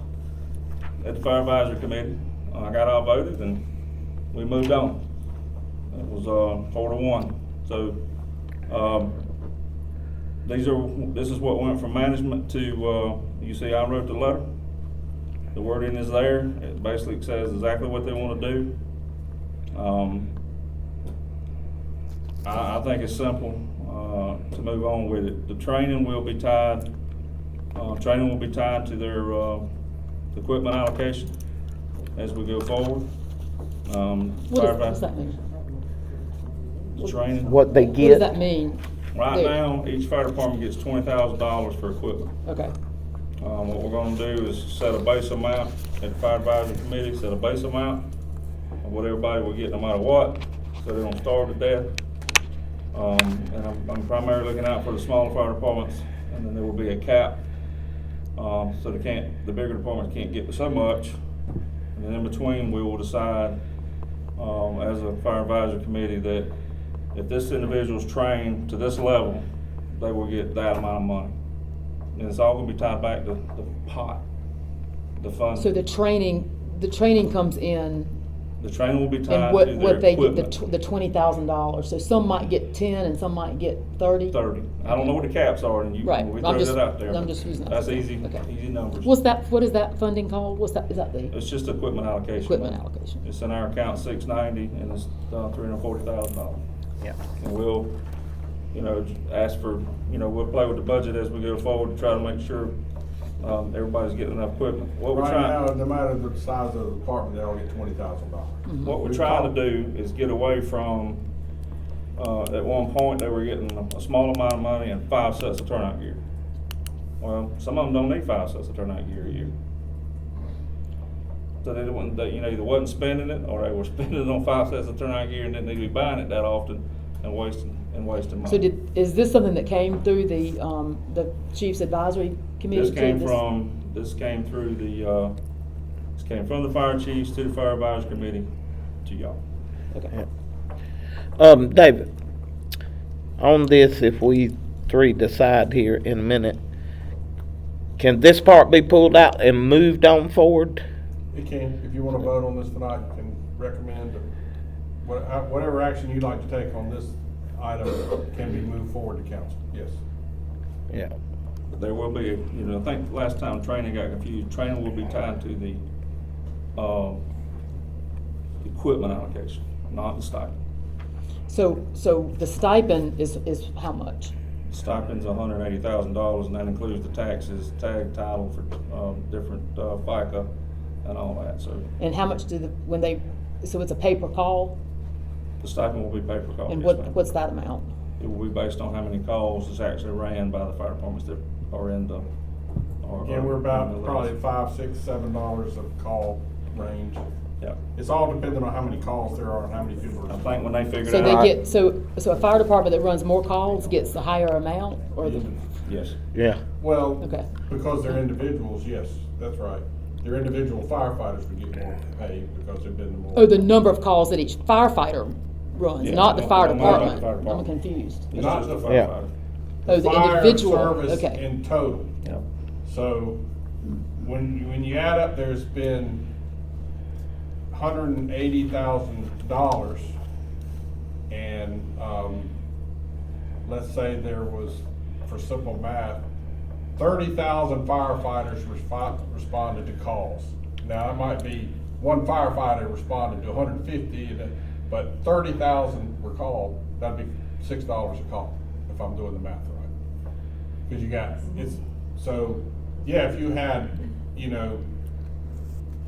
at the Fire Advisory Committee. I got outvoted and we moved on. It was 4-1. So, this is what went from management to, you see I wrote the letter. The wording is there. It basically says exactly what they want to do. I think it's simple to move on with it. The training will be tied. To their equipment allocation as we go forward. What does that mean? The training. What they What get. does that mean? Right now, each fire department gets $20,000 for equipment. Okay. What we're gonna do is set a base amount at the Fire Advisory Committee, set a base amount of what everybody will get no matter what, so they don't starve to death. And I'm primarily looking out for the smaller fire departments and then there will be a cap. So the bigger departments can't get so much. And then in between, we will decide, as a fire advisory committee, that if this individual's trained to this level, they will get that amount of money. And it's all gonna be tied back to the pot, the fund. So the training comes in, The training will be and tied what to their they get, equipment. the $20,000. So some might get 10 and some might get 30? 30. I don't know what the caps are, and Right. we I'm throw just- that out there. I'm just using that. That's easy, Okay. easy numbers. What is that funding called? Is that the It's just equipment allocation. equipment money. allocation? It's in our account 690, and it's $340,000. Yeah. And we'll, ask for, we'll play with the budget as we go forward to try to make sure everybody's getting enough equipment. What we're Right trying. now, no matter the size of the department, they all get $20,000. What we're trying to do is get away from, at one point, they were getting a small amount of money and 5 sets of turnout gear. Well, some of them don't need 5 sets of turnout gear a year. So they either wasn't spending it, or they were spending it on 5 sets of turnout gear and didn't need to be buying it that often and wasting money. So is this something that came through the Chiefs Advisory Committee? This too? came from the fire chiefs to the fire advisory committee to y'all. Okay. David, on this, if we three decide here in a minute, can this part be pulled out and moved on forward? It can, if you want to vote on this tonight, you can recommend, whatever action you'd like to take on this item can be moved forward to council, yes. Yeah. But there will be, I think last time training got confused, training will be tied to the, equipment allocation, not the stipend. So the stipend is how much? Stipend's $180,000, and that includes the taxes, tag, title for, different, FICA and all that, so And how much so it's a pay per call? the stipend will be paid per call. And yes, ma'am. what's that amount? It will be based on how many calls is actually ran by the fire departments that are in the. Again, we're about probably $5, $6, $7 a call range. Yeah. It's all dependent on how many calls there are and how many people are. I think when they figured So out. they get, so a fire department that runs more calls gets the higher amount, or the, Yes. Yeah. Well, Okay. because they're individuals, yes, that's right. They're individual firefighters would get more pay because they've been more. oh, the number of calls that each firefighter runs, Yeah, not the no, fire no, not the department? fire I'm department. confused. It's Not just the the- firefighter. Oh, the Fire individual, service okay. in total. Yeah. So when you add up, there's been $180,000, and let's say there was, for simple math, 30,000 firefighters responded to calls. Now, it might be one firefighter responded to 150, but 30,000 were called. That'd be $6 a call, if I'm doing the math right. Because you got, so, yeah, if you had,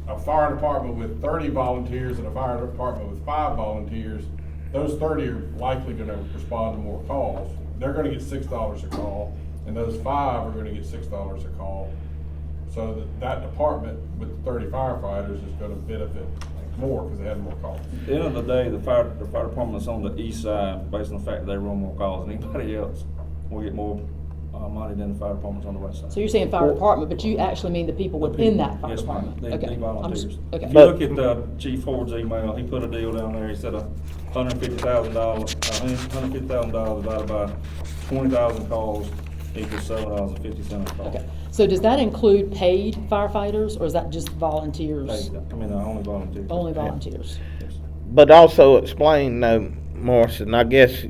a fire department with 30 volunteers and a fire department with 5 volunteers, those 30 are likely gonna respond to more calls. They're gonna get $6 a call, and those 5 are gonna get $6 a call. So that department with 30 firefighters is gonna benefit more because they had more calls. At the end of the day, the fire department's on the east side, based on the fact that they run more calls than anybody else. We get more money than the fire department's on the west side. So you're saying fire department, but you actually mean the people within that fire Yes, ma'am. department? They Okay. volunteers. Okay. If you look at Chief Ford's email, he put a deal down there, he said $150,000 divided by 20,000 calls equals $7.50 a call. Okay, so does that include paid firefighters, or is that just volunteers? Only volunteers. Only volunteers? Yes. But also explain, though, Morrison, I guess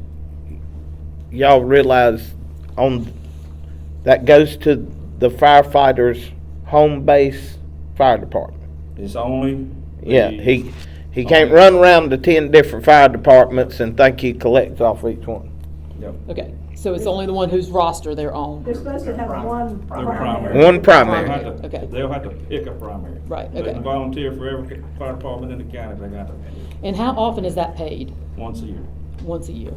y'all realize that goes to the firefighters' home base fire department. It's only. Yeah, he can't run around to 10 different fire departments and think he collects off each one. Yep. Okay, so it's only the one whose roster they're on? They're supposed to have one They're primary. One primary. They'll have to- Okay. They'll have to pick a primary. Right, They okay. can volunteer for every fire department in the county, they got to, And how often is that paid? once a year. Once a year?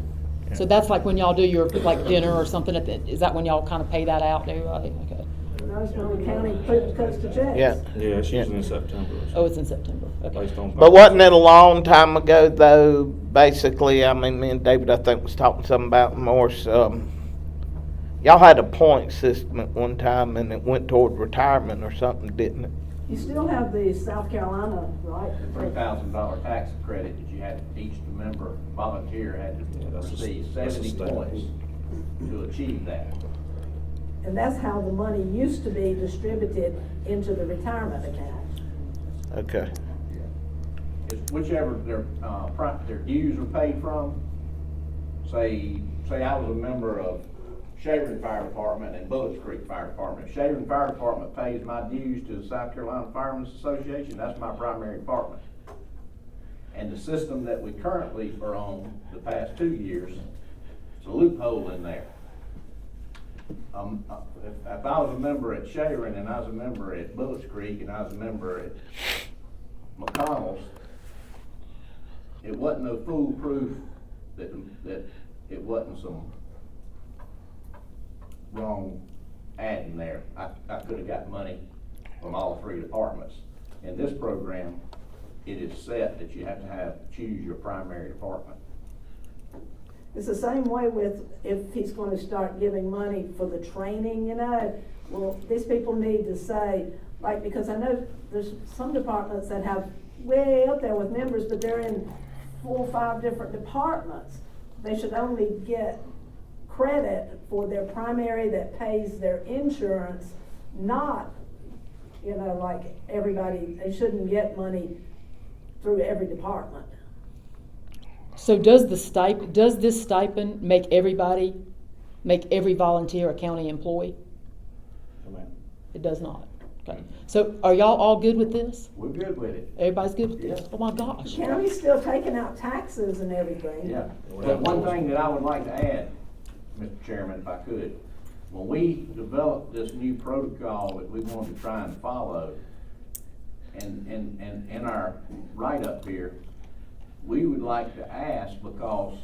So that's like when y'all do your, like, dinner or something is that when y'all kind of pay that out to everybody? Okay. That's when the county cuts the checks. Yeah. Yeah, it's usually in September. Oh, it's in September, okay. Based on. But wasn't it a long time ago, though, basically, me and David, I think, was talking something about Morse, y'all had a point system at one time and it went toward retirement or something, didn't it? You still have the South Carolina, right? $3,000 tax credit that you had, each member volunteer had to receive that's a 70 state. points to achieve that. And that's how the money used to be distributed into the retirement account. Okay. It's whichever their dues are paid from. Say I was a member of Shaverton Fire Department and Bullets Creek Fire Department. If Shaverton Fire Department pays my dues to the South Carolina Firemen's Association, that's my primary department. And the system that we currently are on the past 2 years, it's a loophole in there. If I was a member at Sharon and I was a member at Bullets Creek and I was a member at McConnell's, it wasn't no foolproof that it wasn't some wrong adding there. I could have got money from all 3 departments. In this program, it is set that you have to choose your primary department. It's the same way with, if he's gonna start giving money for the training, you know, well, these people need to say, like, because I know there's some departments that have way up there with members, but they're in 4 or 5 different departments. They should only get credit for their primary that pays their insurance, not, you know, like everybody, they shouldn't get money through every department. So does this stipend make every volunteer a county employee? It does not. Okay. So are y'all all good with this? We're good with it. Everybody's good with this? Yeah. Oh my gosh. The county's still taking out taxes and everything. Yeah, but one thing that I would like to add, Mr. Chairman, if I could, when we developed this new protocol that we wanted to try and follow, and in our write-up here, we would like to ask, because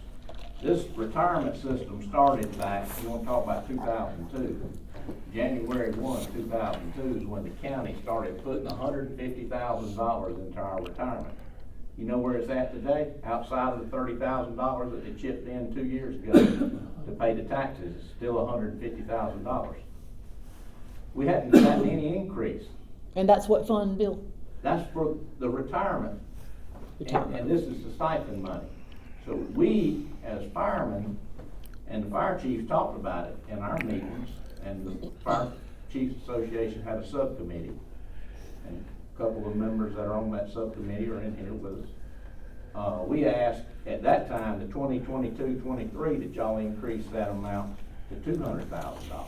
this retirement system started back, you want to talk about 2002, January 1, 2002 is when the county started putting $150,000 into our retirement. You know where it's at today? Outside of the $30,000 that they chipped in 2 years ago to pay the taxes, it's still $150,000. We hadn't gotten any increase. And that's what fund, Bill? That's for the retirement. And this is the stipend money. So we, as firemen, and the fire chiefs talked about it in our meetings, and the Fire Chiefs Association had a subcommittee. And a couple of members that are on that subcommittee are in here with us. We asked at that time, the 2022-23, that y'all increase that amount to $200,000.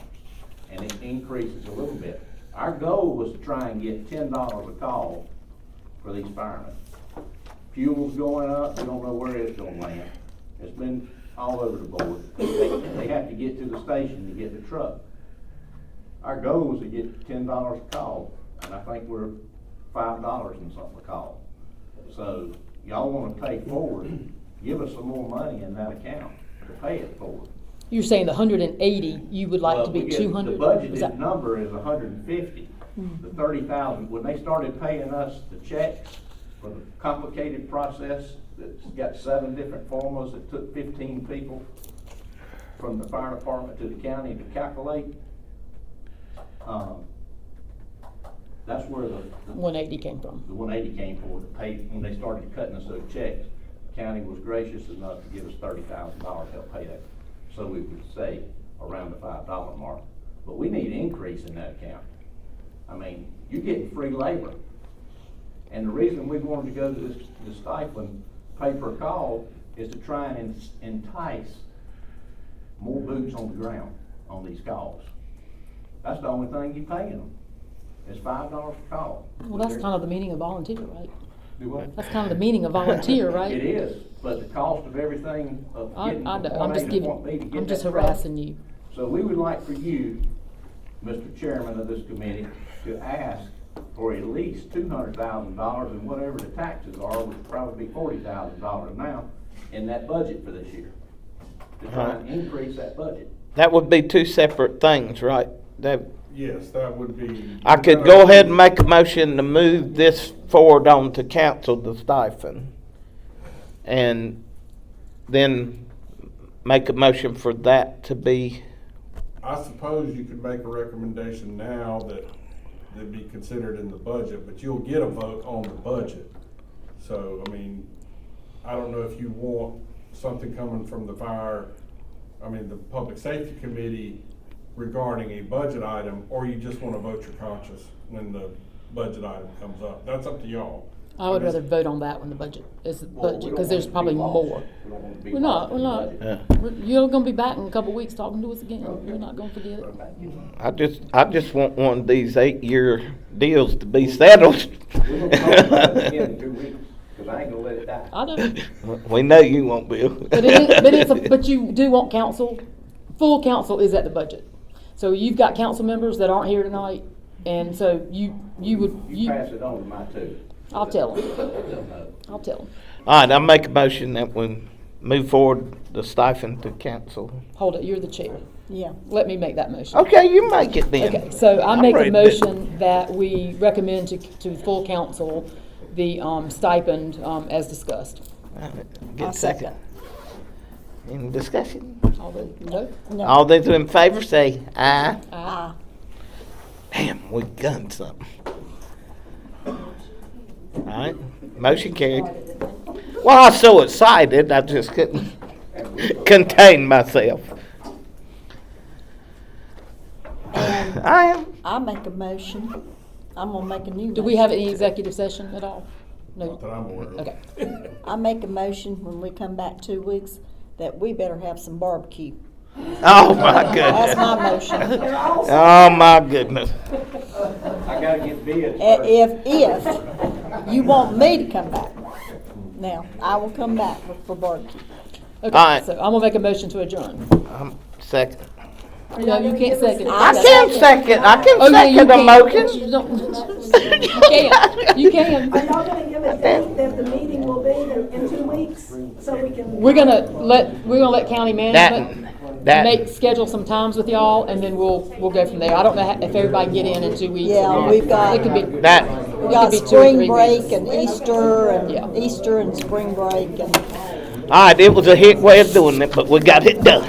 And it increases a little bit. Our goal was to try and get $10 a call for these firemen. Fuel's going up, we don't know where it's gonna land. It's been all over the board. They have to get to the station to get the truck. Our goal was to get $10 a call, and I think we're $5 and something a call. So y'all wanna pay forward, give us some more money in that account to pay it forward. You're saying the 180, you would like to be Well, 200? The budgeted number is 150. The 30,000, when they started paying us the checks for the complicated process that's got 7 different formulas that took 15 people from the fire department to the county to calculate, that's where the 180 came from. the 180 came for, to pay, when they started cutting us those checks. The county was gracious enough to give us $30,000 to help pay that, so we would stay around the $5 mark. But we need an increase in that account. I mean, you're getting free labor. And the reason we wanted to go to this stipend pay per call is to try and entice more boots on the ground on these calls. That's the only thing you're paying them, is $5 a call. Well, that's kind of the meaning of volunteer, right? Do what? That's kind of the meaning of volunteer, right? It is, but the cost of everything of getting I know, from I'm point A just to point B to giving, get I'm just that truck. harassing you. So we would like for you, Mr. Chairman of this committee, to ask for at least $200,000 and whatever the taxes are, which would probably be $40,000 now, in that budget for this year, to try and increase that budget. That would be 2 separate things, right? Yes, that would be. I could go ahead and make a motion to move this forward on to council the stipend. And then make a motion for that to be I suppose you could make a recommendation now that'd be considered in the budget, but you'll get a vote on the budget. So, I mean, I don't know if you want something coming from the Public Safety Committee regarding a budget item, or you just wanna vote your conscience when the budget item comes up. That's up to y'all. I would rather vote on that when the budget is the Well, we budget, don't because there's want it to probably be lost. more. We don't want it to be We're not, lost in we're the not. budget. You're gonna be back in a couple of weeks talking to us again. We're not gonna forget it. I just want one of these 8-year deals to be settled. We're gonna talk about it again in 2 weeks, cause I ain't gonna let it die. I know. We know you won't, Bill. But you do want council, full council is at the budget. So you've got council members that aren't here tonight, and so you Pass it on to my two. I'll tell them. They'll know. I'll tell them. All right, I make a motion that we move forward the stipend to council. Hold it, you're the chair. Yeah. Let me make that motion. Okay, you make it then. Okay, so I I'm make a ready to- motion that we recommend to full council the stipend as discussed. All right, I'll Get second. Any discussion? All the, no? No. All those in favor say aye. Ah, Damn, we done something. All right, motion carried. Well, I was so excited, I just couldn't contain myself. and I am. I make a motion. I'm gonna make a new motion. Do we have any executive session at all? Not that No. I'm aware of. Okay. I make a motion when we come back 2 weeks that we better have some barbecue. Oh my That's goodness. my motion. Oh my goodness. I gotta get bids first. If you want me to come back, now, I will come back for barbecue. Okay, Alright. so I'm gonna make a motion to adjourn. Second. No, you can't second it. I can second. I can Oh, yeah, you second a can. motion. You don't- You can. Are y'all gonna give a date that the meeting will be in 2 weeks, so we can? We're gonna let county management schedule some times with y'all, and then we'll go from there. I don't know if everybody can get in 2 weeks. or Yeah, not. we've got- It could be. That. We got could be 2 or spring 3 break weeks. and Easter Yeah. and Easter and spring break and All right, it was a hick way of doing it, but we got it done.